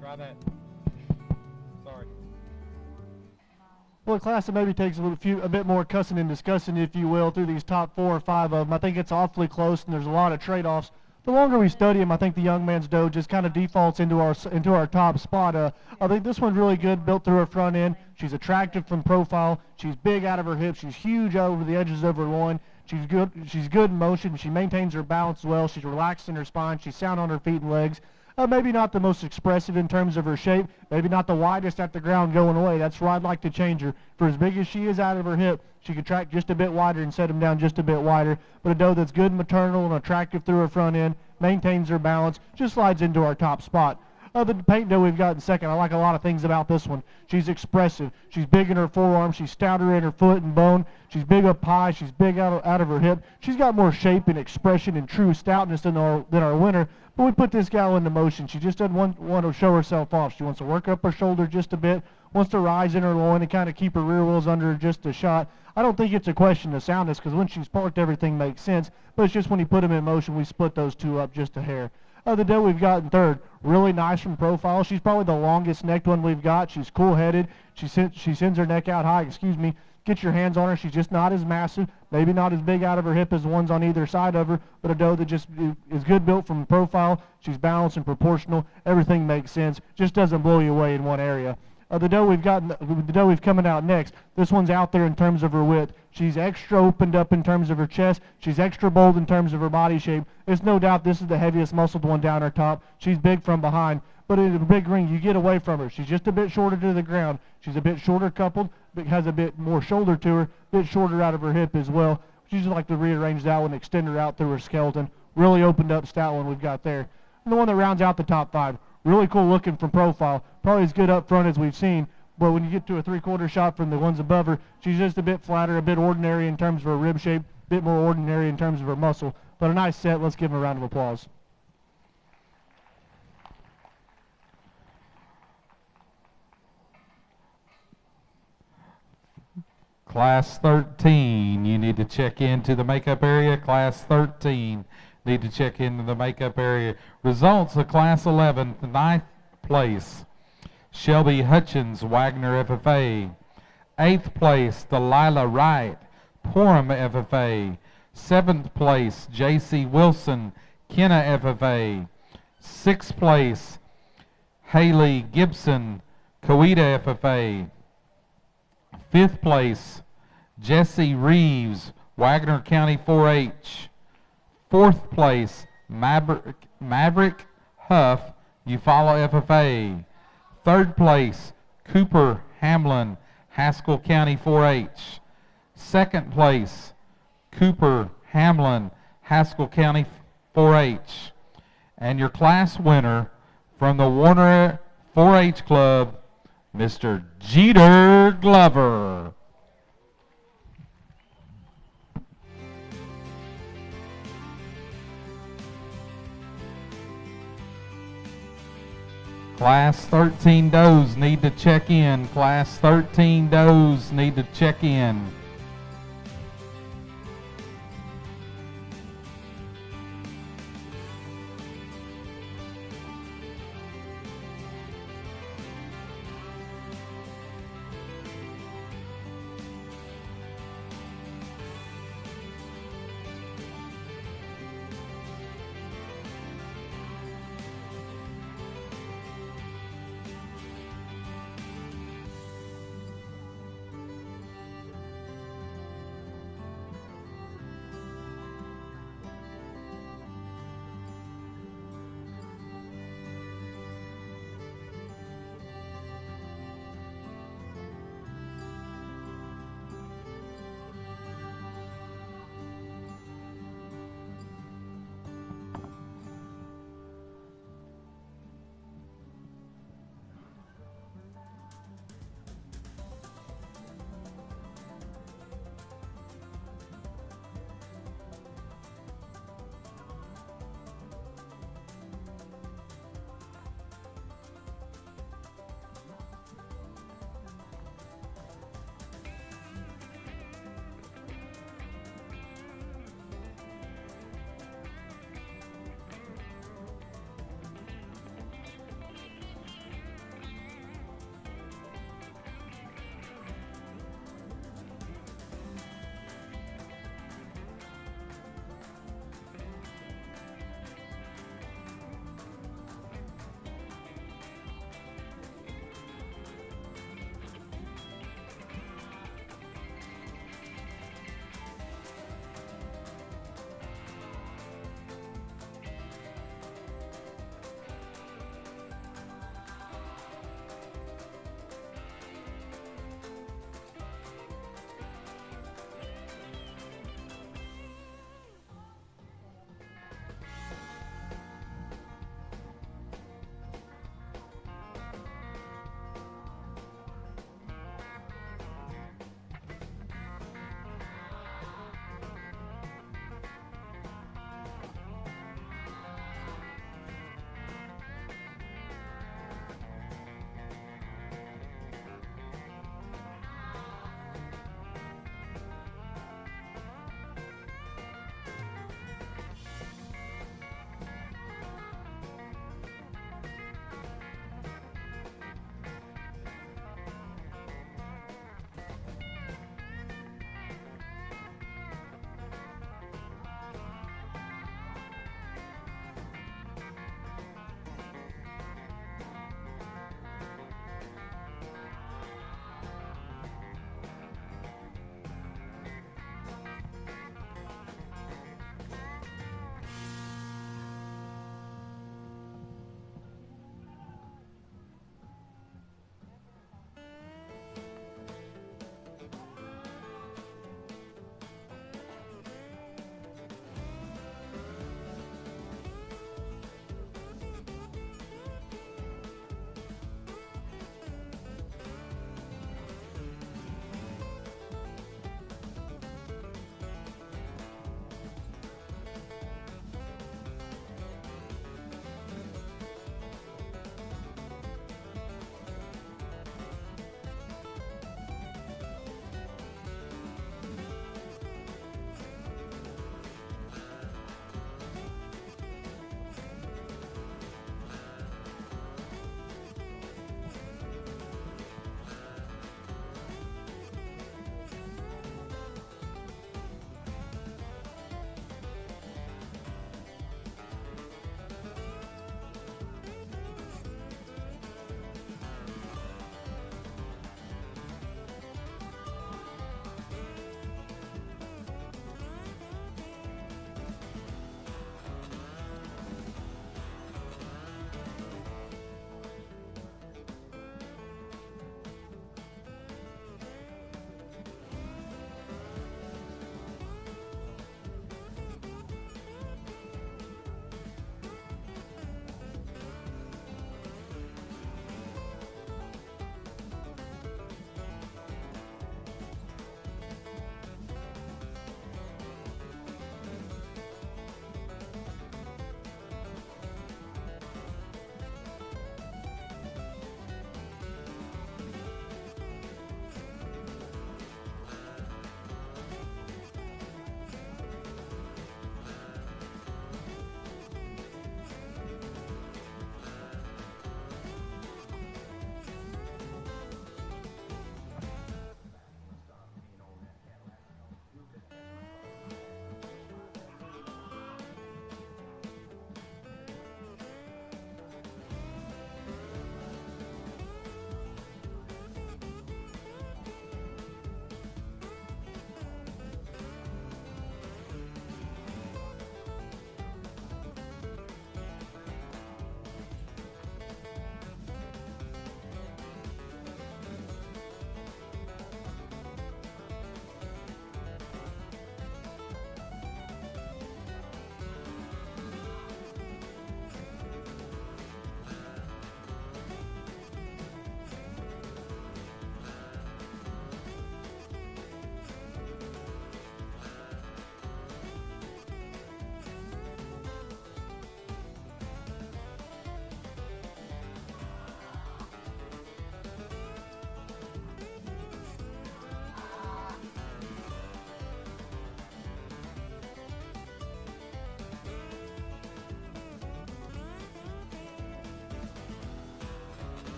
Try that. Sorry. Well, a class that maybe takes a bit more cussing and discussing, if you will, through these top 4 or 5 of them. I think it's awfully close, and there's a lot of trade-offs. The longer we study him, I think the young man's doe just kind of defaults into our top spot. I think this one's really good, built through her front end. She's attractive from profile. She's big out of her hips. She's huge over the edges of her loin. She's good in motion. She maintains her balance well. She's relaxed in her spine. She's sound on her feet and legs. Maybe not the most expressive in terms of her shape. Maybe not the widest at the ground going away. That's where I'd like to change her. For as big as she is out of her hip, she could track just a bit wider and set him down just a bit wider. But a doe that's good maternal and attractive through her front end, maintains her balance, just slides into our top spot. The paint doe we've got in second, I like a lot of things about this one. She's expressive. She's big in her forearm. She's stouter in her foot and bone. She's big up high. She's big out of her hip. She's got more shape and expression and true stoutness than our winner. But we put this gal into motion. She just doesn't want to show herself off. She wants to work up her shoulder just a bit, wants to rise in her loin and kind of keep her rear wheels under her just a shot. I don't think it's a question of soundness because when she's parked, everything makes sense. But it's just when you put them in motion, we split those two up just a hair. The doe we've got in third, really nice from profile. She's probably the longest necked one we've got. She's cool-headed. She sends her neck out high. Get your hands on her. She's just not as massive, maybe not as big out of her hip as the ones on either side of her, but a doe that just is good built from profile. She's balanced and proportional. Everything makes sense. Just doesn't blow you away in one area. The doe we've coming out next, this one's out there in terms of her width. She's extra opened up in terms of her chest. She's extra bold in terms of her body shape. There's no doubt this is the heaviest muscled one down her top. She's big from behind, but in a big ring, you get away from her. She's just a bit shorter to the ground. She's a bit shorter coupled, but has a bit more shoulder to her, a bit shorter out of her hip as well. She'd just like to rearrange that one, extend her out through her skeleton. Really opened up stout one we've got there. And the one that rounds out the top 5. Really cool looking from profile. Probably as good up front as we've seen. But when you get to a 3/4 shot from the ones above her, she's just a bit flatter, a bit ordinary in terms of her rib shape, a bit more ordinary in terms of her muscle. But a nice set. Let's give him a round of applause. Class 13, you need to check into the makeup area. Class 13, need to check into the makeup area. Results of Class 11, 9th place, Shelby Hutchins, Wagner FFA. 8th place, Delilah Wright, Porham FFA. 7th place, J.C. Wilson, Kenna FFA. 6th place, Haley Gibson, Coweta FFA. 5th place, Jesse Reeves, Wagner County 4-H. 4th place, Maverick Huff, Eufaula FFA. 3rd place, Cooper Hamlin, Haskell County 4-H. 2nd place, Cooper Hamlin, Haskell County 4-H. And your class winner from the Warner 4-H Club, Mr. Jeter Glover. Class 13 does need to check in. Class 13 does need to check in.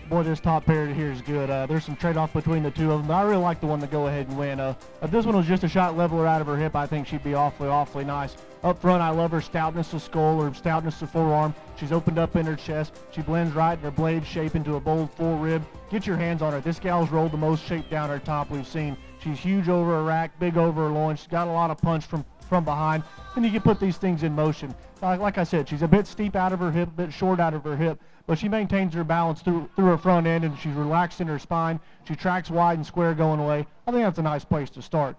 boy, this top pair here is good. There's some trade-off between the two of them, but I really like the one to go ahead and win. If this one was just a shot leveler out of her hip, I think she'd be awfully nice. Up front, I love her stoutness of skull or stoutness of forearm. She's opened up in her chest. She blends right in her blade shape into a bold full rib. Get your hands on her. This gal's rolled the most shape down her top we've seen. She's huge over her rack, big over her loin. She's got a lot of punch from behind. And you can put these things in motion. Like I said, she's a bit steep out of her hip, a bit short out of her hip, but she maintains her balance through her front end, and she's relaxed in her spine. She tracks wide and square going away. I think that's a nice place to start.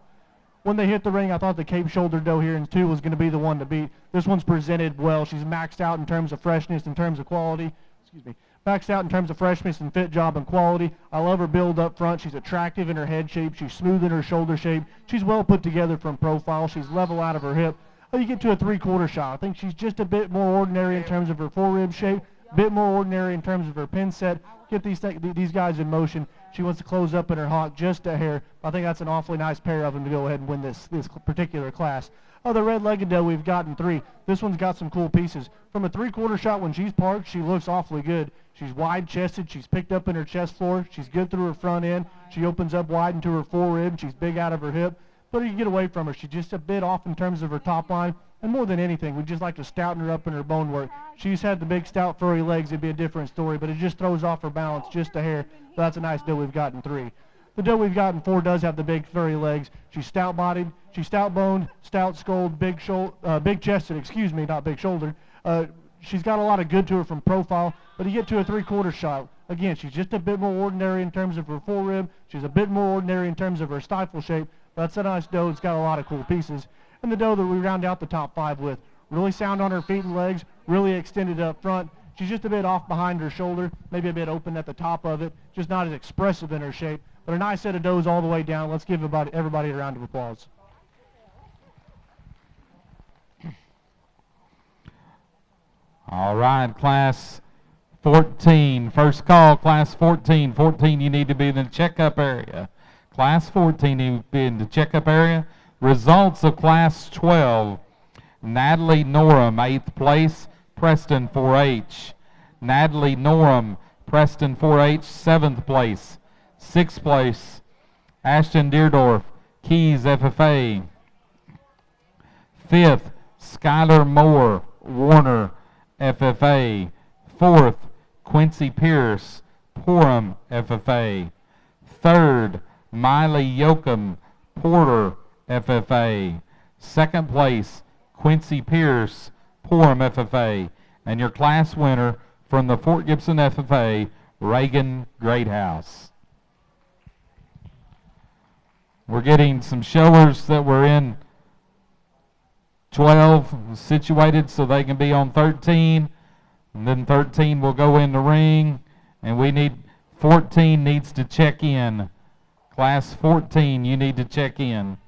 When they hit the ring, I thought the Cape Shoulder doe here in 2 was going to be the one to beat. This one's presented well. She's maxed out in terms of freshness, in terms of quality. Maxed out in terms of freshness and fit job and quality. I love her build up front. She's attractive in her head shape. She's smooth in her shoulder shape. She's well put together from profile. She's level out of her hip. You get to a 3/4 shot. I think she's just a bit more ordinary in terms of her forerib shape, a bit more ordinary in terms of her pin set. Get these guys in motion. She wants to close up in her hock just a hair. I think that's an awfully nice pair of them to go ahead and win this particular class. The red-legged doe, we've gotten 3. This one's got some cool pieces. From a 3/4 shot, when she's parked, she looks awfully good. She's wide-chested. She's picked up in her chest floor. She's good through her front end. She opens up wide into her forerib. She's big out of her hip. But you get away from her. She's just a bit off in terms of her top line. And more than anything, we just like to stouten her up in her bone work. She's had the big, stout, furry legs. It'd be a different story, but it just throws off her balance just a hair. So that's a nice doe we've gotten 3. The doe we've gotten 4 does have the big, furry legs. She's stout-bodied. She's stout-boned, stout-skulled, big-chested, not big-shouldered. She's got a lot of good to her from profile, but you get to a 3/4 shot. Again, she's just a bit more ordinary in terms of her forerib. She's a bit more ordinary in terms of her stifle shape. That's a nice doe. It's got a lot of cool pieces. And the doe that we round out the top 5 with, really sound on her feet and legs, really extended up front. She's just a bit off behind her shoulder, maybe a bit open at the top of it, just not as expressive in her shape. But a nice set of does all the way down. Let's give everybody a round of applause. All right, class 14. First call, class 14. 14, you need to be in the checkup area. Class 14, you need to be in the checkup area. Results of class 12. Natalie Norum, 8th place. Preston 4H. Natalie Norum, Preston 4H, 7th place. 6th place, Ashton Deerdorf, Keys FFA. 5th, Skylar Moore, Warner FFA. 4th, Quincy Pierce, Porham FFA. 3rd, Miley Yoakum, Porter FFA. 2nd place, Quincy Pierce, Porham FFA. And your class winner from the Fort Gibson FFA, Reagan Greathouse. We're getting some showers that were in 12 situated so they can be on 13. And then 13 will go in the ring. And 14 needs to check in. Class 14, you need to check in.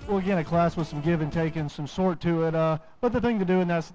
Well, again, a class with some give and take and some sort to it. But the thing to do in this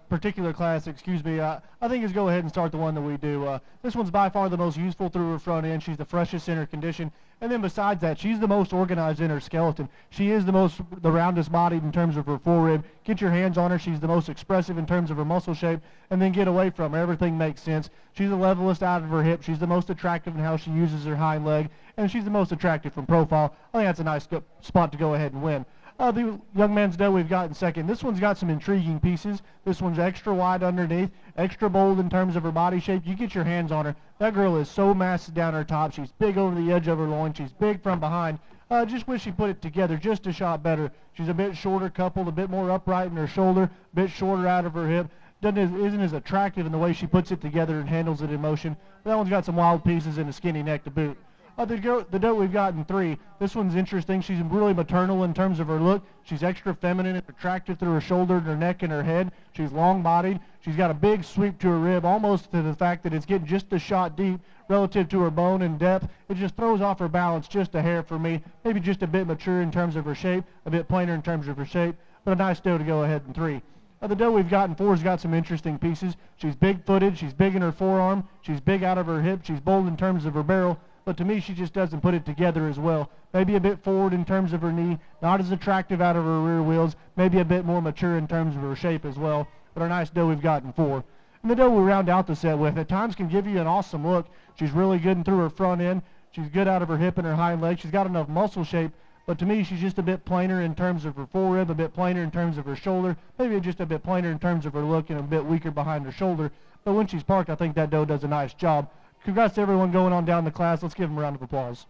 particular class, I think is go ahead and start the one that we do. This one's by far the most useful through her front end. She's the freshest in her condition. And then besides that, she's the most organized in her skeleton. She is the roundest bodied in terms of her forerib. Get your hands on her. She's the most expressive in terms of her muscle shape. And then get away from her. Everything makes sense. She's the levelest out of her hip. She's the most attractive in how she uses her hind leg. And she's the most attractive from profile. I think that's a nice spot to go ahead and win. The young man's doe we've got in second. This one's got some intriguing pieces. This one's extra wide underneath, extra bold in terms of her body shape. You get your hands on her. That girl is so massive down her top. She's big over the edge of her loin. She's big from behind. Just wish she put it together just a shot better. She's a bit shorter coupled, a bit more upright in her shoulder, a bit shorter out of her hip. Isn't as attractive in the way she puts it together and handles it in motion. That one's got some wild pieces and a skinny neck to boot. The doe we've got in three, this one's interesting. She's really maternal in terms of her look. She's extra feminine and attractive through her shoulder and her neck and her head. She's long-bodied. She's got a big sweep to her rib, almost to the fact that it's getting just a shot deep relative to her bone and depth. It just throws off her balance just a hair for me. Maybe just a bit mature in terms of her shape, a bit plainer in terms of her shape, but a nice doe to go ahead in three. The doe we've got in four has got some interesting pieces. She's big-footed. She's big in her forearm. She's big out of her hip. She's bold in terms of her barrel. But to me, she just doesn't put it together as well. Maybe a bit forward in terms of her knee, not as attractive out of her rear wheels, maybe a bit more mature in terms of her shape as well. But a nice doe we've got in four. And the doe we round out the set with, at times can give you an awesome look. She's really good and through her front end. She's good out of her hip and her hind leg. She's got enough muscle shape. But to me, she's just a bit plainer in terms of her forerib, a bit plainer in terms of her shoulder, maybe just a bit plainer in terms of her look and a bit weaker behind her shoulder. But when she's parked, I think that doe does a nice job. Congrats to everyone going on down the class. Let's give them a round of applause.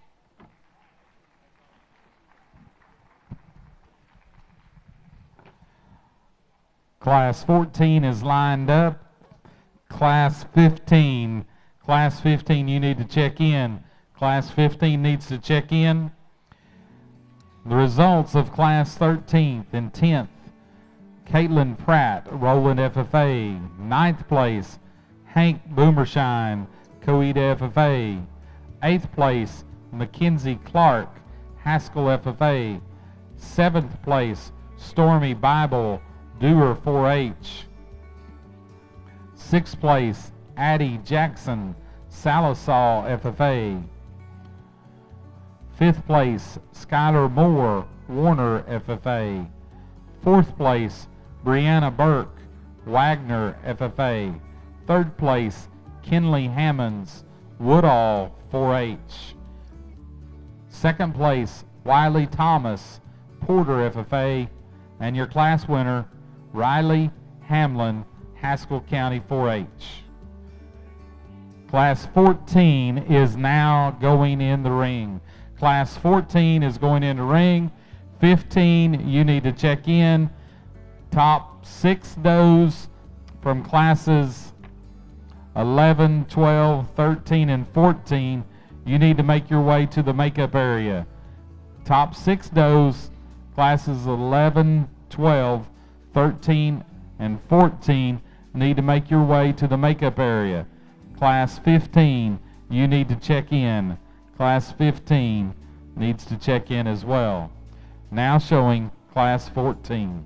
Class 14 is lined up. Class 15. Class 15, you need to check in. Class 15 needs to check in. The results of Class 13th and 10th. Caitlin Pratt, Roland FFA. 9th place, Hank Boomershine, Coeda FFA. 8th place, Mackenzie Clark, Haskell FFA. 7th place, Stormy Bible, Dewar 4-H. 6th place, Addie Jackson, Salisaw FFA. 5th place, Skylar Moore, Warner FFA. 4th place, Brianna Burke, Wagner FFA. 3rd place, Kinley Hammonds, Woodall 4-H. 2nd place, Wiley Thomas, Porter FFA. And your class winner, Riley Hamlin, Haskell County 4-H. Class 14 is now going in the ring. Class 14 is going in the ring. 15, you need to check in. Top 6 does from classes 11, 12, 13, and 14, you need to make your way to the makeup area. Top 6 does, classes 11, 12, 13, and 14, need to make your way to the makeup area. Class 15, you need to check in. Class 15 needs to check in as well. Now showing Class 14.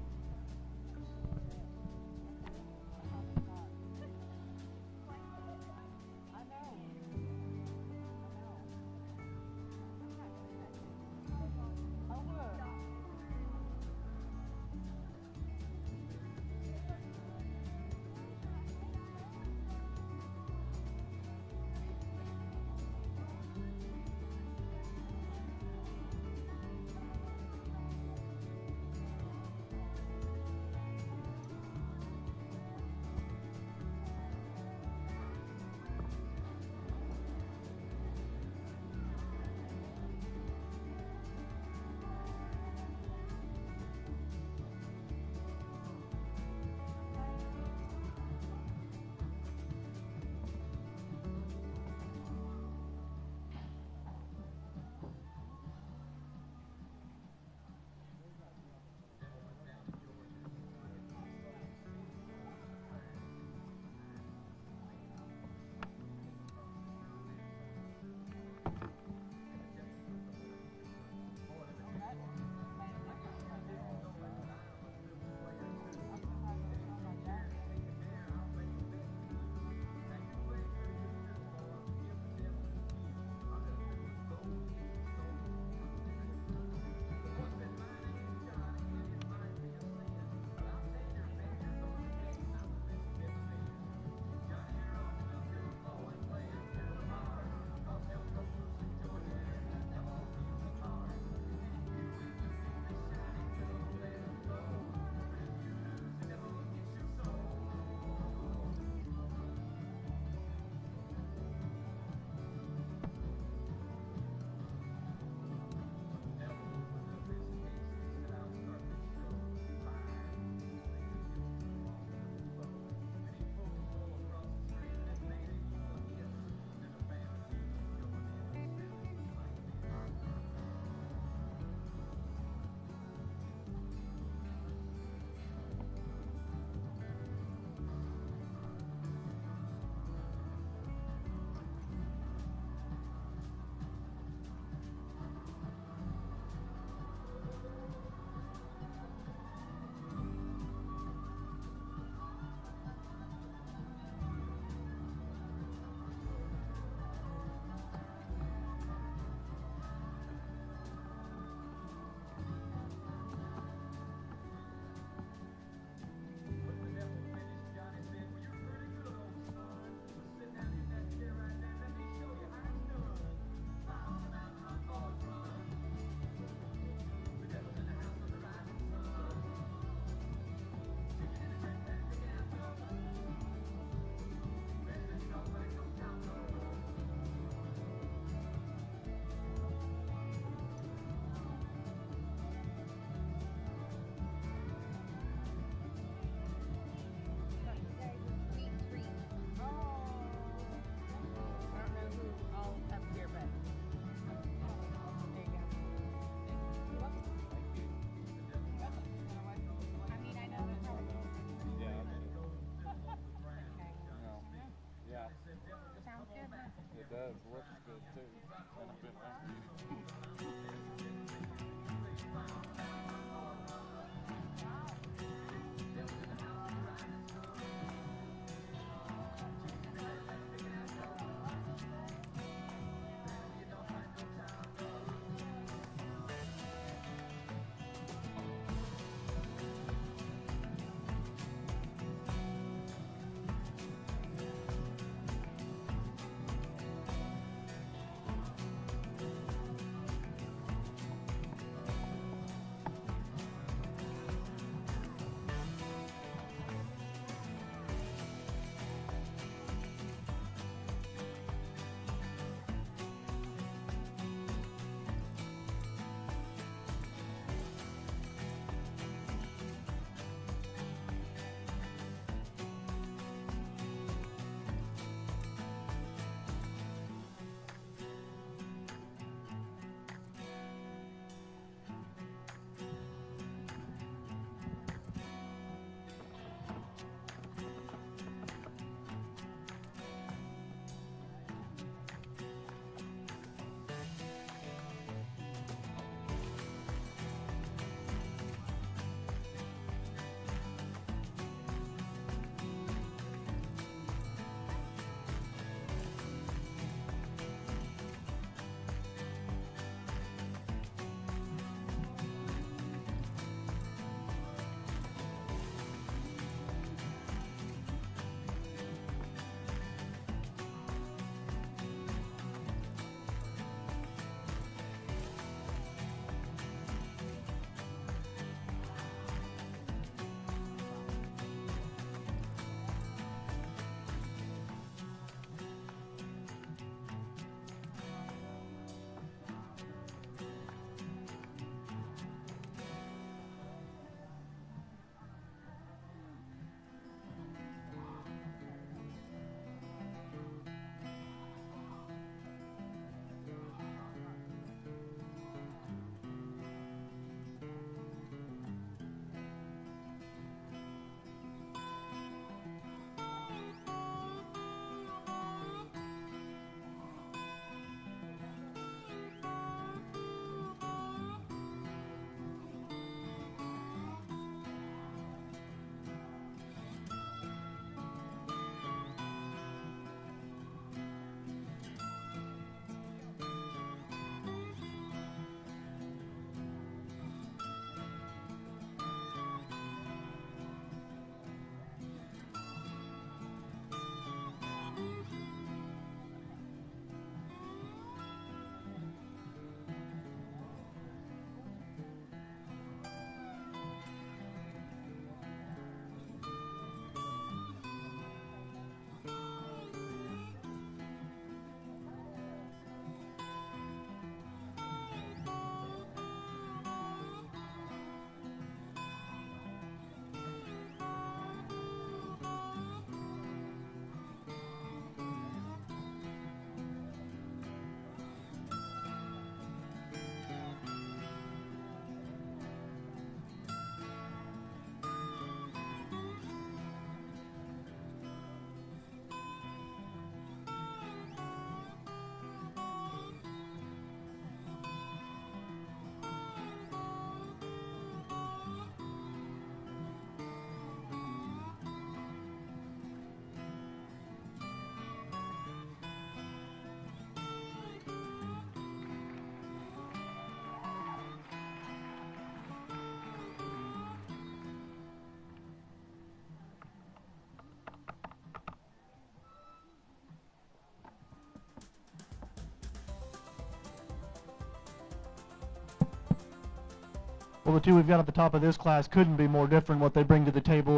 Well, the two we've got at the top of this class couldn't be more different what they bring to the table.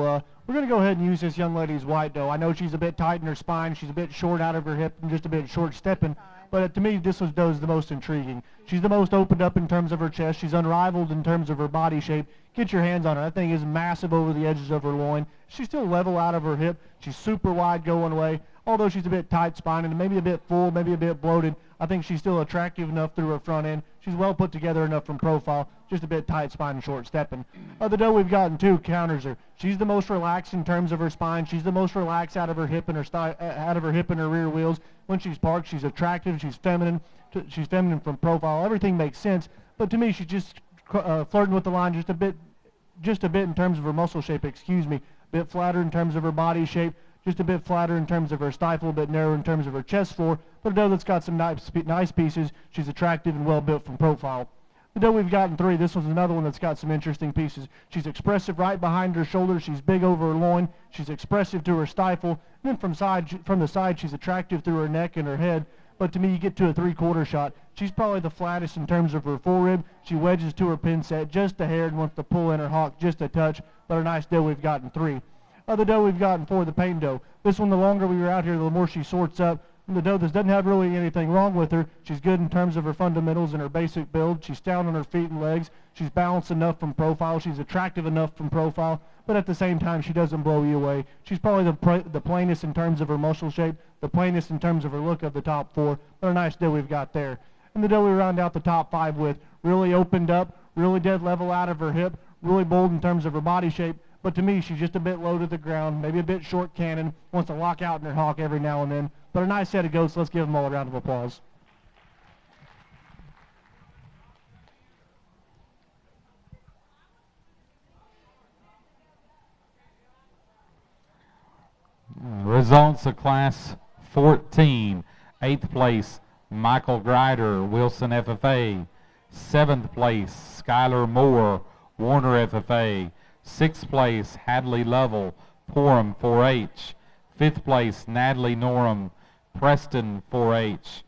We're going to go ahead and use this young lady's white doe. I know she's a bit tight in her spine. She's a bit short out of her hip and just a bit short stepping. But to me, this doe is the most intriguing. She's the most opened up in terms of her chest. She's unrivaled in terms of her body shape. Get your hands on her. That thing is massive over the edges of her loin. She's still level out of her hip. She's super wide going away. Although she's a bit tight spine and maybe a bit full, maybe a bit bloated, I think she's still attractive enough through her front end. She's well put together enough from profile, just a bit tight spine and short stepping. The doe we've gotten too counters her. She's the most relaxed in terms of her spine. She's the most relaxed out of her hip and her rear wheels. When she's parked, she's attractive. She's feminine. She's feminine from profile. Everything makes sense. But to me, she's just flirting with the line just a bit in terms of her muscle shape. Excuse me. A bit flatter in terms of her body shape. Just a bit flatter in terms of her stifle, a bit narrower in terms of her chest floor, but a doe that's got some nice pieces. She's attractive and well built from profile. The doe we've got in 3, this one's another one that's got some interesting pieces. She's expressive right behind her shoulder. She's big over her loin. She's expressive to her stifle. And then from the side, she's attractive through her neck and her head. But to me, you get to a 3/4 shot. She's probably the flattest in terms of her forerib. She wedges to her pin set just a hair and wants to pull in her hock just a touch, but a nice doe we've got in 3. The doe we've gotten 4, the pain doe. This one, the longer we were out here, the more she sorts up. And the doe that doesn't have really anything wrong with her. She's good in terms of her fundamentals and her basic build. She's sound on her feet and legs. She's balanced enough from profile. She's attractive enough from profile. But at the same time, she doesn't blow you away. She's probably the plainest in terms of her muscle shape, the plainest in terms of her look of the top 4. But a nice doe we've got there. And the doe we round out the top 5 with, really opened up, really dead level out of her hip, really bold in terms of her body shape. But to me, she's just a bit low to the ground, maybe a bit short cannon, wants to lock out in her hock every now and then. But a nice set of goats. Let's give them all a round of applause. Results of Class 14. 8th place, Michael Grider, Wilson FFA. 7th place, Skylar Moore, Warner FFA. 6th place, Hadley Lovell, Porham 4-H. 5th place, Natalie Norham, Preston 4-H.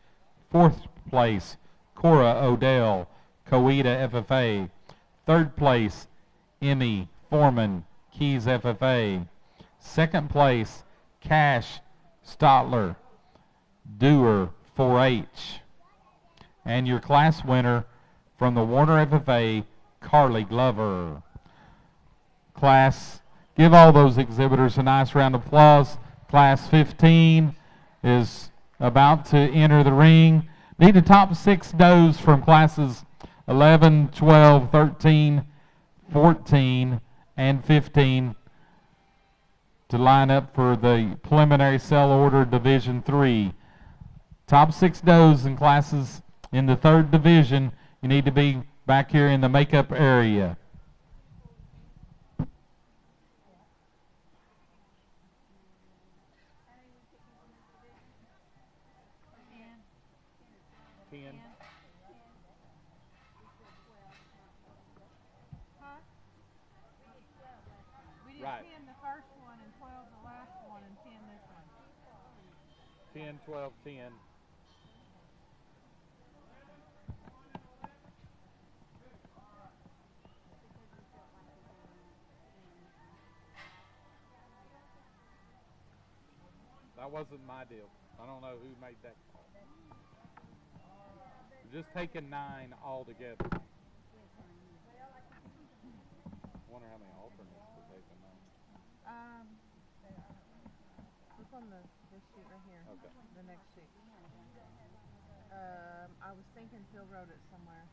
4th place, Cora Odell, Coweta FFA. 3rd place, Emmy Foreman, Keys FFA. 2nd place, Cash Stotler, Dewar 4-H. And your class winner from the Warner FFA, Carly Glover. Class, give all those exhibitors a nice round of applause. Class 15 is about to enter the ring. Need the top 6 does from classes 11, 12, 13, 14, and 15 to line up for the preliminary sell order Division 3. Top 6 does in classes in the 3rd division, you need to be back here in the makeup area. Right. 10 the first one and 12 the last one and 10 this one. 10, 12, 10. That wasn't my deal. I don't know who made that call. We're just taking 9 altogether. I wonder how many alternates we're taking now. It's on this sheet right here. Okay. The next sheet. I was thinking Phil wrote it somewhere.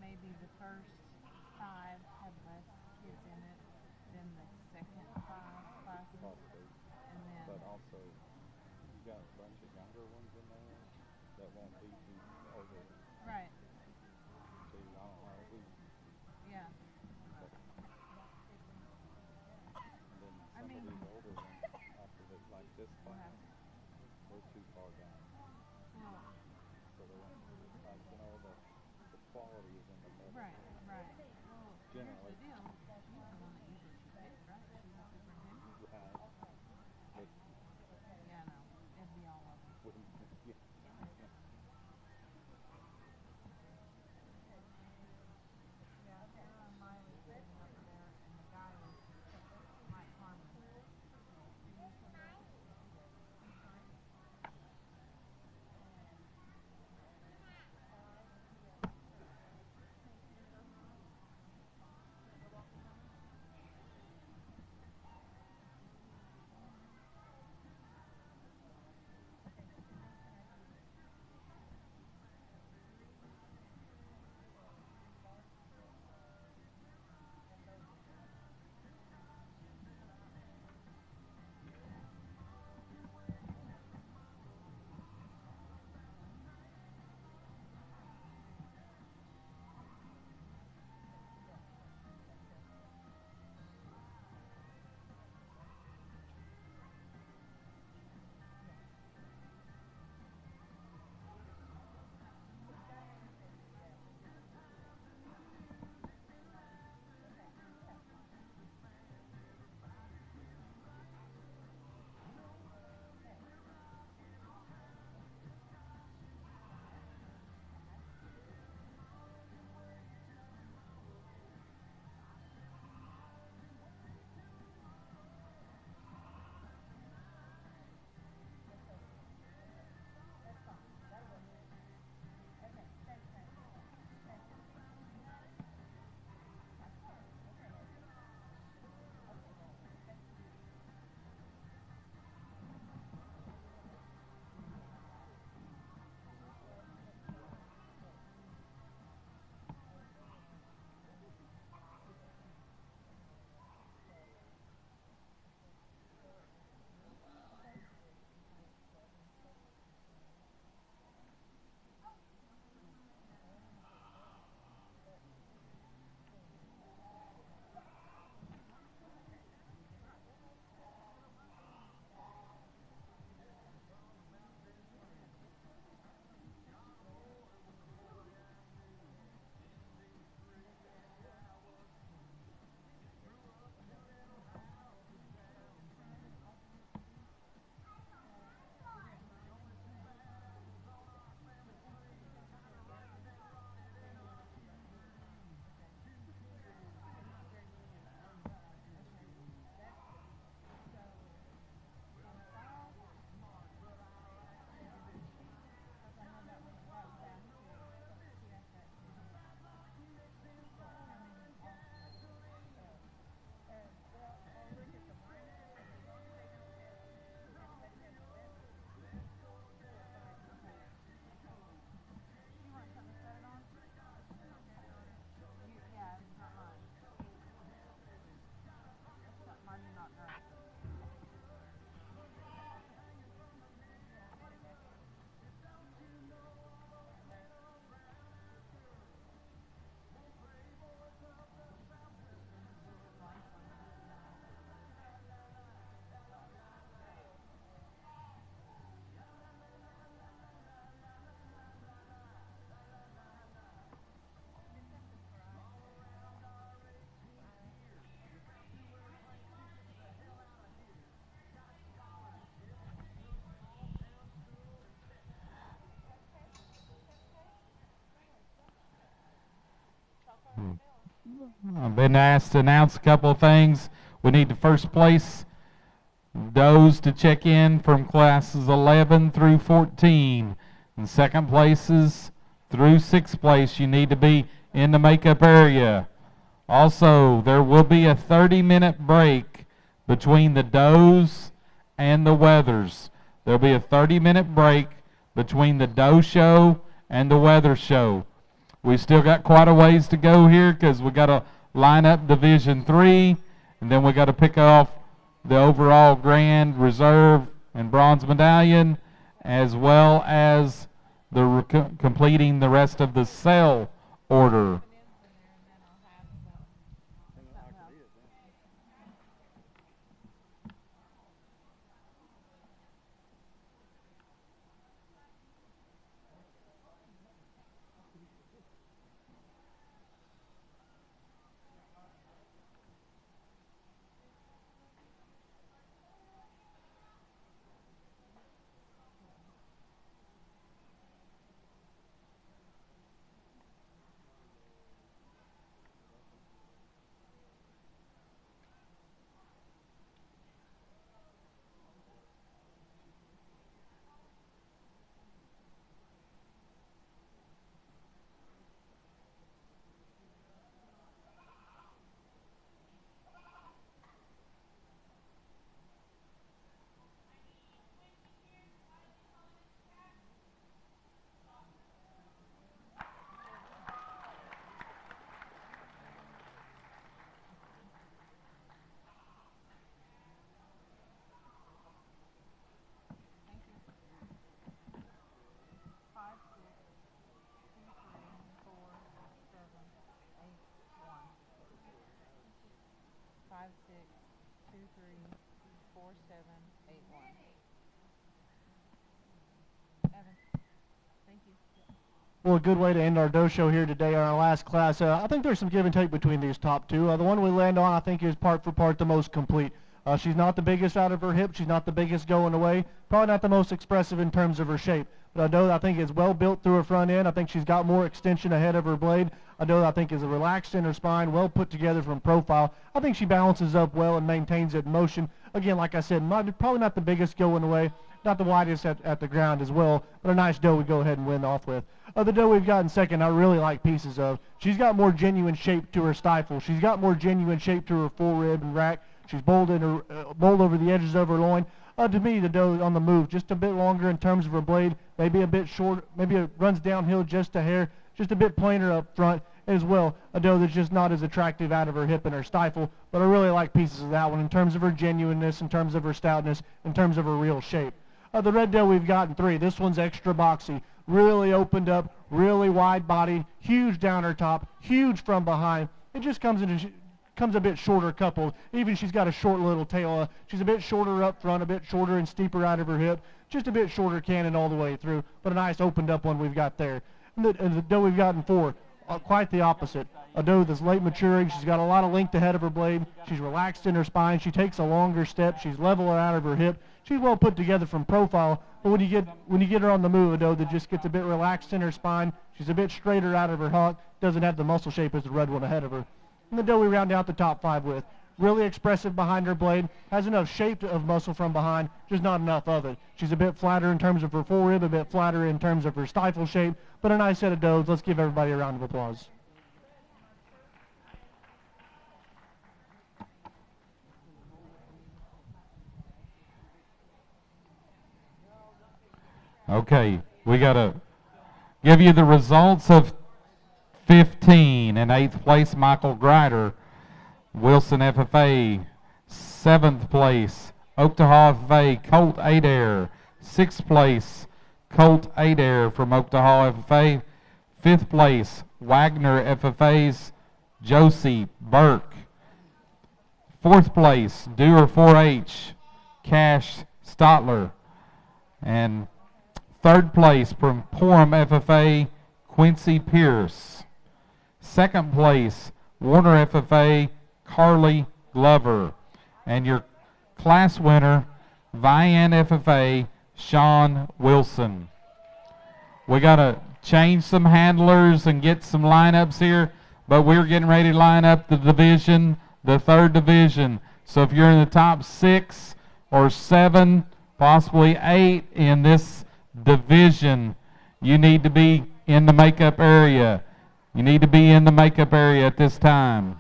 Maybe the first 5 had less kids in it than the second 5 classes. Probably. And then But also, you've got a bunch of younger ones in there that won't beat the older. Right. So I don't know who. Yeah. But, and then I some mean- of these older ones, after they, like this class, they're too far down. Well, So they won't, like, you know, the quality is in the middle. right, right. Well, here's Generally. the deal. She's the one that usually should pick, right? She's the superintendent. Right. But Yeah, no. It'd be all over. wouldn't, yeah. Yeah, Miley sitting over there, and the guy was Mike Harmon. I've been asked to announce a couple of things. We need the first place does to check in from classes 11 through 14. And second places through sixth place, you need to be in the makeup area. Also, there will be a 30-minute break between the does and the weathers. There'll be a 30-minute break between the doe show and the weather show. We still got quite a ways to go here because we got to line up Division 3, and then we got to pick off the overall grand reserve and bronze medallion, as well as completing the rest of the cell order. Well, a good way to end our dough show here today, our last class. I think there's some give and take between these top two. The one we land on, I think, is part for part the most complete. She's not the biggest out of her hip. She's not the biggest going away. Probably not the most expressive in terms of her shape. But Doe, I think, is well built through her front end. I think she's got more extension ahead of her blade. Doe, I think, is relaxed in her spine, well put together from profile. I think she balances up well and maintains it in motion. Again, like I said, probably not the biggest going away. Not the widest at the ground as well, but a nice doe we go ahead and win off with. The doe we've got in second, I really like pieces of. She's got more genuine shape to her stifle. She's got more genuine shape to her full rib and rack. She's bold over the edges of her loin. To me, the doe on the move, just a bit longer in terms of her blade, maybe a bit short, maybe it runs downhill just a hair, just a bit plainer up front as well. A doe that's just not as attractive out of her hip and her stifle, but I really like pieces of that one in terms of her genuineness, in terms of her stoutness, in terms of her real shape. The red doe we've got in three. This one's extra boxy, really opened up, really wide bodied, huge down her top, huge from behind. It just comes a bit shorter coupled. Even she's got a short little tail. She's a bit shorter up front, a bit shorter and steeper out of her hip, just a bit shorter cannon all the way through, but a nice opened up one we've got there. And the doe we've got in four, quite the opposite. A doe that's late maturing. She's got a lot of length ahead of her blade. She's relaxed in her spine. She takes a longer step. She's level out of her hip. She's well put together from profile, but when you get her on the move, a doe that just gets a bit relaxed in her spine. She's a bit straighter out of her hock. Doesn't have the muscle shape as the red one ahead of her. And the doe we round out the top five with. Really expressive behind her blade. Has enough shape of muscle from behind, just not enough of it. She's a bit flatter in terms of her full rib, a bit flatter in terms of her stifle shape, but a nice set of does. Let's give everybody a round of applause. Okay, we got to give you the results of 15. In 8th place, Michael Grider, Wilson FFA. 7th place, Oklahoma FFA, Colt Adair. 6th place, Colt Adair from Oklahoma FFA. 5th place, Wagner FFA's Josie Burke. 4th place, Dewar 4-H, Cash Stotler. And 3rd place from Porham FFA, Quincy Pierce. 2nd place, Warner FFA, Carly Glover. And your class winner, Vian FFA, Sean Wilson. We got to change some handlers and get some lineups here, but we're getting ready to line up the division, the 3rd division. So if you're in the top 6 or 7, possibly 8 in this division, you need to be in the makeup area. You need to be in the makeup area at this time.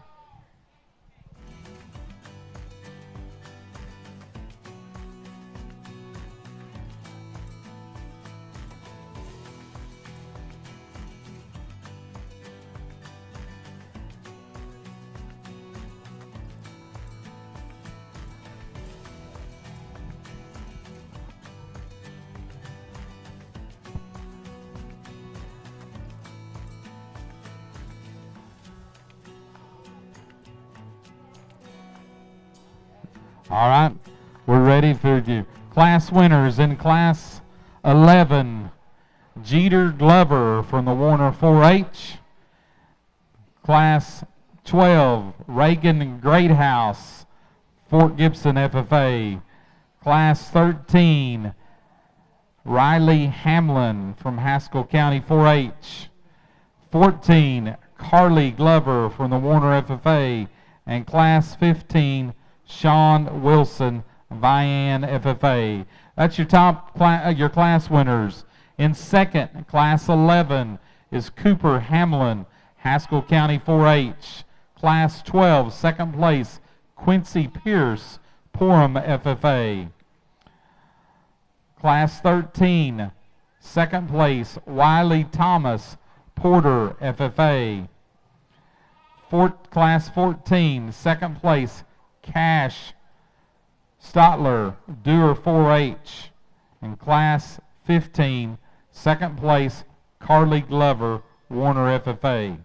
All right, we're ready for you. Class winners in Class 11, Jeter Glover from the Warner 4-H. Class 12, Reagan Greathouse, Fort Gibson FFA. Class 13, Riley Hamlin from Haskell County 4-H. 14, Carly Glover from the Warner FFA. And Class 15, Sean Wilson, Vian FFA. That's your top your class winners. In second, Class 11 is Cooper Hamlin, Haskell County 4-H. Class 12, second place, Quincy Pierce, Porham FFA. Class 13, second place, Wiley Thomas, Porter FFA. Class 14, second place, Cash Stotler, Dewar 4-H. And Class 15, second place, Carly Glover, Warner FFA.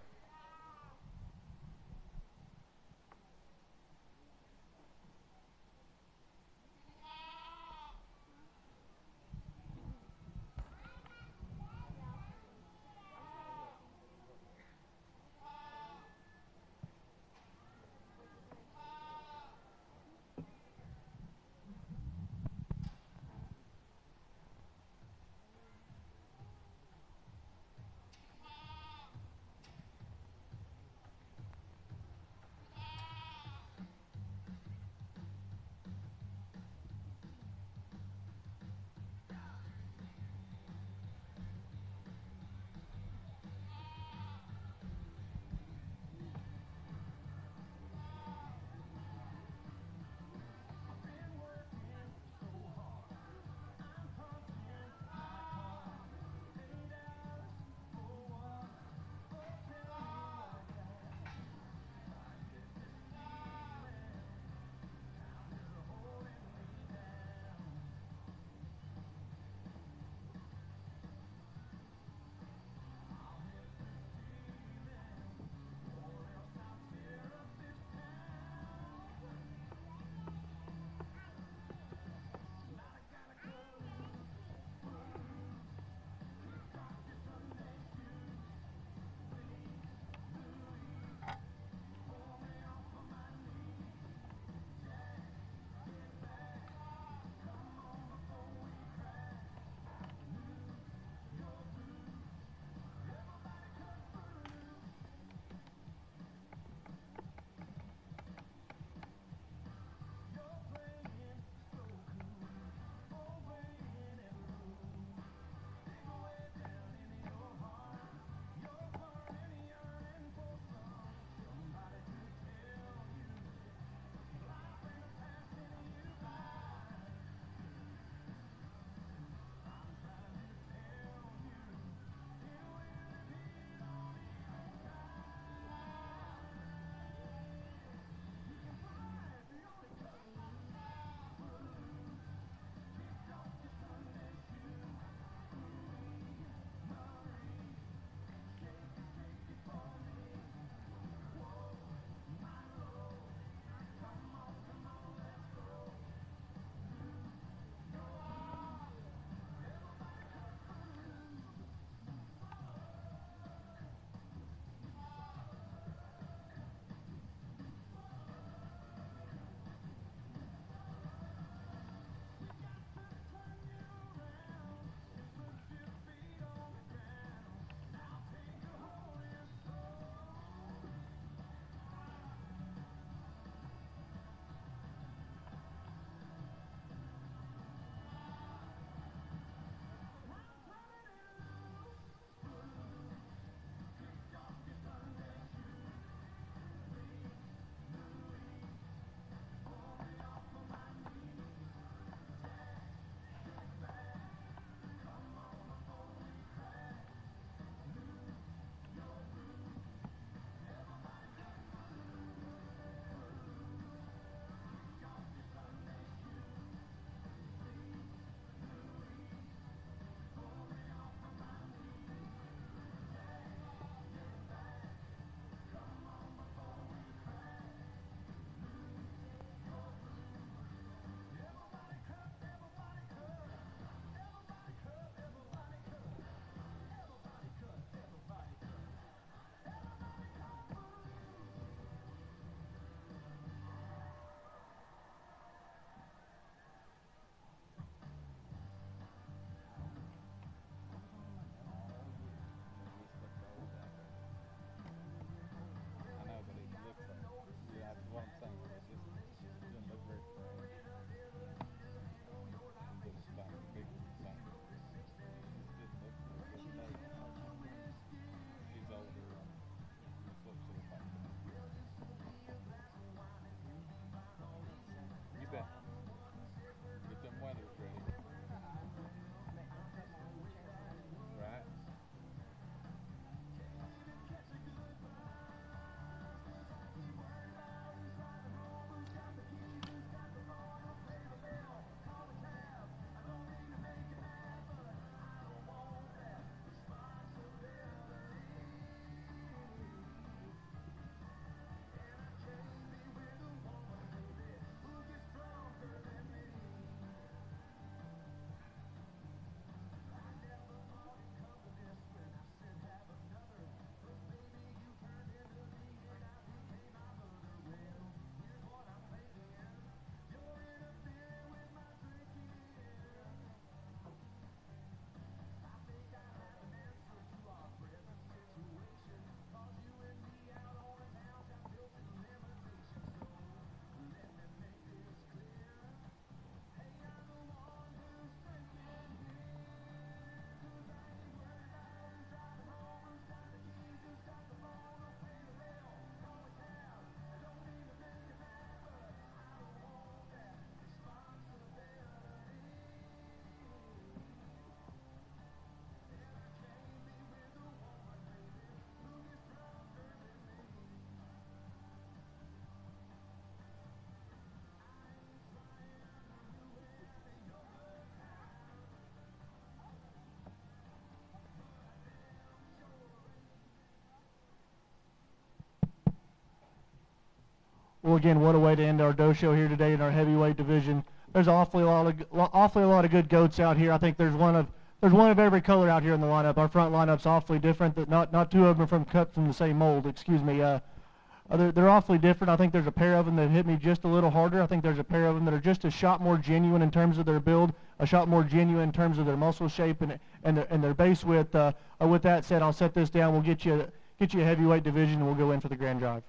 Well, again, what a way to end our doe show here today in our heavyweight division. There's awfully a lot of good goats out here. I think there's one of every color out here in the lineup. Our front lineup's awfully different. Not two of them are cut from the same mold. Excuse me. They're awfully different. I think there's a pair of them that hit me just a little harder. I think there's a pair of them that are just a shot more genuine in terms of their build, a shot more genuine in terms of their muscle shape and their base width. With that said, I'll set this down. We'll get you a heavyweight division, and we'll go in for the grand drive.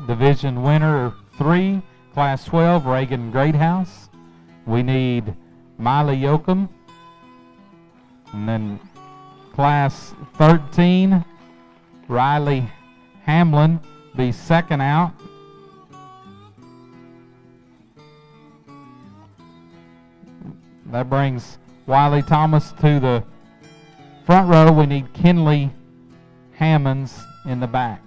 Division winner 3, Class 12, Reagan Greathouse. We need Miley Yoakum. And then Class 13, Riley Hamlin, be second out. That brings Wiley Thomas to the front row. We need Kenley Hammonds in the back.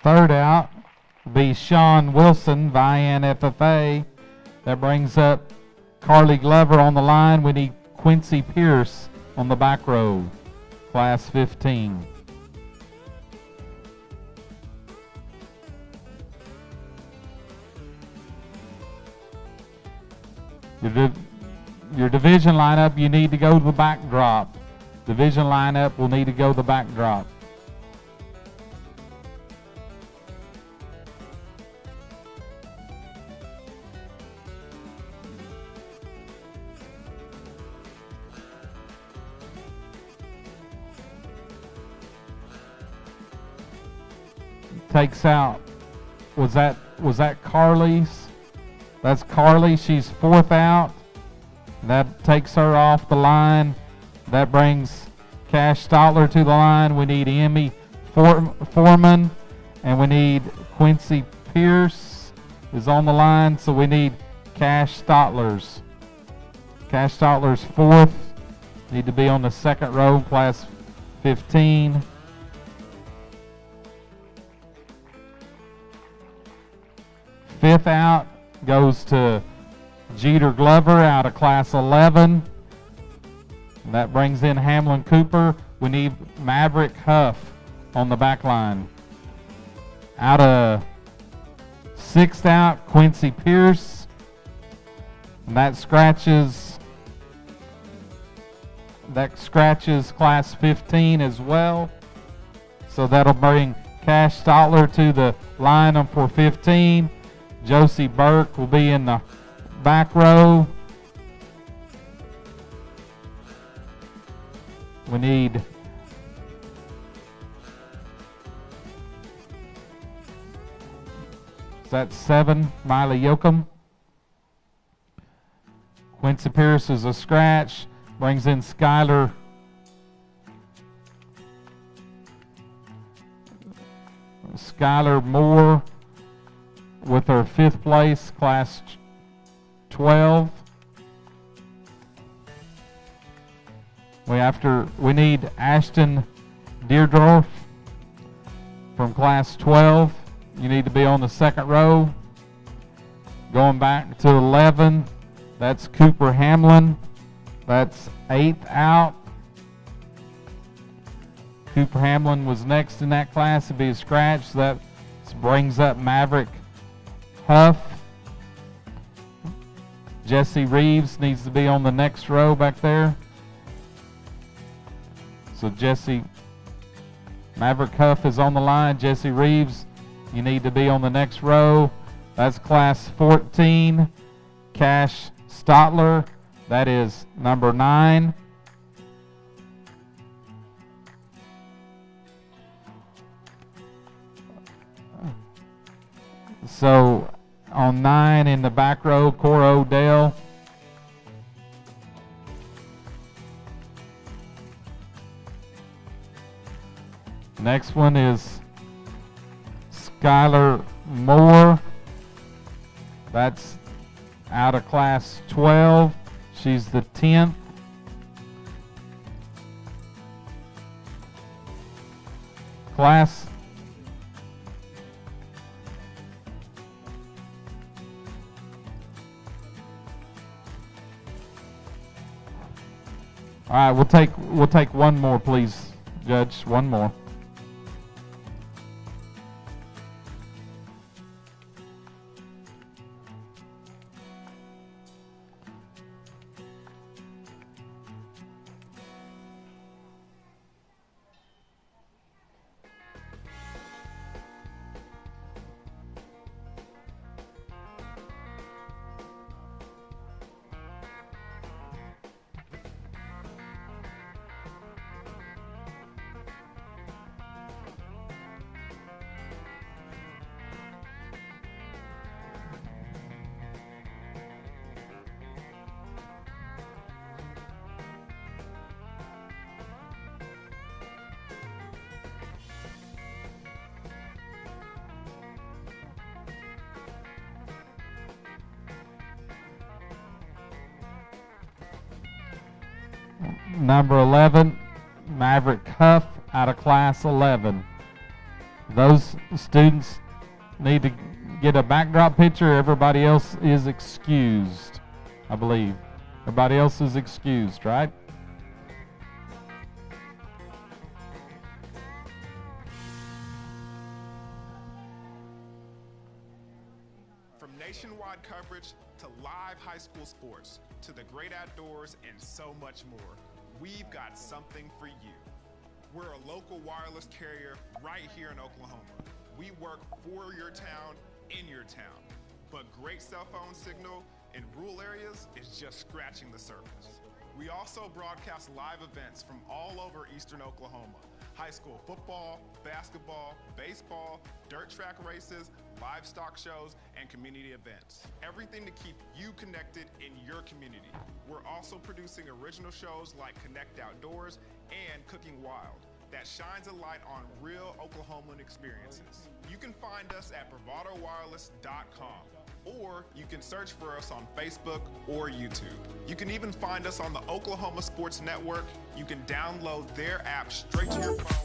Third out will be Sean Wilson, Vian FFA. That brings up Carly Glover on the line. We need Quincy Pierce on the back row, Class 15. Your division lineup, you need to go to the backdrop. Division lineup will need to go to the backdrop. Takes out, was that Carly's? That's Carly, she's fourth out. That takes her off the line. That brings Cash Stotler to the line. We need Emmy Foreman, and we need Quincy Pierce is on the line, so we need Cash Stotler's. Cash Stotler's fourth. Need to be on the second row, Class 15. Fifth out goes to Jeter Glover out of Class 11. And that brings in Hamlin Cooper. We need Maverick Huff on the back line. Out of sixth out, Quincy Pierce. And that scratches Class 15 as well. So that'll bring Cash Stotler to the line for 15. Josie Burke will be in the back row. We need that's 7, Miley Yoakum. Quincy Pierce is a scratch. Brings in Skylar Moore with her 5th place, Class 12. We need Ashton Deerdorf from Class 12. You need to be on the second row. Going back to 11, that's Cooper Hamlin. That's 8th out. Cooper Hamlin was next in that class to be a scratch. So that brings up Maverick Huff. Jesse Reeves needs to be on the next row back there. So Jesse, Maverick Huff is on the line. Jesse Reeves, you need to be on the next row. That's class 14. Cash Stotler, that is number 9. So on 9 in the back row, Cora Odell. Next one is Skylar Moore. That's out of class 12. She's the 10th. Class All right, we'll take one more, please, Judge. One more. Number 11, Maverick Huff, out of class 11. Those students need to get a backdrop picture. Everybody else is excused, I believe. Everybody else is excused, right? From nationwide coverage to live high school sports to the great outdoors and so much more, we've got something for you. We're a local wireless carrier right here in Oklahoma. We work for your town, in your town. But great cell phone signal in rural areas is just scratching the surface. We also broadcast live events from all over eastern Oklahoma. High school football, basketball, baseball, dirt track races, livestock shows, and community events. Everything to keep you connected in your community. We're also producing original shows like Connect Outdoors and Cooking Wild that shines a light on real Oklahoman experiences. You can find us at bravadowireless.com, or you can search for us on Facebook or YouTube. You can even find us on the Oklahoma Sports Network. You can download their app straight to your phone.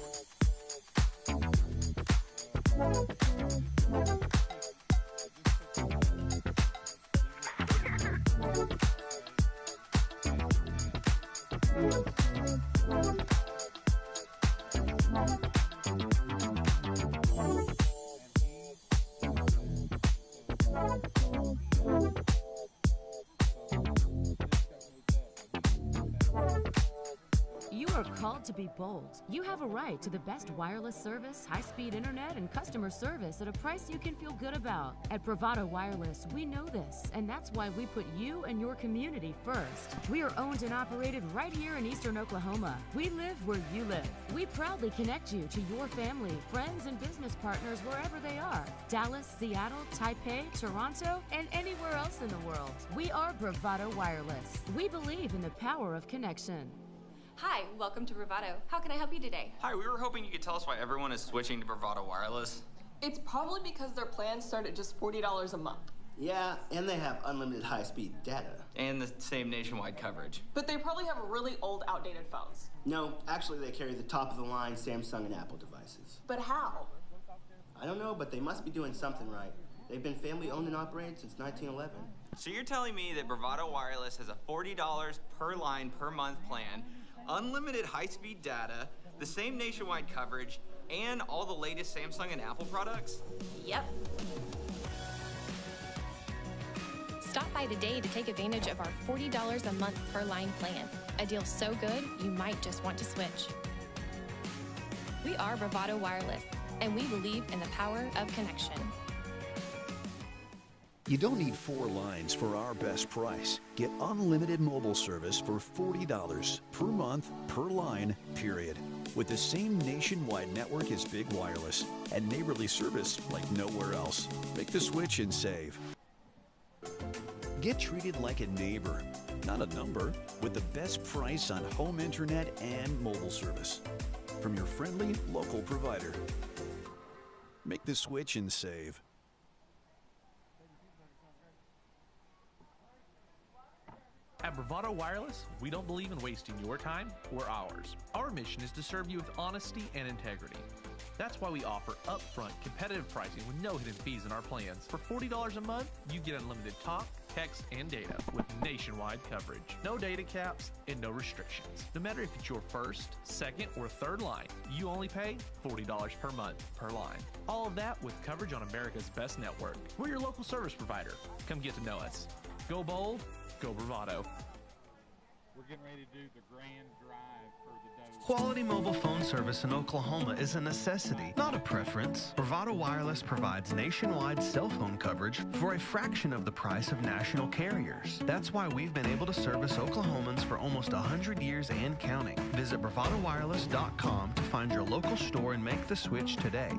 You are called to be bold. You have a right to the best wireless service, high-speed internet, and customer service at a price you can feel good about. At Bravado Wireless, we know this, and that's why we put you and your community first. We are owned and operated right here in eastern Oklahoma. We live where you live. We proudly connect you to your family, friends, and business partners wherever they are. Dallas, Seattle, Taipei, Toronto, and anywhere else in the world. We are Bravado Wireless. We believe in the power of connection. Hi, welcome to Bravado. How can I help you today? Hi, we were hoping you could tell us why everyone is switching to Bravado Wireless. It's probably because their plans start at just $40 a month. Yeah, and they have unlimited high-speed data. And the same nationwide coverage. But they probably have really old, outdated phones. No, actually they carry the top-of-the-line Samsung and Apple devices. But how? I don't know, but they must be doing something right. They've been family-owned and operated since 1911. So you're telling me that Bravado Wireless has a $40 per line per month plan, unlimited high-speed data, the same nationwide coverage, and all the latest Samsung and Apple products? Yep. Stop by today to take advantage of our $40 a month per line plan. A deal so good, you might just want to switch. We are Bravado Wireless, and we believe in the power of connection. You don't need 4 lines for our best price. Get unlimited mobile service for $40 per month per line, period. With the same nationwide network as Big Wireless and neighborly service like nowhere else. Make the switch and save. Get treated like a neighbor, not a number, with the best price on home internet and mobile service from your friendly local provider. Make the switch and save. At Bravado Wireless, we don't believe in wasting your time or ours. Our mission is to serve you with honesty and integrity. That's why we offer upfront competitive pricing with no hidden fees in our plans. For $40 a month, you get unlimited talk, text, and data with nationwide coverage. No data caps and no restrictions. No matter if it's your first, second, or third line, you only pay $40 per month per line. All of that with coverage on America's best network. We're your local service provider. Come get to know us. Go bold. Go Bravado. We're getting ready to do the grand drive for the doe. Quality mobile phone service in Oklahoma is a necessity, not a preference. Bravado Wireless provides nationwide cell phone coverage for a fraction of the price of national carriers. That's why we've been able to service Oklahomans for almost 100 years and counting. Visit bravadowireless.com to find your local store and make the switch today.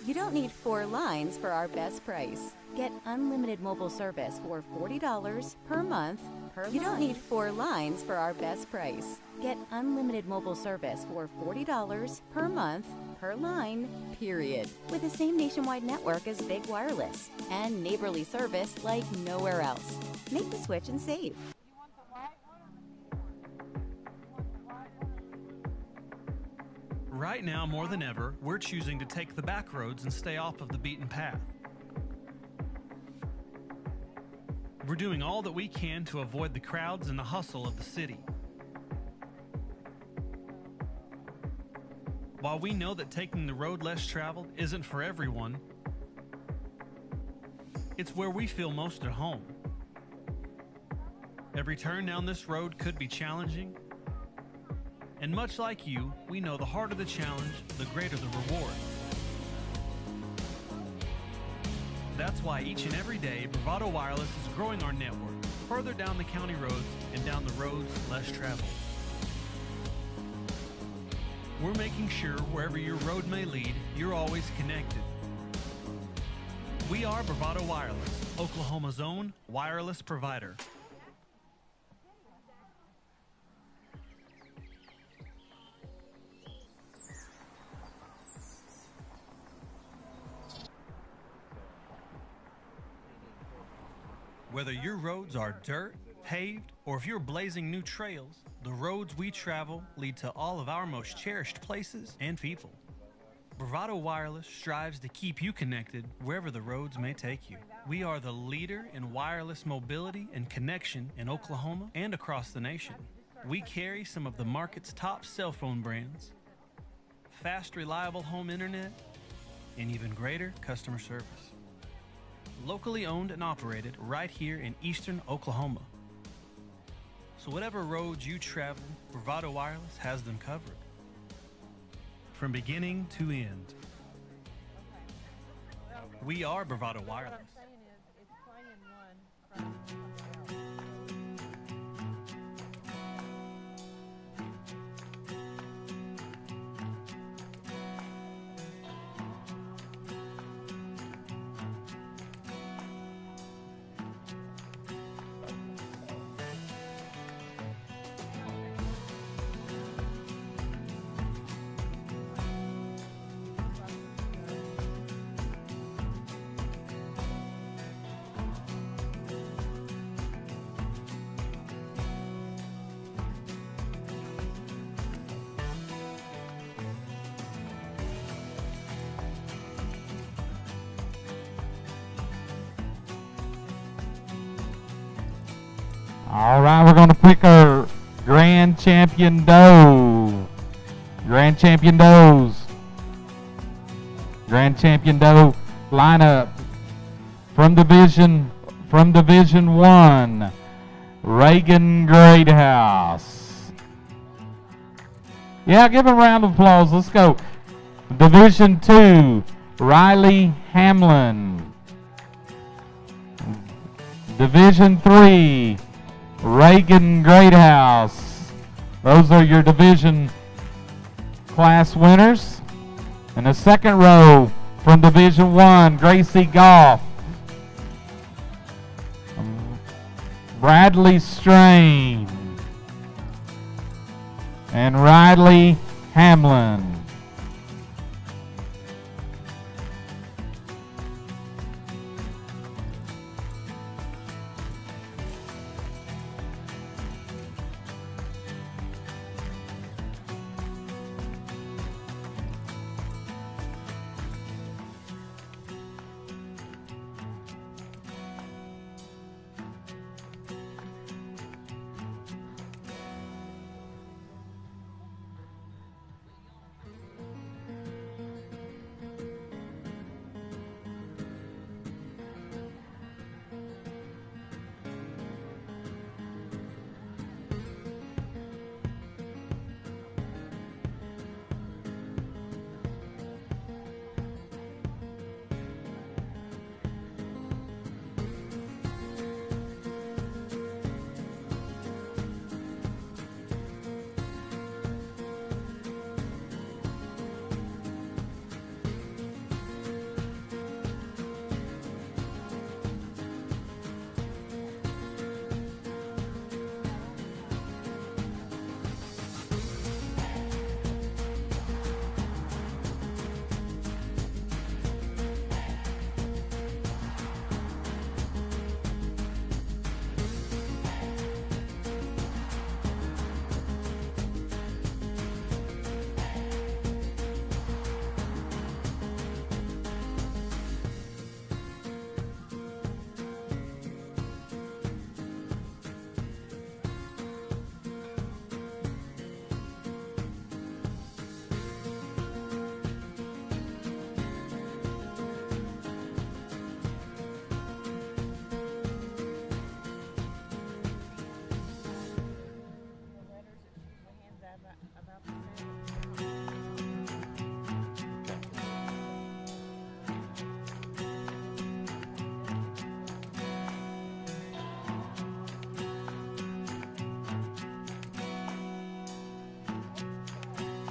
You don't need 4 lines for our best price. Get unlimited mobile service for $40 per month per line. You don't need 4 lines for our best price. Get unlimited mobile service for $40 per month per line, period. With the same nationwide network as Big Wireless and neighborly service like nowhere else. Make the switch and save. Right now, more than ever, we're choosing to take the back roads and stay off of the beaten path. We're doing all that we can to avoid the crowds and the hustle of the city. While we know that taking the road less traveled isn't for everyone, it's where we feel most at home. Every turn down this road could be challenging, and much like you, we know the harder the challenge, the greater the reward. That's why each and every day, Bravado Wireless is growing our network further down the county roads and down the roads less traveled. We're making sure wherever your road may lead, you're always connected. We are Bravado Wireless, Oklahoma's own wireless provider. Whether your roads are dirt, paved, or if you're blazing new trails, the roads we travel lead to all of our most cherished places and people. Bravado Wireless strives to keep you connected wherever the roads may take you. We are the leader in wireless mobility and connection in Oklahoma and across the nation. We carry some of the market's top cell phone brands, fast, reliable home internet, and even greater customer service. Locally owned and operated right here in eastern Oklahoma. So whatever roads you travel, Bravado Wireless has them covered. From beginning to end. We are Bravado Wireless. All right, we're going to pick our grand champion doe. Grand champion does. Grand champion doe line up. From Division 1, Reagan Greathouse. Yeah, give him a round of applause. Let's go. Division 2, Riley Hamlin. Division 3, Reagan Greathouse. Those are your division class winners. In the second row, from Division 1, Gracie Goff. Bradley Strain. And Riley Hamlin.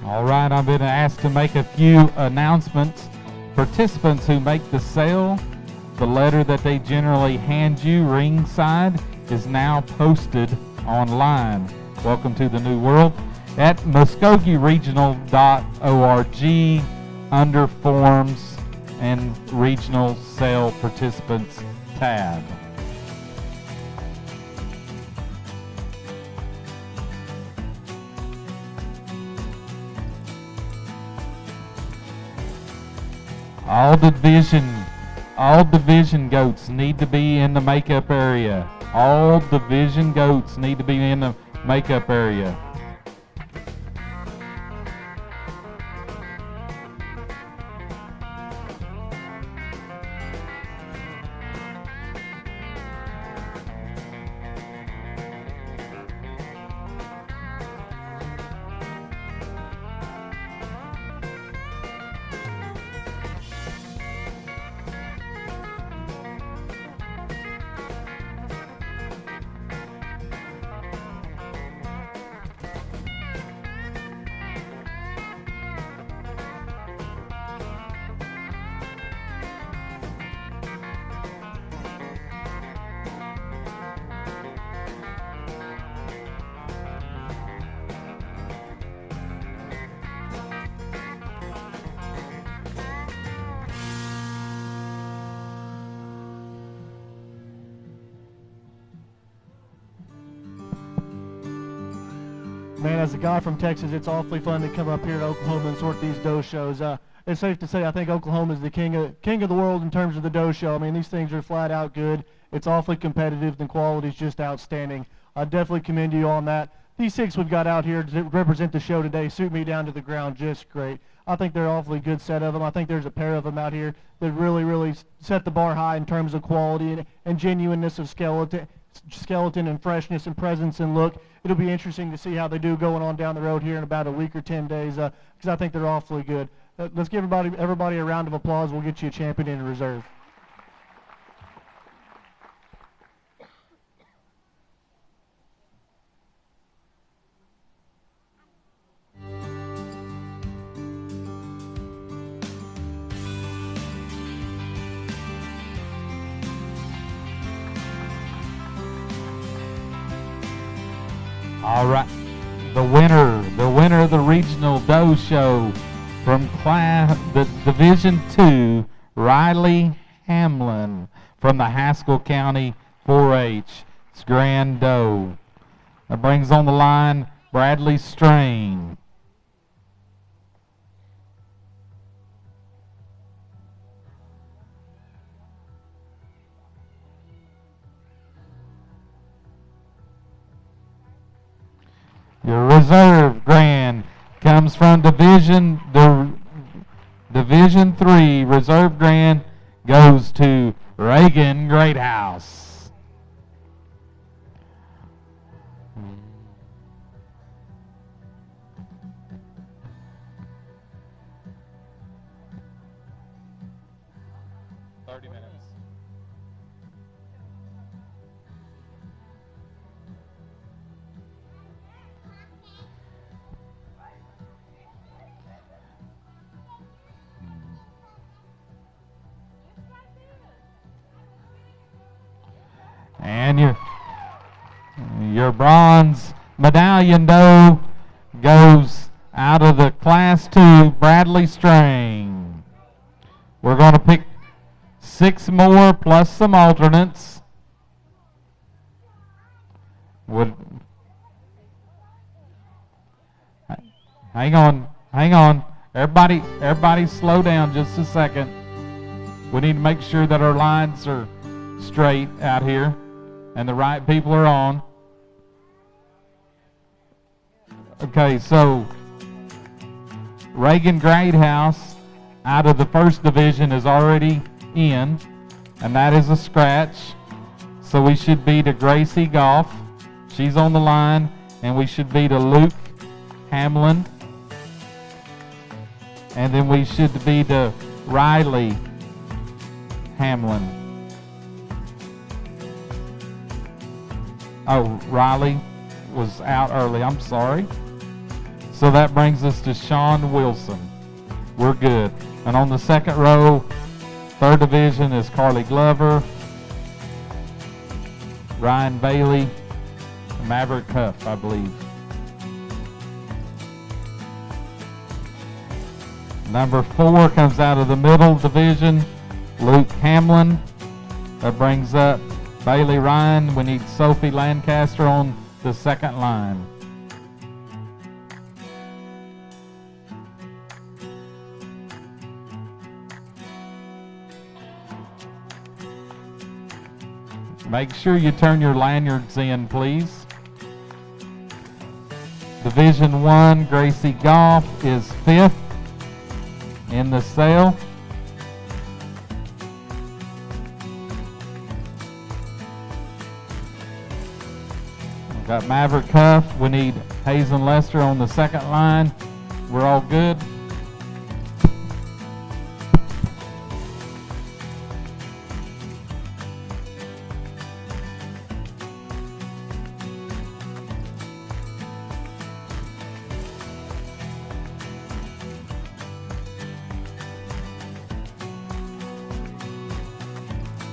All right, I've been asked to make a few announcements. Participants who make the sale, the letter that they generally hand you ringside is now posted online. Welcome to the new world. At MuskogeeRegional.org under Forms and Regional Sale Participants tab. All division goats need to be in the makeup area. All division goats need to be in the makeup area. Man, as a guy from Texas, it's awfully fun to come up here to Oklahoma and sort these doe shows. It's safe to say I think Oklahoma is the king of the world in terms of the doe show. I mean, these things are flat out good. It's awfully competitive. The quality is just outstanding. I definitely commend you on that. These 6 we've got out here to represent the show today suit me down to the ground just great. I think they're an awfully good set of them. I think there's a pair of them out here that really set the bar high in terms of quality and genuineness of skeleton and freshness and presence and look. It'll be interesting to see how they do going on down the road here in about a week or 10 days because I think they're awfully good. Let's give everybody a round of applause. We'll get you a champion in reserve. All right, the winner of the regional doe show from the Division II, Riley Hamlin from the Haskell County 4-H. It's Grand Doe. That brings on the line Bradley Strain. Your reserve grand comes from Division 3. Reserve grand goes to Reagan Greathouse. And your bronze medallion doe goes out of the Class 2, Bradley Strain. We're going to pick 6 more plus some alternates. Hang on. Everybody slow down just a second. We need to make sure that our lines are straight out here and the right people are on. Okay, so Reagan Greathouse out of the first division is already in, and that is a scratch. So we should be to Gracie Goff. She's on the line, and we should be to Luke Hamlin. And then we should be to Riley Hamlin. Oh, Riley was out early. I'm sorry. So that brings us to Sean Wilson. We're good. And on the second row, third division is Carly Glover, Ryan Bailey, Maverick Huff, I believe. Number 4 comes out of the middle division, Luke Hamlin. That brings up Bailey Ryan. We need Sophie Lancaster on the second line. Make sure you turn your lanyards in, please. Division 1, Gracie Goff is 5th in the sale. We've got Maverick Huff. We need Hazen Lester on the second line. We're all good.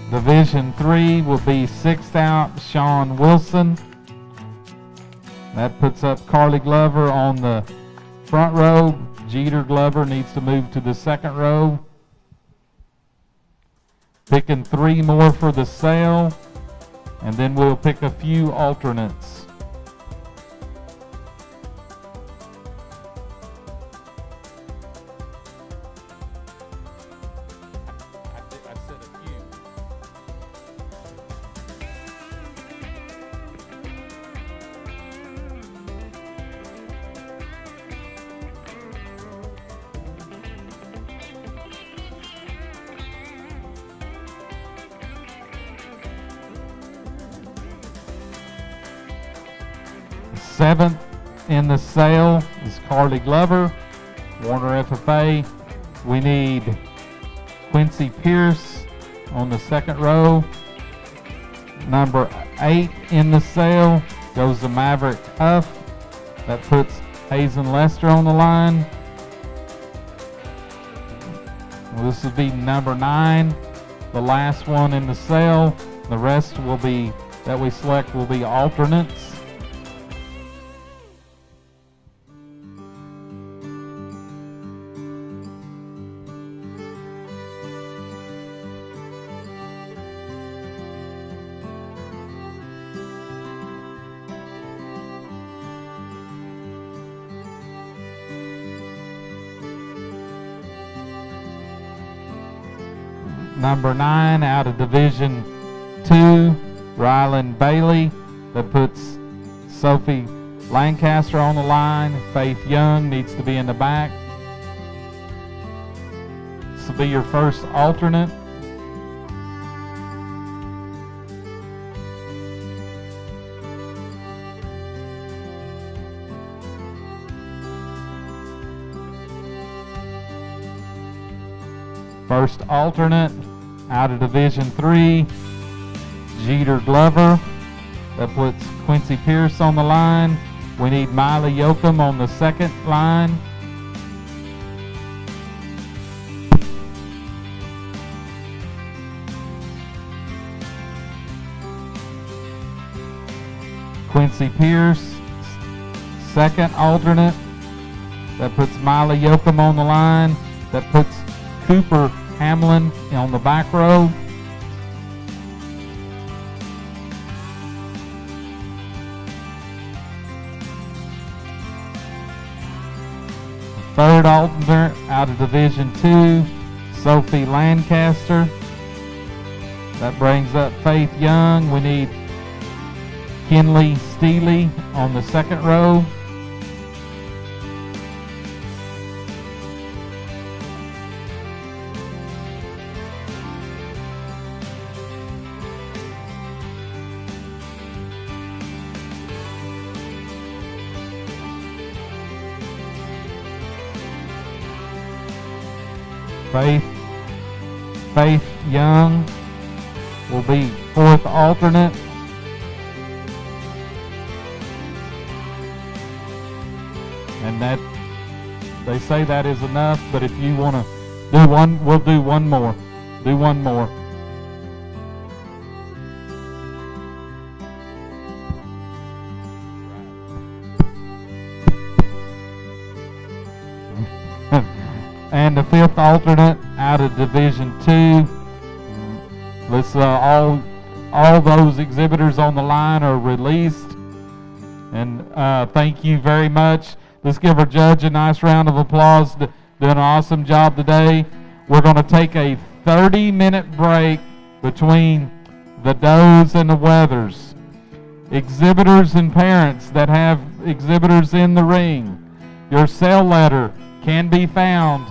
Division 3 will be 6th out, Sean Wilson. That puts up Carly Glover on the front row. Jeter Glover needs to move to the second row. Picking 3 more for the sale, and then we'll pick a few alternates. 7th in the sale is Carly Glover, Warner FFA. We need Quincy Pierce on the 2nd row. Number 8 in the sale goes to Maverick Huff. That puts Hazen Lester on the line. Well, this would be number 9, the last one in the sale. The rest will be, that we select, will be alternates. Number 9 out of Division 2, Rylan Bailey. That puts Sophie Lancaster on the line. Faith Young needs to be in the back. This will be your first alternate. First alternate out of Division 3, Jeter Glover. That puts Quincy Pierce on the line. We need Miley Yoakum on the 2nd line. Quincy Pierce, 2nd alternate. That puts Miley Yoakum on the line. That puts Cooper Hamlin on the back row. Third alternate out of Division 2, Sophie Lancaster. That brings up Faith Young. We need Kinley Steely on the 2nd row. Faith Young will be 4th alternate. And that, they say that is enough, but if you want to do one, we'll do one more. Do one more. And the 5th alternate out of Division 2. Let's all those exhibitors on the line are released. And thank you very much. Let's give our judge a nice round of applause. Doing an awesome job today. We're going to take a 30-minute break between the does and the wethers. Exhibitors and parents that have exhibitors in the ring, your sale letter can be found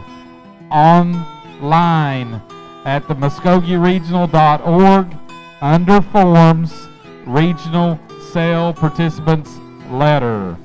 online at the MuskogeeRegional.org under Forms, Regional Sale Participants Letter.